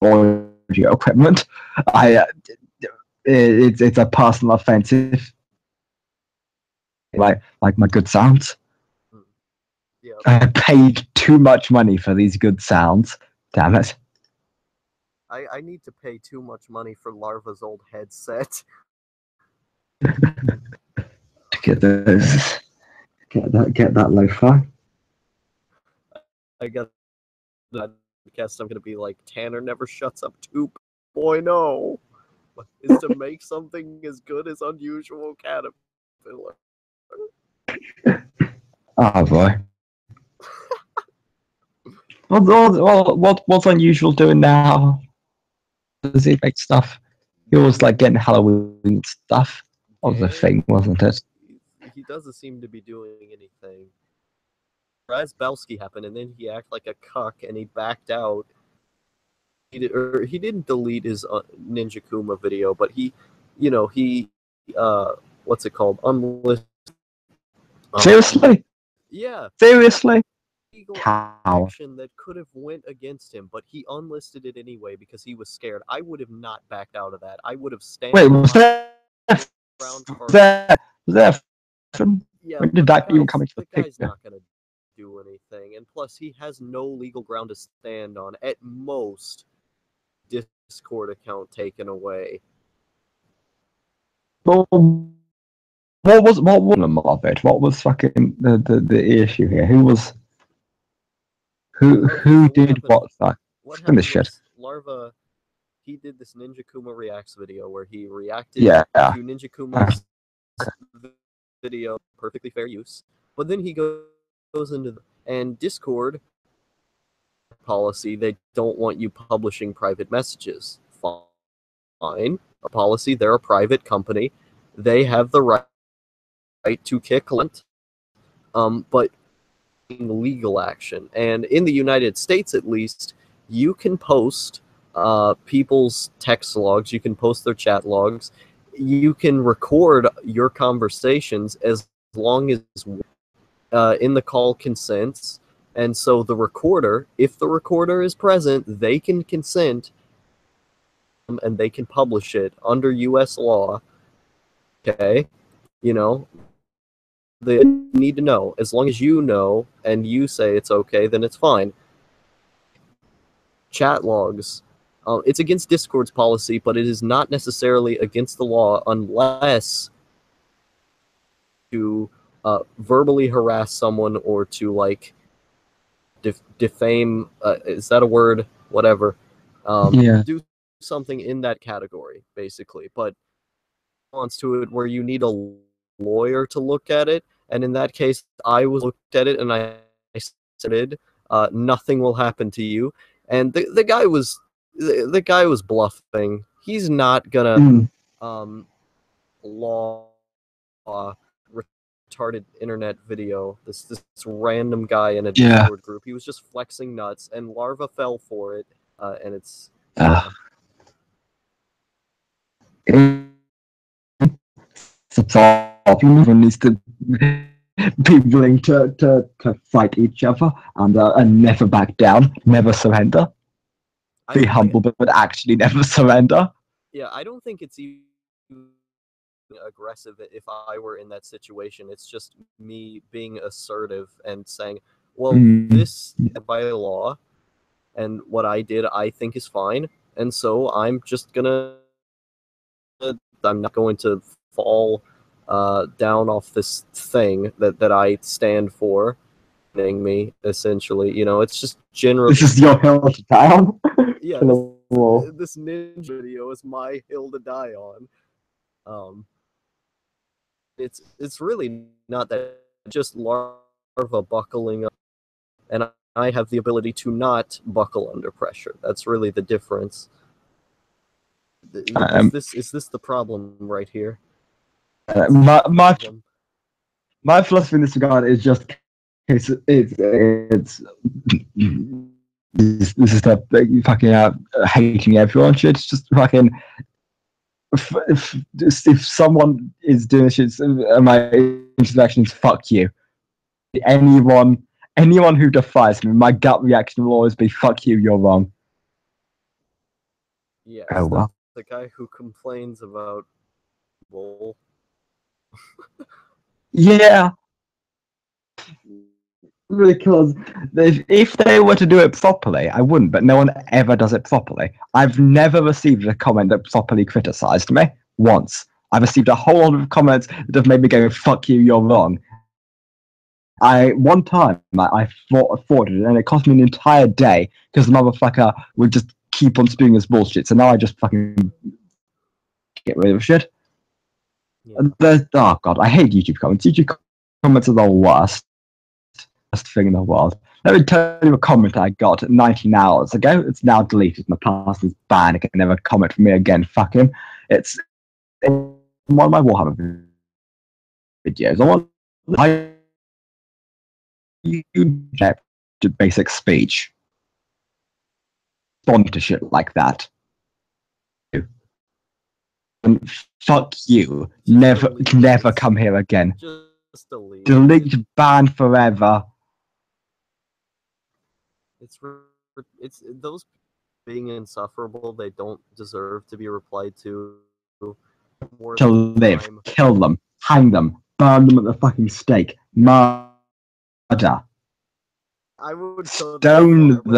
audio equipment. It's a personal offensive. Like my good sounds. Yeah. I paid too much money for these good sounds. Damn it. I need to pay too much money for Larva's old headset. To get those, get that lo-fi. I guess I'm gonna be like, Tanner never shuts up 2.0 is to make something as good as Unusual Caterpillar. Oh boy. What's Unusual doing now? Does he make stuff? He was like getting Halloween stuff. That was a thing, wasn't it? He doesn't seem to be doing anything. Razbowski happened, and then he acted like a cuck, and he backed out. He didn't delete his Ninja Kuma video, but he what's it called? Unlisted. Seriously? Yeah. Seriously? Legal action that could have went against him, but he unlisted it anyway because he was scared. I would have not backed out of that. I would have stayed. Wait, was there around Was there Yeah, when did but that even come into the the guy's picture? not gonna do anything, and plus he has no legal ground to stand on. At most, Discord account taken away. Well, what was of it? What was fucking the issue here? Okay, Who so did what? what Spin this happened shit. was Larva, he did this Ninja Kuma reacts video where he reacted Yeah. to Ninja Kuma's video, perfectly fair use, but then he goes into and Discord policy, they don't want you publishing private messages. Fine, a policy, they're a private company, they have the right to kick Lent, but legal action. And in the United States, at least, you can post people's text logs, you can post their chat logs, you can record your conversations as long as in the call consents. And so the recorder, if the recorder is present, they can consent and they can publish it under US law. Okay? You know, they need to know. As long as you know and you say it's okay, then it's fine. Chat logs. It's against Discord's policy, but it is not necessarily against the law unless to verbally harass someone or to like defame. Is that a word? Whatever. Yeah. Do something in that category, basically. But wants to it where you need a lawyer to look at it, and in that case, I was looked at it and I said, nothing will happen to you. And the guy was bluffing. He's not gonna law retarded internet video. This random guy in a Yeah. Discord group. He was just flexing nuts, and Larva fell for it. And it's the problem. Everyone needs to be willing to fight each other and never back down, never surrender. Be humble, but actually never surrender. Yeah, I don't think it's even aggressive if I were in that situation. It's just me being assertive and saying, well, this by law and what I did I think is fine, and so I'm not going to fall down off this thing that I stand for. Me essentially, it's just generally. This is your hill to die on. Yeah, this ninja video is my hill to die on. It's really not that, just Larva buckling up, and I have the ability to not buckle under pressure. That's really the difference. Is this the problem right here? My philosophy in this regard is just this is the fucking hating everyone shit. It's just fucking if someone is doing shit, my interactions, fuck you. Anyone who defies me, my gut reaction will always be fuck you, you're wrong. Yes, oh well. The guy who complains about bull. Yeah. Because if they were to do it properly, I wouldn't, but no one ever does it properly. I've never received a comment that properly criticized me once. I've received a whole lot of comments that have made me go, fuck you, you're wrong. One time I fought it, and it cost me an entire day because the motherfucker would just keep on spewing his bullshit. So now I just fucking get rid of shit. Yeah. Oh god, I hate YouTube comments. YouTube comments are the worst thing in the world. Let me tell you a comment I got 19 hours ago. It's now deleted and the person's banned. It can never comment for me again. Fuck him. It's in one of my Warhammer videos. I to basic speech. Respond to shit like that. And fuck you. Never come here again. Just delete. Delete, ban forever. It's those being insufferable. They don't deserve to be replied to. more to live, time. kill them, hang them, burn them at the fucking stake, murder, I would go that stone far, but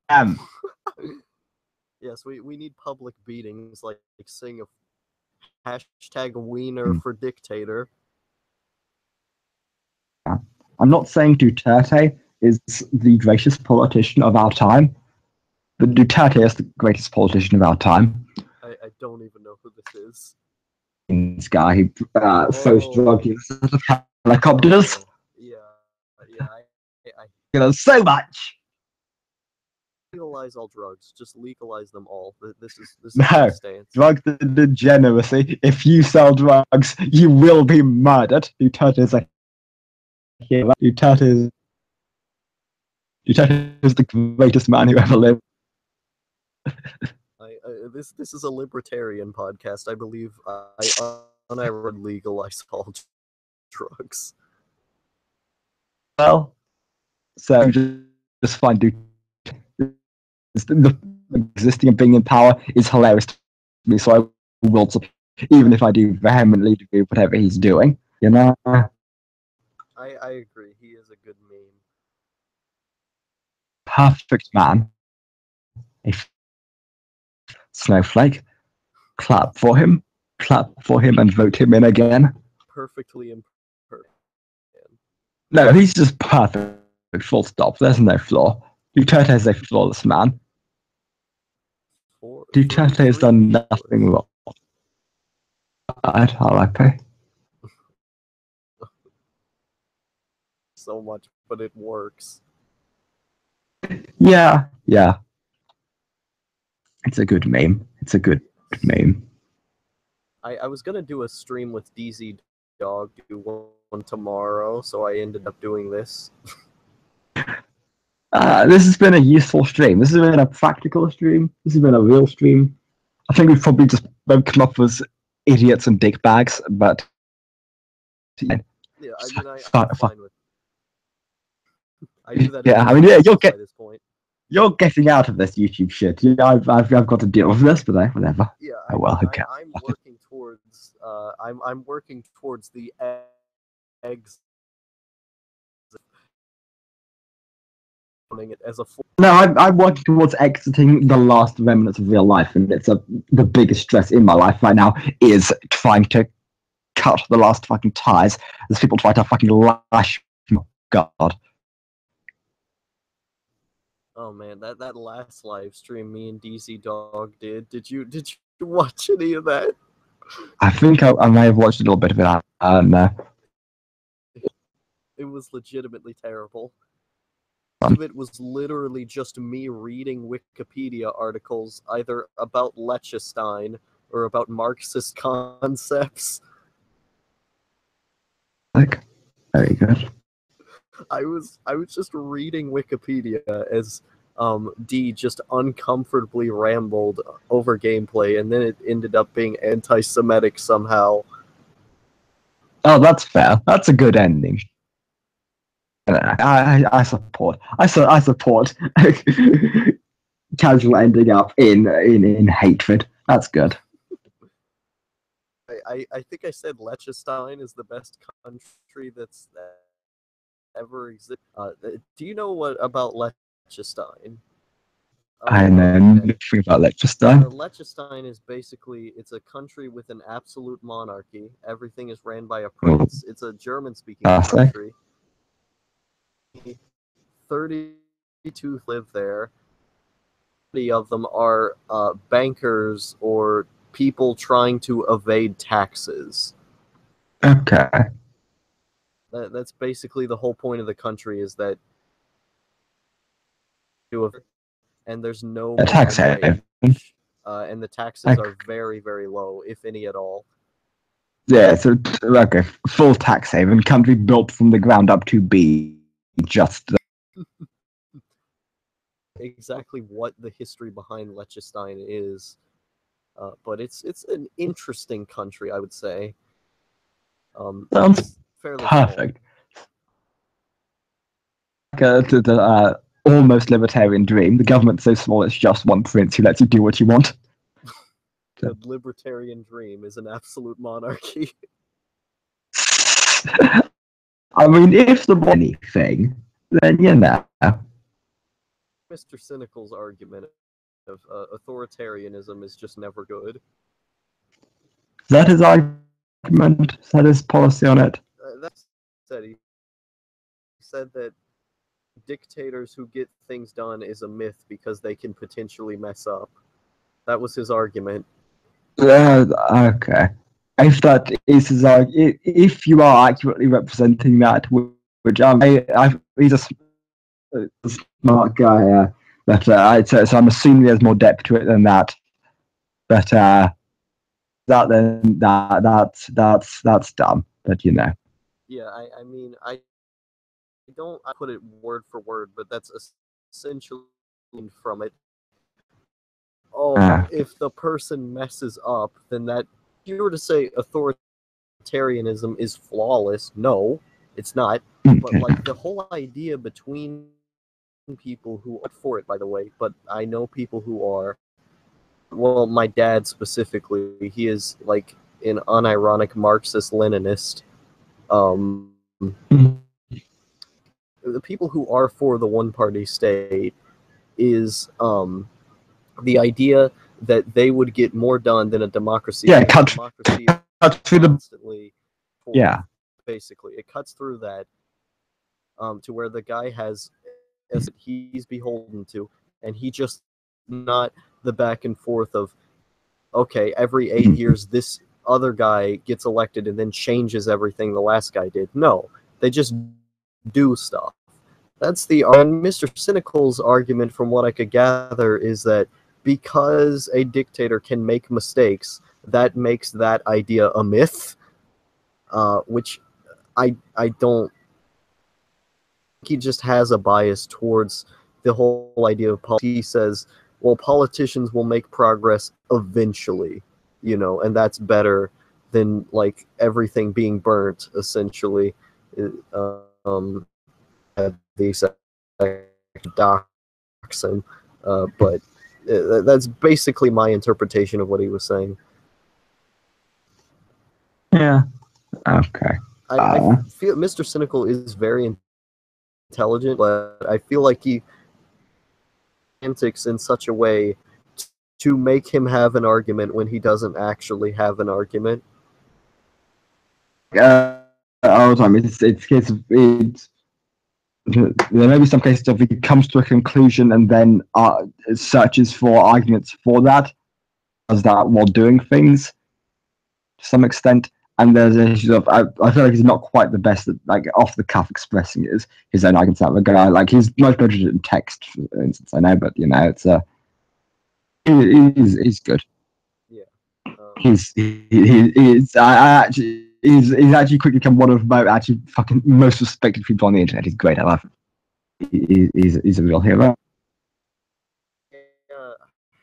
them. yes. Yes, we need public beatings, like saying a hashtag wiener for dictator. I'm not saying Duterte is the greatest politician of our time, but Duterte is the greatest politician of our time. I don't even know who this is. This guy who throws drug use out of helicopters. Yeah, I You know, so much. legalize all drugs. Just legalize them all. This is No, my stance. drugs are degeneracy. If you sell drugs, you will be murdered. Duterte is a hero. Duterte is the greatest man who ever lived. This is a libertarian podcast. I believe I would legalize all drugs. Well, so just find the existing and being in power is hilarious to me. So I will support, even if I do vehemently agree with whatever he's doing. You know. I agree. He is a good meme. Perfect man. A snowflake. Clap for him, and vote him in again. Perfectly imperfect. No, he's just perfect. Full stop. There's no flaw. Duterte is a flawless man. Duterte has done nothing wrong. RIP. So much, but it works. Yeah. It's a good meme. I was gonna do a stream with DZ Dog, do one tomorrow, so I ended up doing this. This has been a useful stream. This has been a practical stream. This has been a real stream. I think we've probably just both come up as idiots and dickbags, but yeah, I'm fine with. I do that. Yeah, I mean, yeah, you're getting out of this YouTube shit. Yeah, I've got to deal with this, but whatever. Yeah, oh well, who cares? I'm working towards. I'm working towards the eggs. It as a no, I'm working towards exiting the last remnants of real life, and it's the biggest stress in my life right now is trying to cut the last fucking ties as people try to fucking lash. God. Oh man, that last live stream me and DC Dog did you watch any of that? I think I may have watched a little bit of it. I don't know. It was legitimately terrible. Some of it was literally just me reading Wikipedia articles either about Liechtenstein or about Marxist concepts. Very good. I was just reading Wikipedia as D just uncomfortably rambled over gameplay, and then it ended up being anti-Semitic somehow. Oh, that's fair. That's a good ending. I support. I support casual ending up in hatred. That's good. I think I said Liechtenstein is the best country that's ever existed. Do you know what about Liechtenstein? I know nothing about Liechtenstein. Liechtenstein is basically, it's a country with an absolute monarchy. Everything is ran by a prince. It's a German-speaking country. 32 live there. 30 of them are bankers or people trying to evade taxes. Okay. That's basically the whole point of the country, is that and there's no tax haven. And the taxes are very, very low, if any at all. Yeah, so okay, full tax haven, country built from the ground up to be just exactly what the history behind Liechtenstein is, but it's an interesting country, I would say. Sounds fairly perfect. To the almost libertarian dream, the government's so small it's just one prince who lets you do what you want. the libertarian dream is an absolute monarchy. I mean, if the anything, then you know. Mr. Cynical's argument of authoritarianism is just never good. That is argument. That is policy on it. That's said. He said that dictators who get things done is a myth because they can potentially mess up. That was his argument. Okay. If that is his argument, if you are accurately representing that, which he's a smart guy, but so I'm assuming there's more depth to it than that. But that's dumb. But you know. Yeah, I mean, I don't put it word for word, but that's essentially from it. Oh, if the person messes up, then that, if you were to say authoritarianism is flawless, no, it's not. But like the whole idea between people who are for it, by the way, but I know people who are. Well, my dad specifically, he is like an unironic Marxist-Leninist. The people who are for the one-party state is the idea that they would get more done than a democracy. Yeah, democracy cuts through constantly forth, yeah. Basically, it cuts through that to where the guy has as he's beholden to, and he just not the back and forth of, okay, every 8 years this other guy gets elected and then changes everything the last guy did. No, they just do stuff. That's the and Mr. Cynical's argument, from what I could gather, is that because a dictator can make mistakes, that makes that idea a myth, which I don't. He just has a bias towards the whole idea of politics. He says, well, politicians will make progress eventually, you know, and that's better than like everything being burnt, essentially. These dox him, but that's basically my interpretation of what he was saying. Yeah. Okay. I feel Mr. Cynical is very intelligent, but I feel like he antics in such a way to make him have an argument when he doesn't actually have an argument. All the time, it's case of it's. There may be some cases of he comes to a conclusion and then searches for arguments for that, does that while doing things to some extent. And there's issues of I feel like he's not quite the best at like off the cuff expressing his own arguments. That guy, like he's much better in text, for instance. I know, but you know, it's he's good. Yeah, he's actually quickly become one of my actually fucking most respected people on the internet. He's great. I love him. He's a real hero.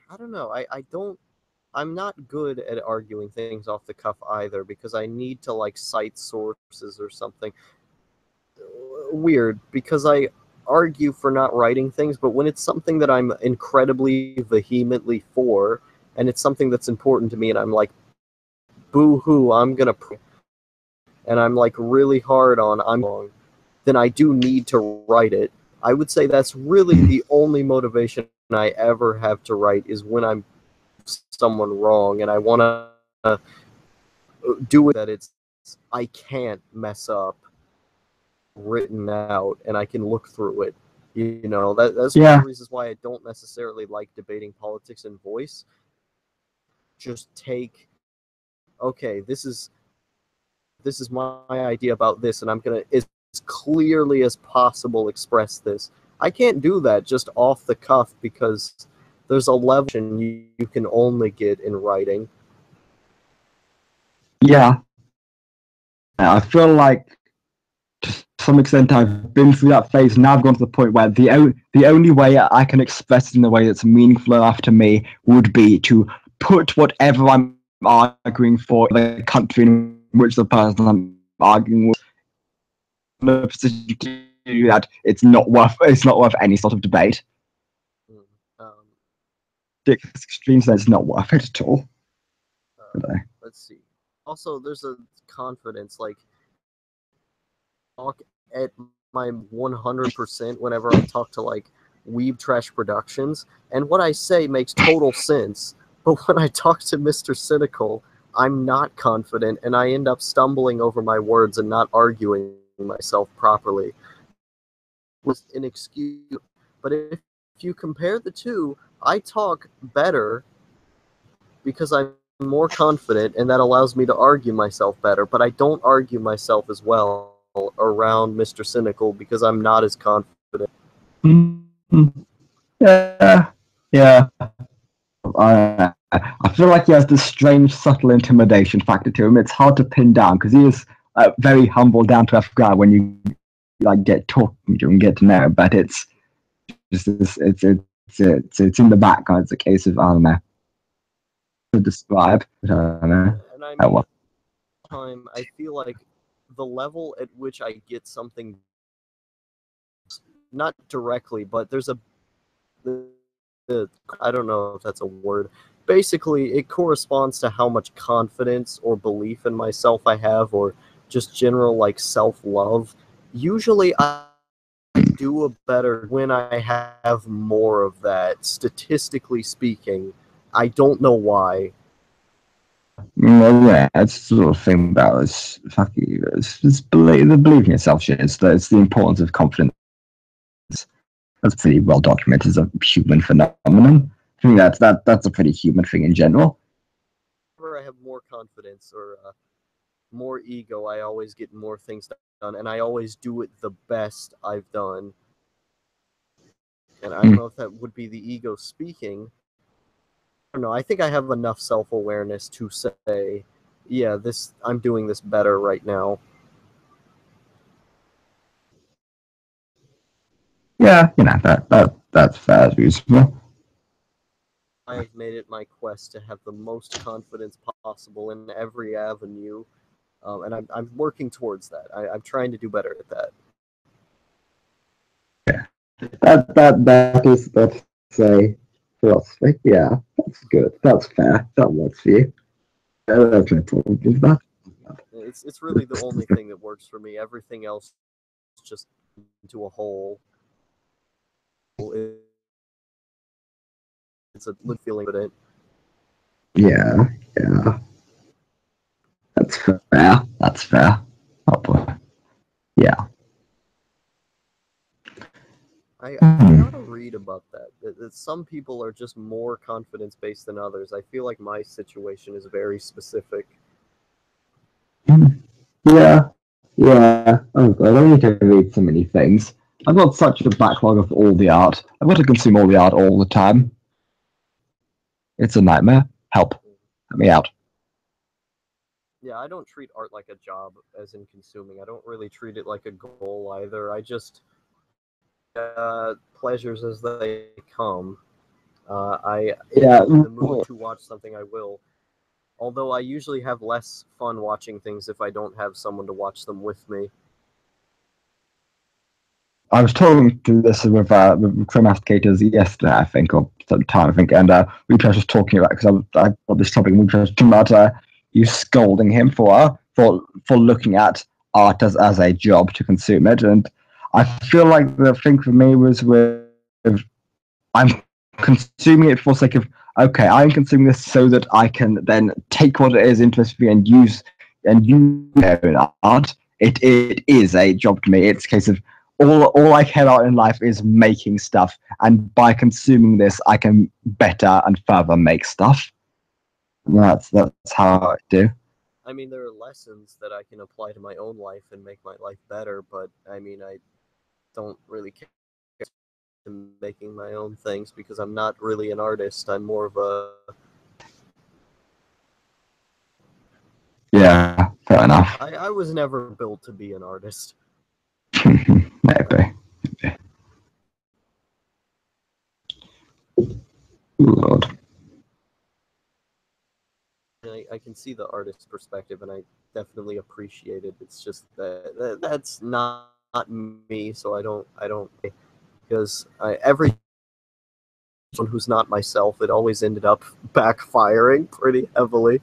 I don't know. I'm not good at arguing things off the cuff either, because I need to like cite sources or something. Weird, because I argue for not writing things, but when it's something that I'm incredibly vehemently for, and it's something that's important to me, and I'm like, boo-hoo, I'm gonna, and I'm like really hard on I'm wrong, then I do need to write it. I would say that's really the only motivation I ever have to write, is when I'm someone wrong and I want to do it that it's I can't mess up written out and I can look through it. You know, that's one of the reasons why I don't necessarily like debating politics and voice. Just take, okay, this is my idea about this, and I'm gonna as clearly as possible express this. I can't do that just off the cuff, because there's a level you can only get in writing. Yeah. I feel like to some extent I've been through that phase. Now I've gone to the point where the only way I can express it in a way that's meaningful enough to me would be to put whatever I'm arguing for in the country in which the person I'm arguing with in a position to do that. It's not worth any sort of debate. Extreme sense, not worth it at all. Let's see. Also, there's a confidence, like, talk at my 100% whenever I talk to, like, Weeb Trash Productions, and what I say makes total sense, but when I talk to Mr. Cynical, I'm not confident, and I end up stumbling over my words and not arguing myself properly. Was an excuse, but if you compare the two, I talk better because I'm more confident, and that allows me to argue myself better, but I don't argue myself as well around Mr. Cynical because I'm not as confident. Yeah, yeah. I feel like he has this strange, subtle intimidation factor to him. It's hard to pin down because he is a very humble, down to earth guy when you like get talking to him and get to know him. But it's just it's in the background. It's a case of I don't know to describe. I don't know. And I Oh, mean, well. time I feel like the level at which I get something, not directly, but there's a I don't know if that's a word. Basically, it corresponds to how much confidence or belief in myself I have, or just general like self-love. Usually, I do a better when I have more of that. Statistically speaking, I don't know why. Yeah, it's the sort of thing about this. Fucking, the believe in yourself shit. It's the importance of confidence. That's pretty well documented as a human phenomenon. I think that's a pretty human thing in general. Whenever I have more confidence or more ego, I always get more things done, and I always do it the best I've done. And I don't know if that would be the ego speaking. I don't know. I think I have enough self-awareness to say, yeah, I'm doing this better right now. Yeah, that's fair, reasonable. I've made it my quest to have the most confidence possible in every avenue, and I'm working towards that. I'm trying to do better at that. That's a philosophy. Yeah, that's good. That's fair. That works for you. There's no problem with that. It's really the only thing that works for me. Everything else just into a hole. It's a good feeling, but Yeah, yeah. That's fair. That's fair. Oh boy. Yeah. I Hmm. gotta read about that. Some people are just more confidence based than others. I feel like my situation is very specific. Yeah, yeah. Oh god, I need to read so many things. I've got such a backlog of all the art. I've got to consume all the art all the time. It's a nightmare. Help. Let me out. Yeah, I don't treat art like a job, as in consuming. I don't really treat it like a goal either. I just pleasures as they come. If Yeah. I'm in the mood to watch something, I will. Although I usually have less fun watching things if I don't have someone to watch them with me. I was talking to this with Chromasticators yesterday, I think, or sometime, I think, and we were just talking about because I got this topic. And we were just talking about you scolding him for looking at art as a job to consume it, and I feel like the thing for me was with I'm consuming it for the sake of okay, I'm consuming this so that I can then take what it is interested me and use it in art. It is a job to me. It's a case of all I care about in life is making stuff, and by consuming this, I can better and further make stuff. That's how I do. I mean, there are lessons that I can apply to my own life and make my life better, but I mean, I don't really care to making my own things because I'm not really an artist. I'm more of a Yeah, fair enough. I was never built to be an artist. Maybe. Lord. I can see the artist's perspective, and I definitely appreciate it. It's just that's not me, so I don't because every one who's not myself, it always ended up backfiring pretty heavily.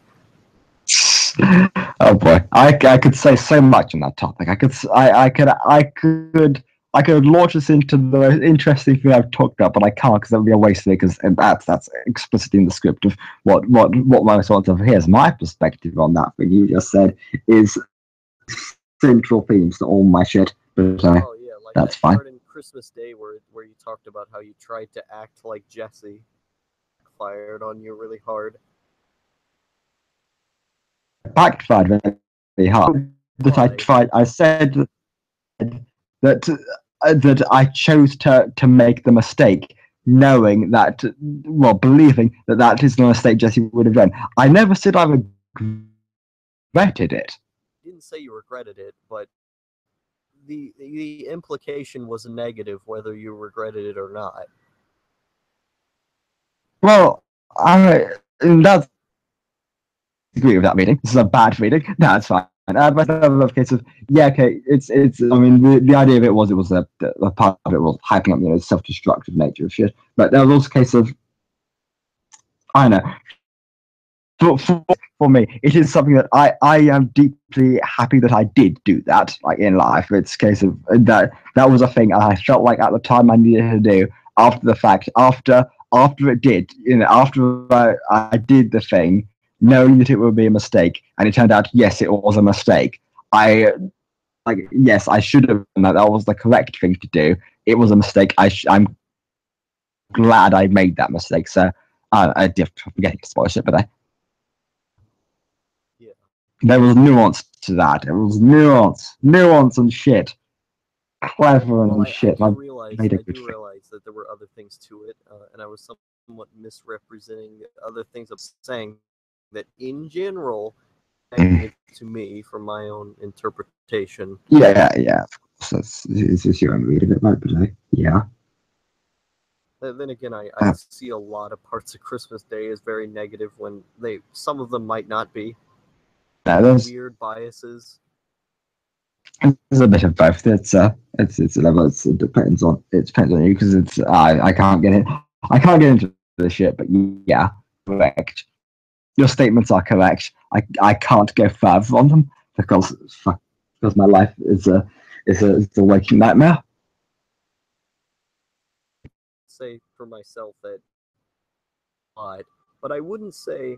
Oh boy, I could say so much on that topic. I could launch us into the most interesting thing I've talked about, but I can't because that would be a waste of it. Because that's explicitly in the script of what my response of here's my perspective on that thing you just said is central themes to all my shit. But Oh yeah, like that's that fine. part in Christmas Day where you talked about how you tried to act like Jesse, fired on you really hard. Backfired very hard. That I Why? tried. I said that that I chose to make the mistake, knowing that, well, believing that that is the mistake Jesse would have done. I never said I regretted it. You didn't say you regretted it, but the implication was negative whether you regretted it or not. Well, that's agree with that reading. This is a bad reading. No, it's fine. But another case of yeah, okay. It's. I mean, the idea of it was a part of it was hyping up, self-destructive nature of shit. But there was also a case of I don't know. For me, it is something that I am deeply happy that I did do that, like in life. It's a case of that was a thing I felt like at the time I needed to do. After the fact, after it did, after I did the thing, knowing that it would be a mistake, and it turned out yes, it was a mistake. Yes, I should have done that. That was the correct thing to do. It was a mistake. I'm glad I made that mistake. So I did forgetting to spoil shit, but there was nuance to that. It was nuance and shit, clever and shit. I do realize that there were other things to it, and I was somewhat misrepresenting other things of saying that in general, negative to me from my own interpretation. Yeah. Of course, it's just your own read of it, right? But yeah. Then again, I see a lot of parts of Christmas Day as very negative when some of them might not be. There's Weird biases. a bit of both. It's a level. It depends on you because it's I can't get into the shit. But yeah, correct. Your statements are correct. I can't go further on them because my life is a waking nightmare. Say for myself that odd, but I wouldn't say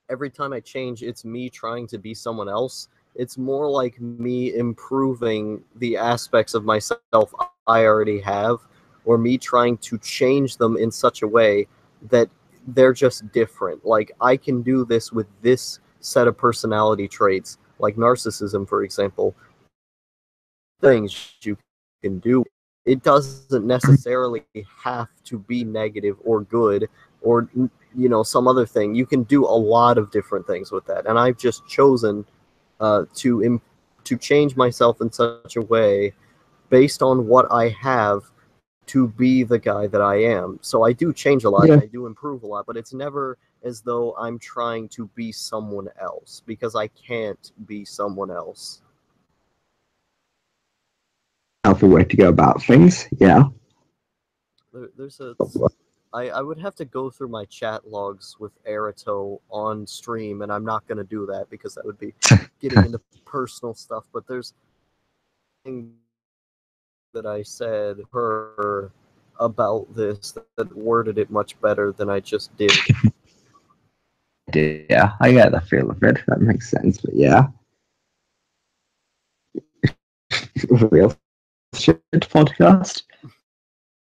every time I change it's me trying to be someone else. It's more like me improving the aspects of myself I already have, or me trying to change them in such a way that they're just different. Like I can do this with this set of personality traits, like narcissism, for example. Things you can do. It doesn't necessarily have to be negative or good or some other thing. You can do a lot of different things with that, and I've just chosen to change myself in such a way based on what I have to be the guy that I am. So I do change a lot, and I do improve a lot, but it's never as though I'm trying to be someone else, because I can't be someone else. Alpha way to go about things. Yeah. I would have to go through my chat logs with Erito on stream, and I'm not going to do that because that would be getting into personal stuff. But there's thing that I said her about this that worded it much better than I just did. Yeah, I get the feel of it. That makes sense. But yeah. Real shit podcast.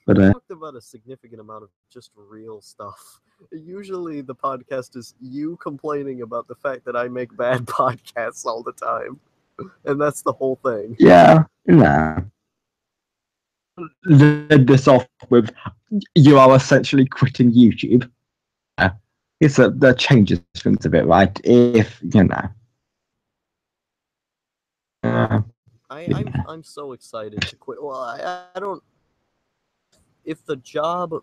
But I talked about a significant amount of just real stuff. Usually the podcast is you complaining about the fact that I make bad podcasts all the time. And that's the whole thing. Yeah, nah. Led this off with you are essentially quitting YouTube. It's that changes things a bit, right? If I'm so excited to quit. Well, I don't. If the job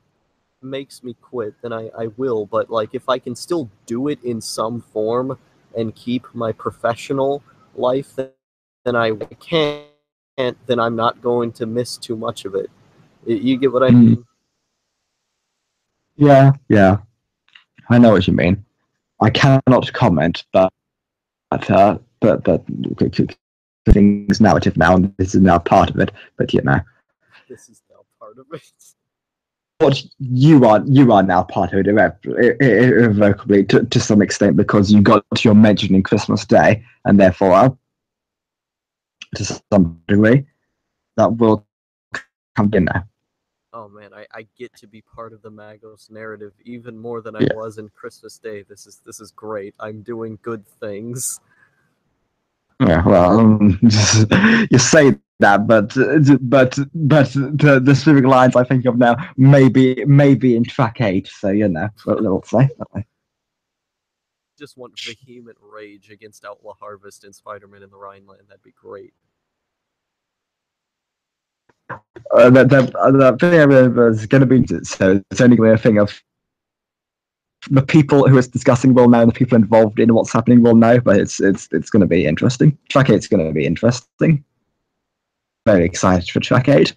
makes me quit, then I will. But like, if I can still do it in some form and keep my professional life, then I can't. Then I'm not going to miss too much of it. You get what I mean? Yeah. I know what you mean. I cannot comment, but but the thing's narrative now, and this is now part of it. But This is now part of it. what you are now part of it irrevocably to some extent, because you got your mentioning Christmas Day, and therefore, to some degree, that will come in there. Oh man, I get to be part of the Magos narrative even more than I Yeah. was in Christmas Day. This is great. I'm doing good things. Yeah, well, you say that, but the specific lines I think of now maybe in track 8. So we'll say. Just want vehement rage against Outlaw Harvest and Spider-Man in the Rhineland. That'd be great. That thing is going to be, so it's only going to be a thing of the people who it's discussing will know, and the people involved in what's happening will know. But it's going to be interesting. Track 8's going to be interesting. Very excited for track 8.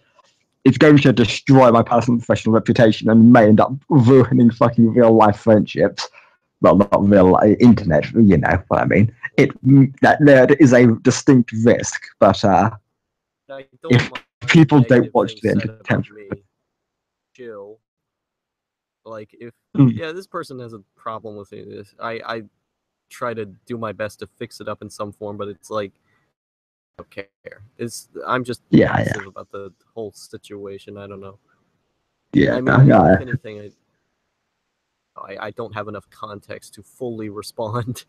It's going to destroy my personal and professional reputation and may end up ruining fucking real life friendships. Well, not real internet, you know what I mean. There is a distinct risk, but if people don't watch the entertainment, chill. Like if Mm. this person has a problem with it, I try to do my best to fix it up in some form, but it's like I don't care. I'm just passive about the whole situation. I don't know. Yeah, I mean, if anything, I don't have enough context to fully respond.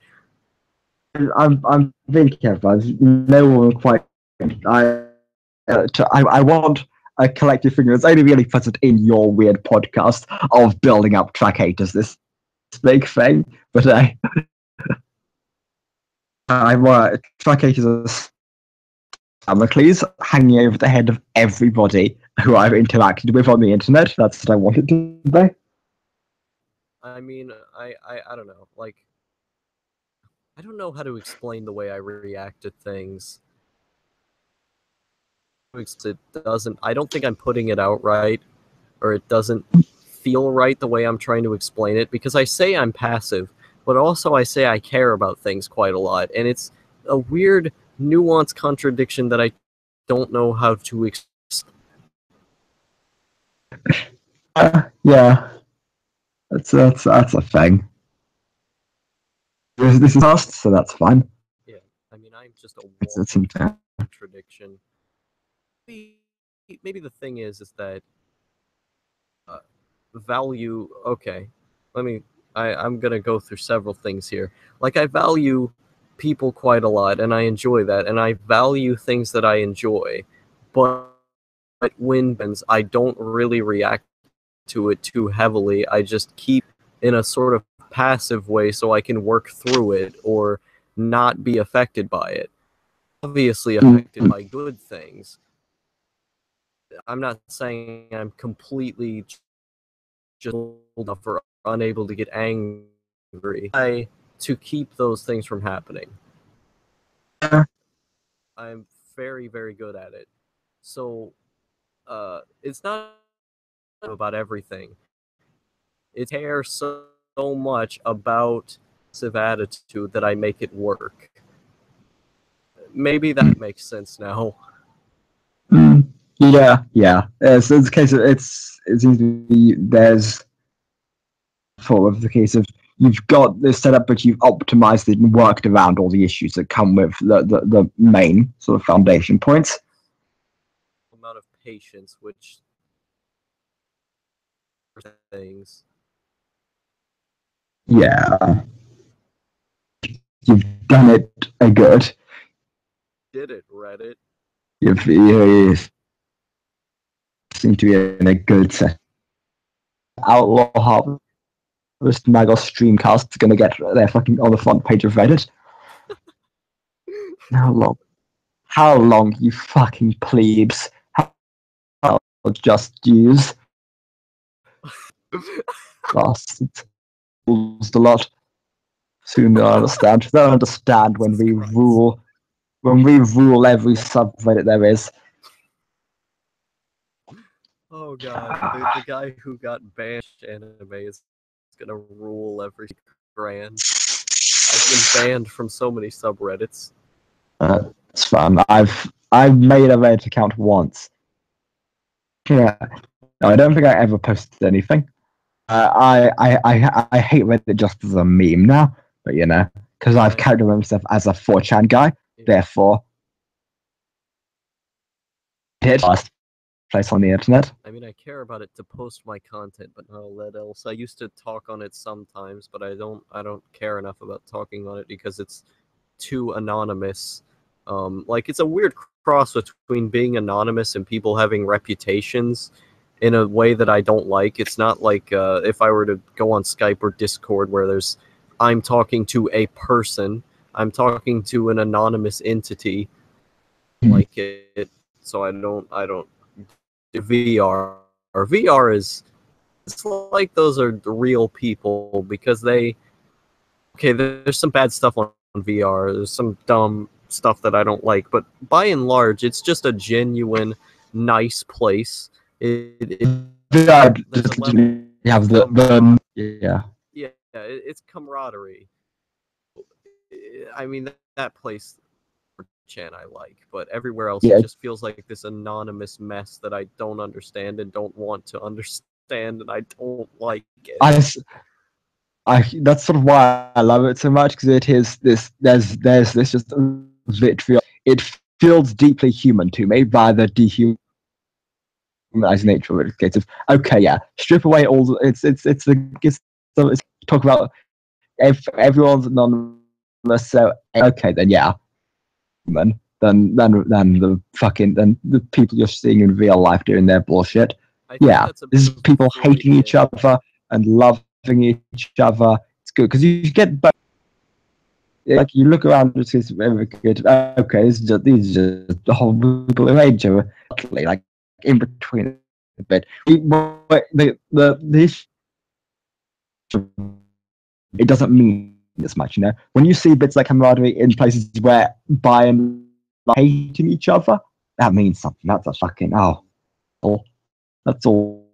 I'm thinking about no one quite. I want a collective figure that's only really present in your weird podcast of building up track 8 as this big thing, but I want track 8 is a Damocles hanging over the head of everybody who I've interacted with on the internet. That's what I want it to be. I mean, I don't know. Like, I don't know how to explain the way I react to things. It doesn't. I don't think I'm putting it out right, or it doesn't feel right the way I'm trying to explain it, because I say I'm passive, but also I say I care about things quite a lot, and it's a weird, nuanced contradiction that I don't know how to explain. Yeah, that's a thing. This is fast, so that's fine. Yeah, I mean, I'm just a It's contradiction. Maybe the thing is that value. Okay, I'm gonna go through several things here. Like, I value people quite a lot, and I enjoy that, and I value things that I enjoy, but when I don't really react to it too heavily. I just keep in a sort of passive way so I can work through it or not be affected by it. Obviously affected by good things. I'm not saying I'm completely just enough or unable to get angry. To keep those things from happening. I'm very, very good at it. So it's not about everything. It cares so much about attitude that I make it work. Maybe that makes sense now. Yeah. So it's a case of it seems to be there's sort of the case of you've got this setup, but you've optimized it and worked around all the issues that come with the main sort of foundation points. Amount of patience, which things. Yeah, you've done it a good. Did it, Reddit? You seem to be in a good set. Outlaw Harvest Magos Streamcast is going to get their fucking on the front page of Reddit. How long, you fucking plebes? How just use bastards a lot. Soon they'll understand. They'll understand when we rule every subreddit there is. Oh god, the guy who got banned anime is gonna rule every grand. I been banned from so many subreddits. It's fun. I've made a Reddit account once. Yeah. No, I don't think I ever posted anything. I hate Reddit just as a meme now, but because I've counted myself as a 4chan guy, therefore, it's the last place on the internet. I mean, I care about it to post my content, but not all that else. I used to talk on it sometimes, but I don't care enough about talking on it because it's too anonymous. Like it's a weird cross between being anonymous and people having reputations in a way that I don't like. It's not like if I were to go on Skype or Discord where I'm talking to a person, I'm talking to an anonymous entity like it. So I don't do VR. Or VR it's like those are the real people because there's some bad stuff on VR. There's some dumb stuff that I don't like, but by and large, it's just a genuine, nice place. It's camaraderie. I mean, that place, Chan, I like, but everywhere else, it just feels like this anonymous mess that I don't understand and don't want to understand, and I don't like it. That's sort of why I love it so much because it is this. There's this just vitriol. It feels deeply human to me by the dehumanizing nature of it. Okay, yeah, strip away all the, it's talk about if everyone's anonymous. So okay, then yeah, human. Then the people you're seeing in real life doing their bullshit. Yeah, this is people hating each other and loving each other. It's good because you get both. Like you look around, it's very good. Okay, these are just the whole people who hate each other. Like in between a bit. The it doesn't mean as much, When you see bits like camaraderie in places where by and large hating each other, that means something. That's a fucking that's all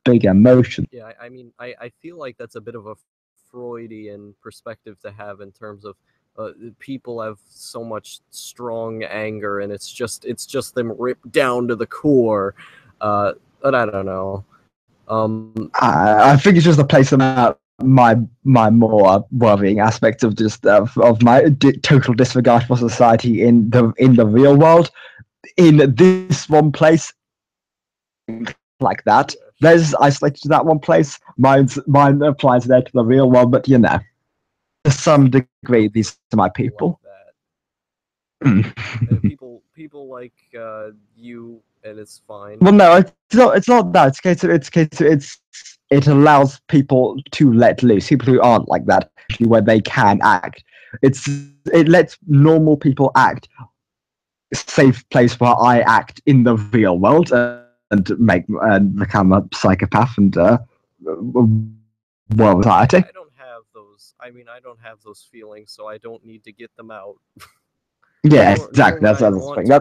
big emotion. Yeah, I mean, I feel like that's a bit of a Freudian perspective to have in terms of people have so much strong anger, and it's just them ripped down to the core. But I don't know. I think it's just a place about my more worrying aspects of just of my total disregard for society in the real world. In this one place, like that, there's isolated to that one place. Mine applies there to the real world, but to some degree, these are my people. People like you, and it's fine. Well, no, it's not that. It allows people to let loose. People who aren't like that, where they can act. It lets normal people act. Safe place where I act in the real world and become a psychopath and world society. I don't have those. I mean, I don't have those feelings, so I don't need to get them out. Yeah, exactly. That's the other thing.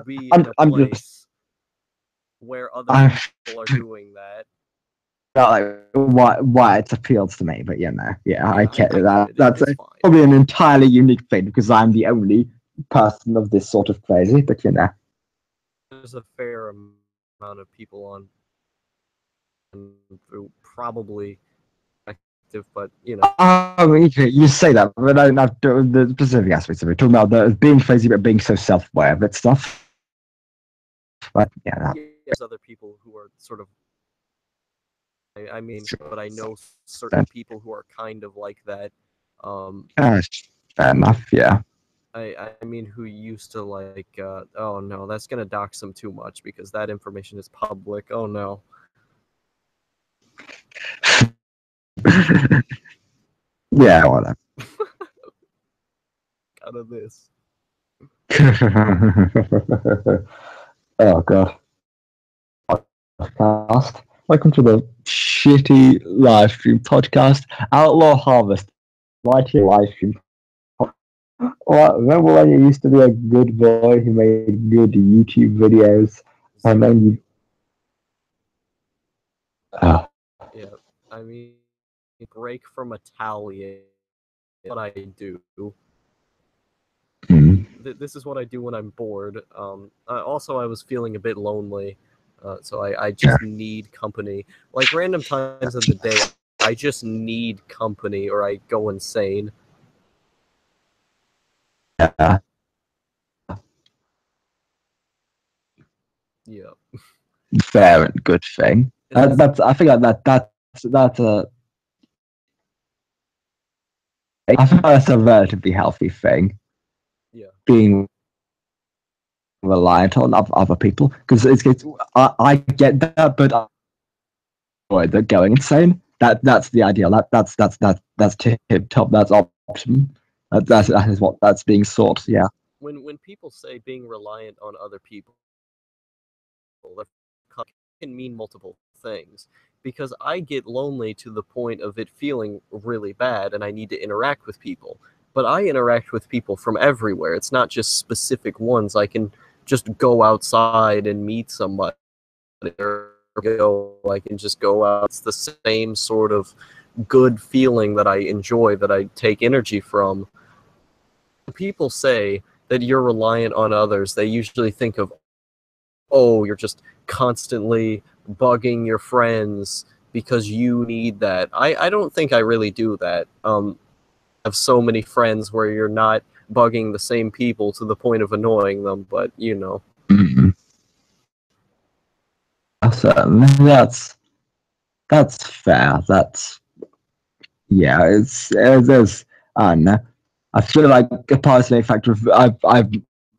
I'm just where other people are doing that. Like why it appeals to me, but I get that. That's probably an entirely unique thing because I'm the only person of this sort of crazy, but there's a fair amount of people on who probably active, but you say that, but I don't have the specific aspects of it. Talking about the being crazy, but being so self-aware of it stuff. But there's other people who are sort of. I mean, but I know certain people who are kind of like that. Fair enough, yeah. I mean, who used to like, oh no, that's gonna dox them too much because that information is public. Oh no. Yeah, whatever. Out of this. Oh god. Podcast. Welcome to the shitty live stream podcast. Outlaw Harvest. Right here live stream. Remember when you used to be a good boy who made good YouTube videos, and then you. Yeah, I mean, break from Italian. what I do. Mm. This is what I do when I'm bored. Also, I was feeling a bit lonely, so I just need company. Like random times of the day, I just need company, or I go insane. Yeah. Yeah. Fair and good thing. That's I think that's a I think that's a relatively healthy thing. Yeah. Being reliant on other people because I get that, but they're going insane. That's the ideal. That's tip top. That's optimum. That is what that's being sought. Yeah. When people say being reliant on other people, that can mean multiple things. Because I get lonely to the point of it feeling really bad, and I need to interact with people. But I interact with people from everywhere. It's not just specific ones. I can just go outside and meet somebody, or I can just go out. It's the same sort of good feeling that I enjoy, that I take energy from. When people say that you're reliant on others, they usually think of, oh, you're just constantly bugging your friends because you need that. I don't think I really do that. I have so many friends where you're not bugging the same people to the point of annoying them, but you know. Mm-hmm. Certainly, that's fair. That's yeah. There's I don't know. I feel like a personal factor of I've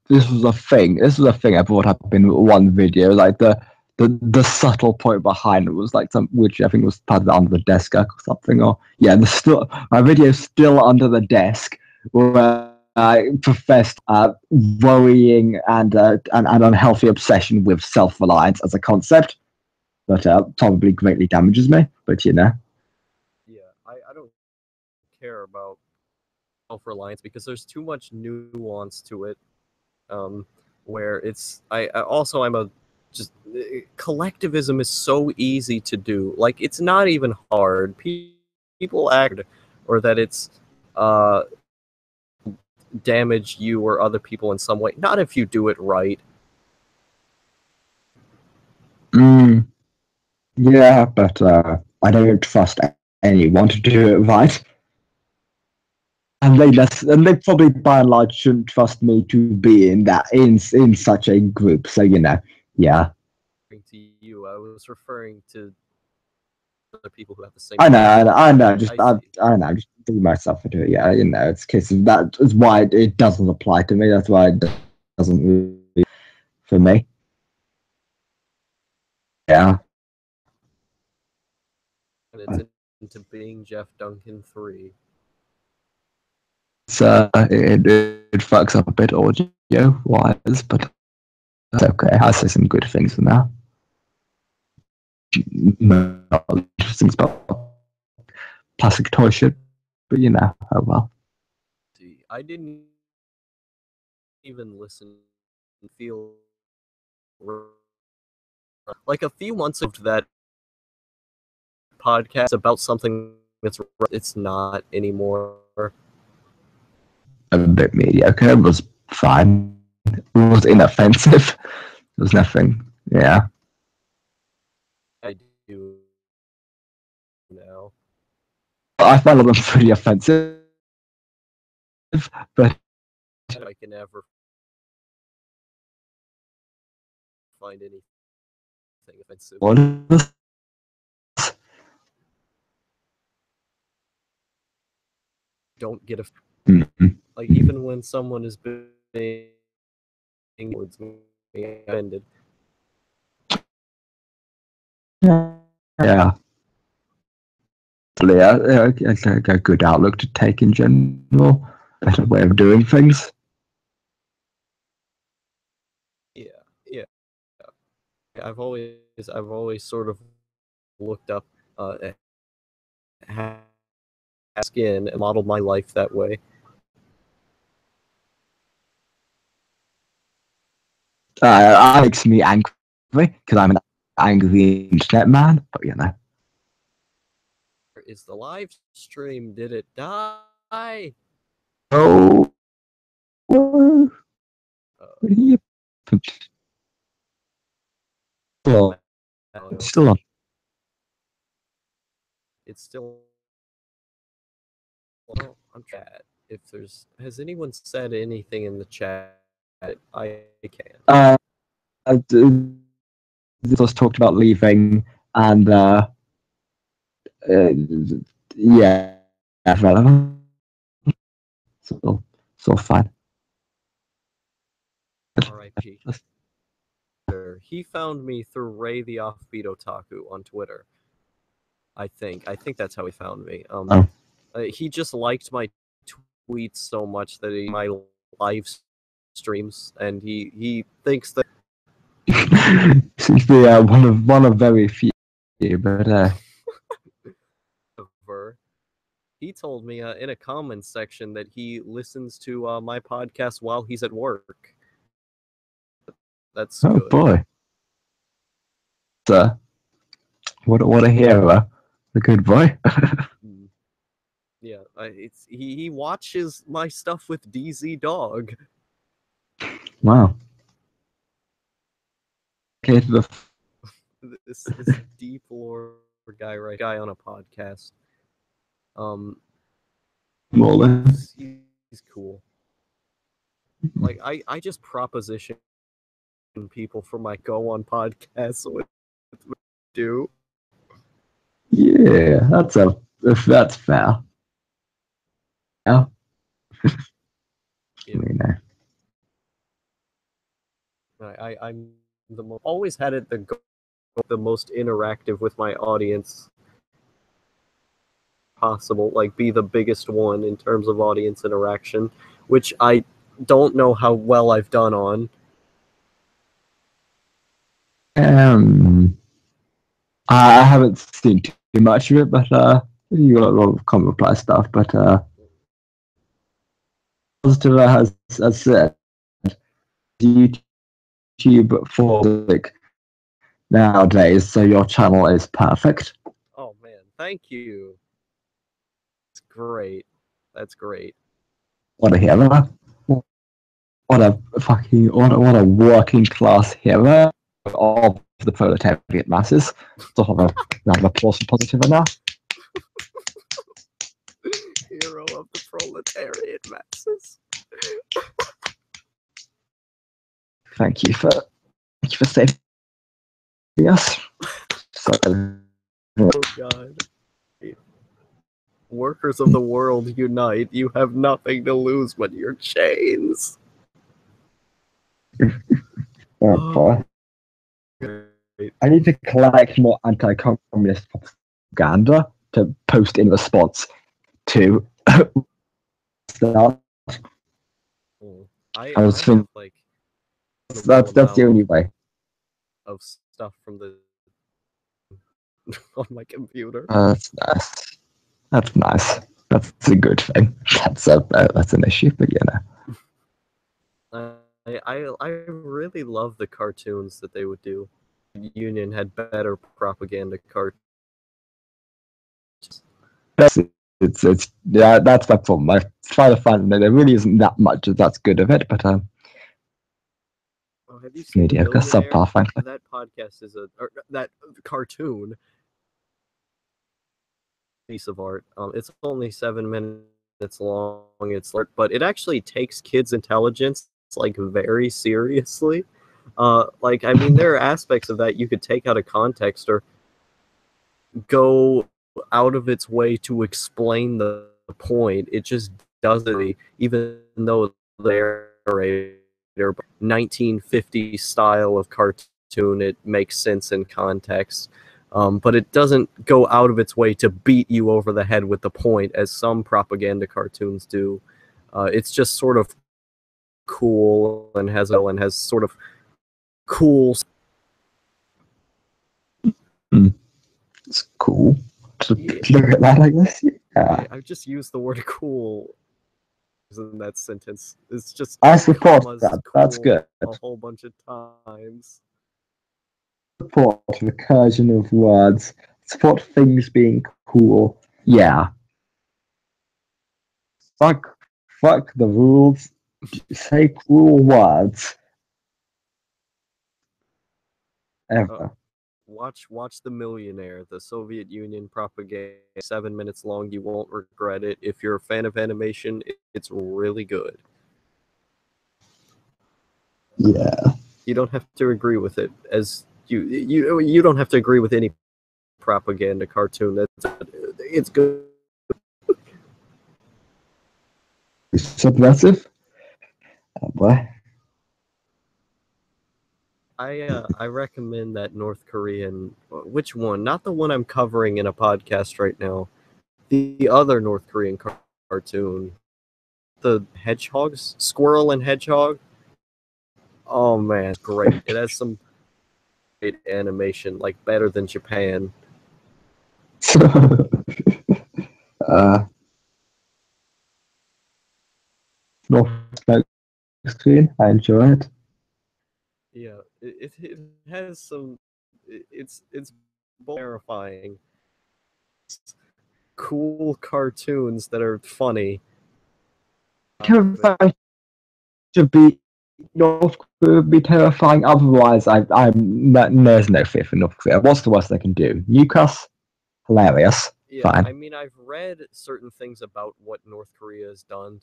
this was a thing. This was a thing I brought up in one video. Like the subtle point behind it was like some which I think was part of the under the desk or something. Or yeah, the still my video is still under the desk where I professed worrying and an unhealthy obsession with self reliance as a concept that probably greatly damages me. But you know, Yeah, I don't care about self-reliance because there's too much nuance to it. Where it's I also I'm a just collectivism is so easy to do. Like it's not even hard. People act or that it's uh damage you or other people in some way. Not if you do it right. mm, yeah, but I don't trust anyone to do it right. And they probably by and large shouldn't trust me to be in that in such a group. So you know, yeah. To you, I was referring to other people who have the same I know, problem. I know. Just I see. I know. Just doing myself into it. Yeah, you know, it's a case of that is why it doesn't apply to me. That's why it doesn't really for me. Yeah. And it's into being Jeff Duncan 3. So it fucks up a bit audio wise, but that's okay. I say some good things in there. Not interesting about plastic toy shit, but you know, oh well. See, I didn't even listen and feel like a few months of that podcast about something that's it's not anymore. A bit mediocre. It was fine. It was inoffensive. There was nothing. Yeah. I do now. I found them pretty offensive, but I can never find anything offensive. what is Don't get mm-hmm. like even when someone is being towards me offended. Yeah. Yeah. A good outlook to take in general. Better way of doing things. Yeah, yeah. I've always sort of looked up skin and modeled my life that way. It makes me angry because I'm an angry internet man. But you know, Is the live stream, did it die? Hi. Oh. What are you? Still on. It's still on. It's still. Well, I'm chat. If has anyone said anything in the chat, I can. Just talked about leaving, and yeah, so fine. R.I.P. He found me through Ray the Offbeat Otaku on Twitter. I think that's how he found me. He just liked my tweets so much that he my live streams, and he thinks that seems to be one of very few, but he told me in a comments section that he listens to my podcast while he's at work. That's oh good. boy, what a hero, a good boy. Yeah, he watches my stuff with DZ Dog. Wow. Okay, This deep lore guy on a podcast. He's cool. Like I just proposition people for my go on podcast, so do. Yeah, that's fair. Yeah. Yeah. I'm always had it the most interactive with my audience possible, like be the biggest one in terms of audience interaction, which I don't know how well I've done on. I haven't seen too much of it, but you got a lot of common reply stuff. But positive has said YouTube for like nowadays, so your channel is perfect. Oh man, thank you. It's great. That's great. What a hero! What a working class hero of the proletariat masses. Sort of a round of applause for positive now. Hero of the proletariat masses. Thank you for saving us. Oh God. Workers of the world unite. You have nothing to lose but your chains. Oh boy. I need to collect more anti-communist propaganda to post in response to that. I was thinking have like that's the only way of stuff from the on my computer. That's nice. That's nice. That's a good thing. That's an issue, but you know. I really love the cartoons that they would do. Union had better propaganda cartoons. It's yeah, that's my problem. I try to find that there really isn't that much that's good of it, but have you seen mediocre, subpar, frankly. That podcast is that cartoon piece of art. It's only 7 minutes long. But it actually takes kids' intelligence like very seriously. Like I mean, there are aspects of that you could take out of context or go out of its way to explain the point. It just doesn't, even though they're 1950s style of cartoon, it makes sense in context. But it doesn't go out of its way to beat you over the head with the point, as some propaganda cartoons do. It's just sort of cool and has sort of cool. It's cool to look at that, I guess. Yeah. I've just used the word cool in that sentence. It's just I support that. Cool that's good. A whole bunch of times. Support recursion of words. Support things being cool. Yeah. fuck the rules. Say cruel words. Ever. Watch The Millionaire, the Soviet Union propaganda. 7 minutes long. You won't regret it. If you're a fan of animation, it's really good. Yeah. You don't have to agree with it, as you don't have to agree with any propaganda cartoon. It's good. Subversive. Oh boy. I recommend that North Korean. Which one? Not the one I'm covering in a podcast right now. The other North Korean cartoon. The hedgehogs, squirrel and hedgehog. Oh man, great! It has some great animation, like better than Japan. North screen. I enjoy it. Yeah, it has some. It's terrifying. Cool cartoons that are funny. Terrifying should be North Korea would be terrifying. Otherwise, there's no fear for North Korea. What's the worst they can do? Nuke us? Hilarious. Yeah, Fine. I mean, I've read certain things about what North Korea has done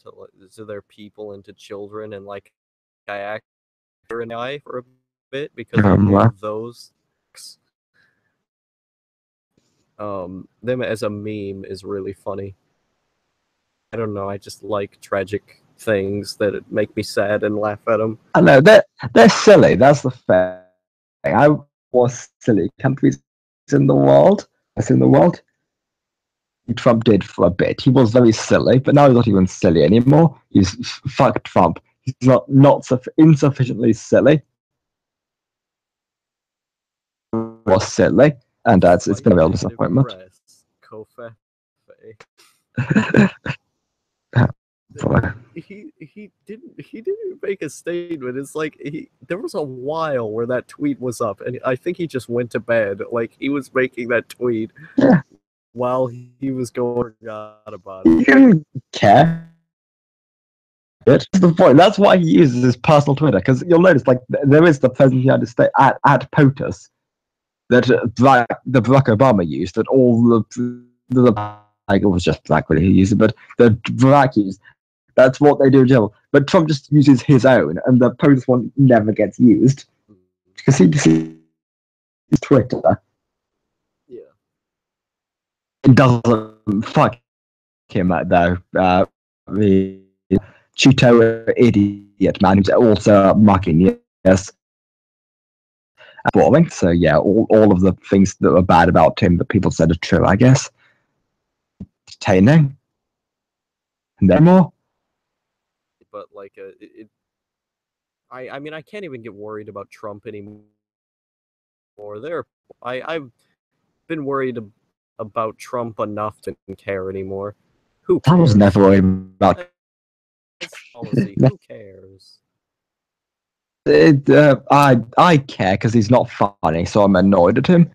to their people and to children, and like I acted an eye for a bit because of one of those. Them as a meme is really funny. I don't know. I just like tragic things that make me sad and laugh at them. I know they're silly. That's the thing. I was silly countries in the world. That's in the world. Trump did for a bit. He was very silly, but now he's not even silly anymore. He's fuck Trump. He's not insufficiently silly. Was silly, and it's been a real disappointment. He didn't make a statement. It's like there was a while where that tweet was up, and I think he just went to bed. Like he was making that tweet while he was going about it. He didn't care. That's the point. That's why he uses his personal Twitter, because you'll notice, like, there is the President of the United States at POTUS that the Barack Obama used, that all the like, it was just Barack really who used it, but the Barack used. That's what they do in general. But Trump just uses his own, and the POTUS one never gets used because he uses Twitter. Yeah. It doesn't fuck him though. The Chuto idiot man who's also mocking, yes. Boring. So yeah, all of the things that were bad about him that people said are true, I guess. Entertaining. And then more. But like I mean I can't even get worried about Trump anymore. I've been worried about Trump enough to care anymore. Who cares? I was never worried about policy. Who cares? I care because he's not funny, so I'm annoyed at him.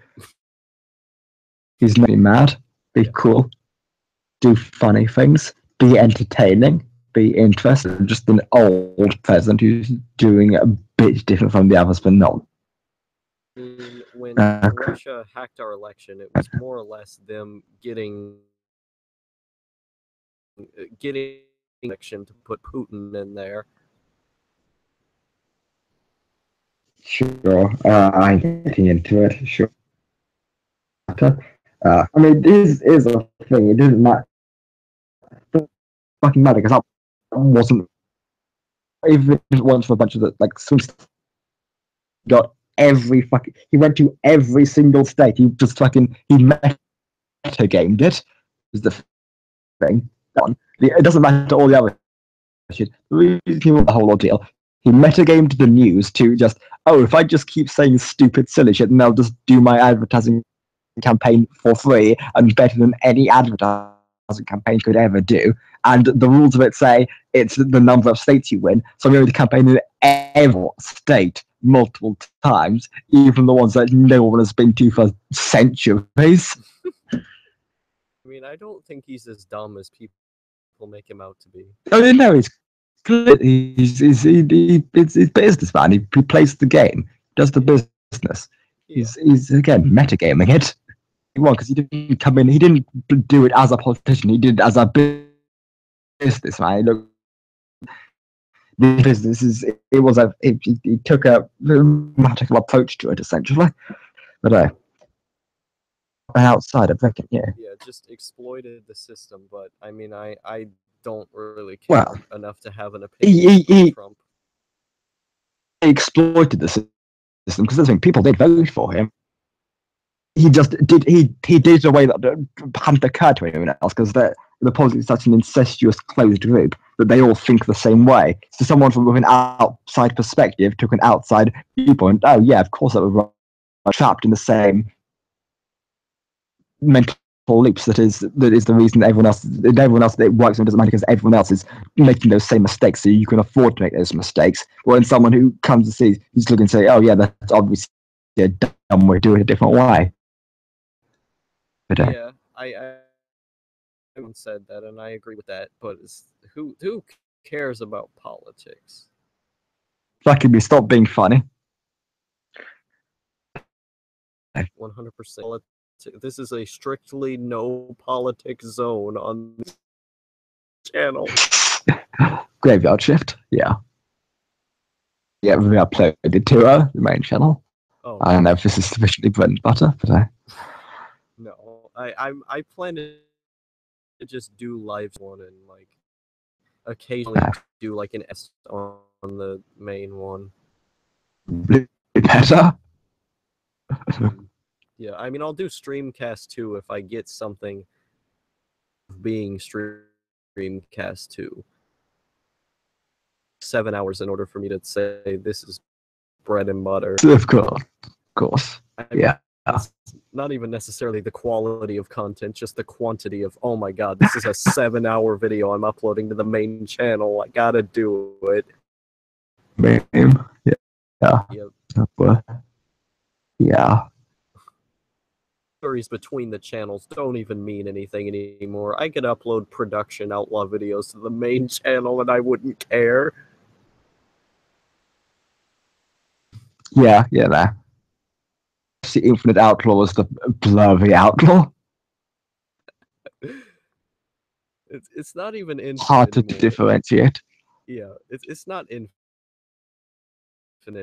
He's not mad. Be cool. Do funny things. Be entertaining. Be interested. Just an old president who's doing a bit different from the others, but not. When Russia hacked our election, it was more or less them getting election to put Putin in there. Sure, I'm getting into it. Sure. I mean, this is a thing. It doesn't matter. It doesn't fucking matter because I wasn't. Even once for a bunch of the like swing stuff. Got every fucking. He went to every single state. He just fucking. He metagamed it. Is the thing. It doesn't matter to all the other shit. The whole ordeal. He metagamed the news to just, oh, if I just keep saying stupid, silly shit, then they'll just do my advertising campaign for free and better than any advertising campaign could ever do. And the rules of it say it's the number of states you win. So I'm going to campaign in every state multiple times, even the ones that no one has been to for centuries. I mean, I don't think he's as dumb as people people make him out to be. Oh no, he's he's businessman. He plays the game, does the business. Yeah. He's again metagaming it. Because he didn't come in, he didn't do it as a politician. He did it as a businessman. Look, the business is he took a mathematical approach to it essentially. But an outsider, reckon, yeah. Yeah, just exploited the system. But I mean, I don't really care Well, enough to have an opinion on Trump. He exploited the system because I think people did vote for him. He just did he did it in a way that hadn't occurred to anyone else because the politics is such an incestuous closed group that they all think the same way. So someone from an outside perspective took an outside viewpoint. Oh yeah, of course that was trapped in the same mental loops that is the reason everyone else that works and doesn't matter because everyone else is making those same mistakes, so you can afford to make those mistakes. Or when someone who comes to see, he's looking and say, oh yeah, that's obviously a dumb way to do it a different way. But, yeah, I said that, and I agree with that. But who cares about politics? Fucking stop being funny. 100%. This is a strictly no politics zone on the channel. Graveyard Shift, yeah. Yeah, we uploaded it to the main channel. Oh, I don't know if this is sufficiently bread and butter, but no, I plan to just do live one and like occasionally do like an S on the main one. Better. Yeah, I mean I'll do Streamcast 2 if I get something being Streamcast 2. 7 hours in order for me to say this is bread and butter. Of course. I mean, yeah. It's not even necessarily the quality of content, just the quantity of, oh my god, this is a 7-hour video I'm uploading to the main channel. I gotta do it. Yeah. Yep. Yeah. Stories between the channels don't even mean anything anymore. I could upload production outlaw videos to the main channel and I wouldn't care. Yeah, there. The Infinite Outlaw was the blurry outlaw. It's not even infinite. Hard to anymore. differentiate. Yeah, it's not infinite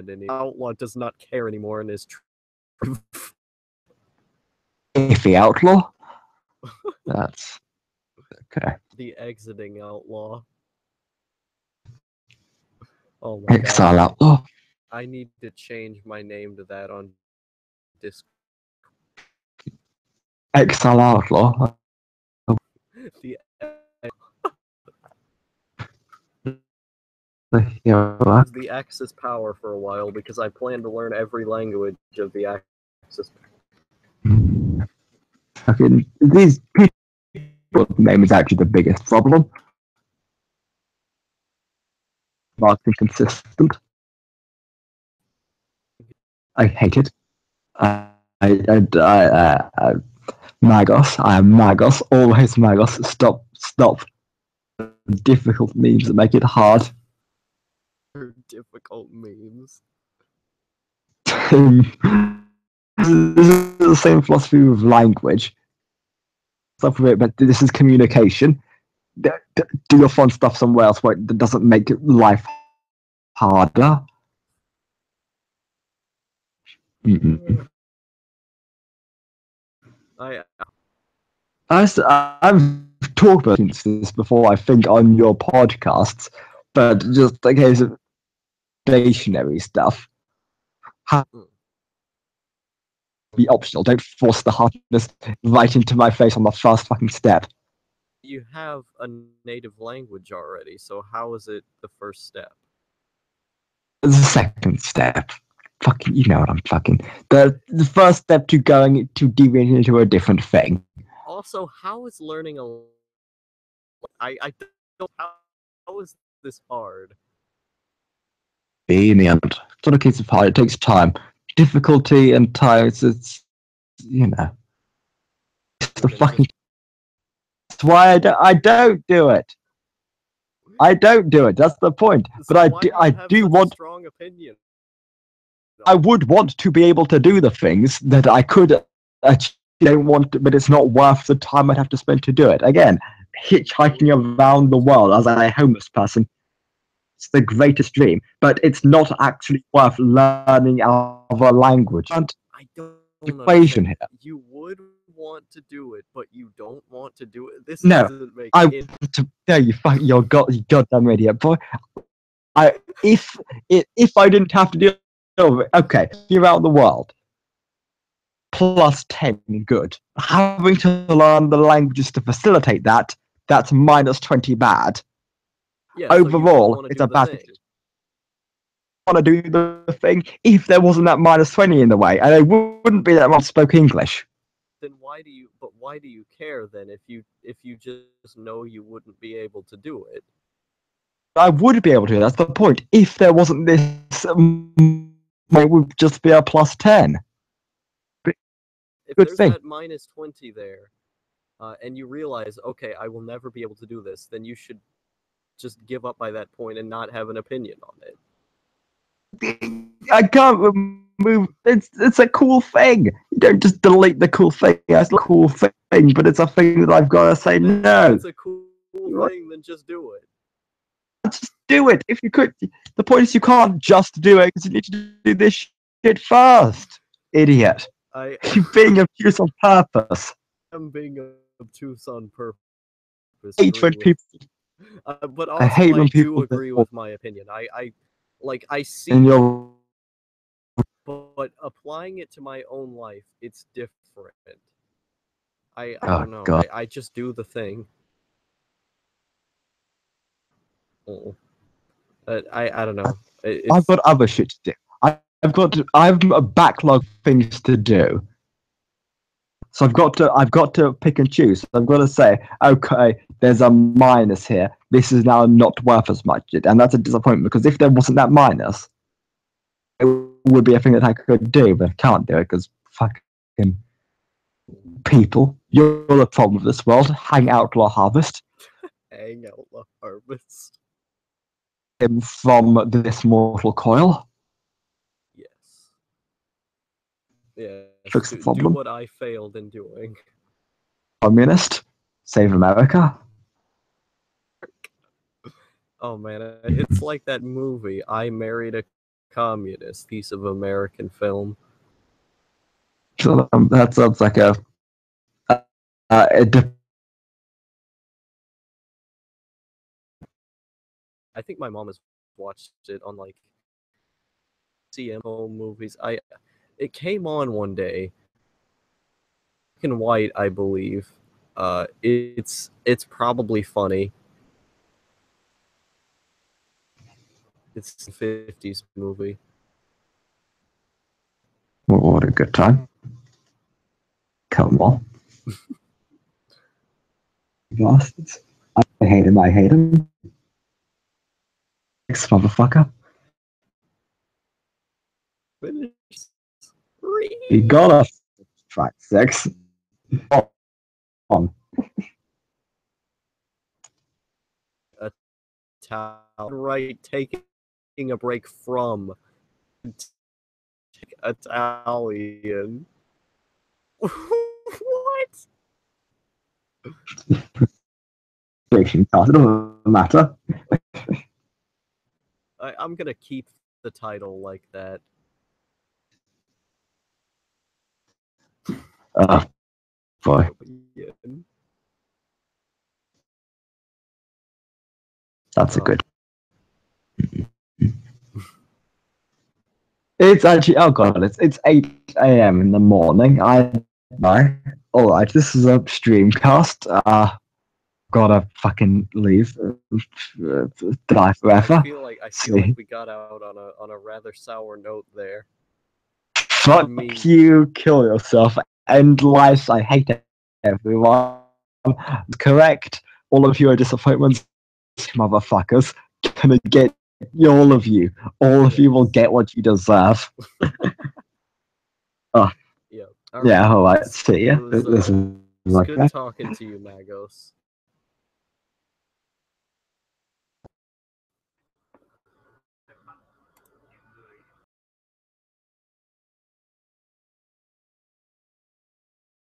anymore. Outlaw does not care anymore and is Iffy Outlaw? That's okay. The exiting outlaw. Oh my Exile god. Outlaw. I need to change my name to that on Discord. Exile Outlaw. The Axis power for a while because I plan to learn every language of the Axis. Fucking these people's name is actually the biggest problem. Not inconsistent. I hate it. Magos. I am Magos. Always Magos. Stop. Difficult memes that make it hard. Difficult memes. This is the same philosophy with language. Stuff with it, but this is communication. Do your fun stuff somewhere else where it doesn't make life harder. I've talked about this before, I think, on your podcasts, but just in case of stationary stuff. Be optional. Don't force the hardness right into my face on the first fucking step. You have a native language already, so how is it the first step? The second step. Fucking, you know what I'm fucking. The first step to going to deviate into a different thing. Also, how is learning a... I don't... How is this hard? In the end, it's not a case of hard. It takes time. Difficulty and time. It's you know. It's the fucking. That's why I don't do it. I don't do it. That's the point. So But why I have do such a want. strong opinion. I would want to be able to do the things that I could. Don't want, but it's not worth the time I'd have to spend to do it. Again, hitchhiking around the world as a homeless person. It's the greatest dream, but it's not actually worth learning another language. And I don't equation understand. here. You would want to do it, but you don't want to do it. This No, doesn't make I it. want to. No, you goddamn idiot, boy. If I didn't have to do it, okay, you're out the world. Plus 10, good. Having to learn the languages to facilitate that, that's minus 20 bad. Yeah, so you don't Overall, wanna it's do a the bad thing. thing. Want to do the thing if there wasn't that minus 20 in the way, and it wouldn't be that much spoke English. Then why do you? But why do you care then if you just know you wouldn't be able to do it? I would be able to. That's the point. If there wasn't this, it would just be a plus 10. If Good there's thing. that minus 20 there, and you realize, okay, I will never be able to do this, then you should just give up by that point and not have an opinion on it. I can't remove. It's a cool thing. You don't just delete the cool thing. It's a cool thing, but it's a thing that I've got to say no. It's a cool thing, then just do it. Just do it if you could. The point is, you can't just do it because you need to do this shit first, idiot. You're being obtuse on purpose. I'm being obtuse on purpose. I hate when people. But also, I hate when people do agree with my opinion. I see. And you're. But applying it to my own life, it's different. I Oh, don't know. God. I just do the thing. I don't know. I've got other shit to do. I've a backlog of things to do. So I've got to pick and choose. I've got to say, okay, there's a minus here. This is now not worth as much, and that's a disappointment because if there wasn't that minus, it would be a thing that I could do, but I can't do it because fucking people. You're the problem of this world. Hang Outlaw Harvest. Hang Outlaw Harvest. From this mortal coil. Yes. Yeah. Fix the problem. Do what I failed in doing. Communist. Save America. Oh man, it's like that movie, I Married a Communist, piece of American film. So that sounds like I think my mom has watched it on like CMO movies. It came on one day. Black and white, I believe. It's probably funny. It's a 50s movie. What a good time. Come on. Bastards. I hate him. Thanks, motherfucker. Finish. You got us. Track 6. On. Right, taking a break from Italian. What? It doesn't matter. I'm gonna keep the title like that. Boy. That's a good. It's actually, oh god, it's 8 a.m. in the morning. Alright, this is a streamcast. Gotta fucking leave. Die forever. I feel like we got out on a rather sour note there. Fuck you, kill yourself, end life. I hate everyone. Correct. All of you are disappointments, motherfuckers. Gonna get all of you. All of you will get what you deserve. Oh. Yeah. Alright, see ya. It's good talking to you, Magos.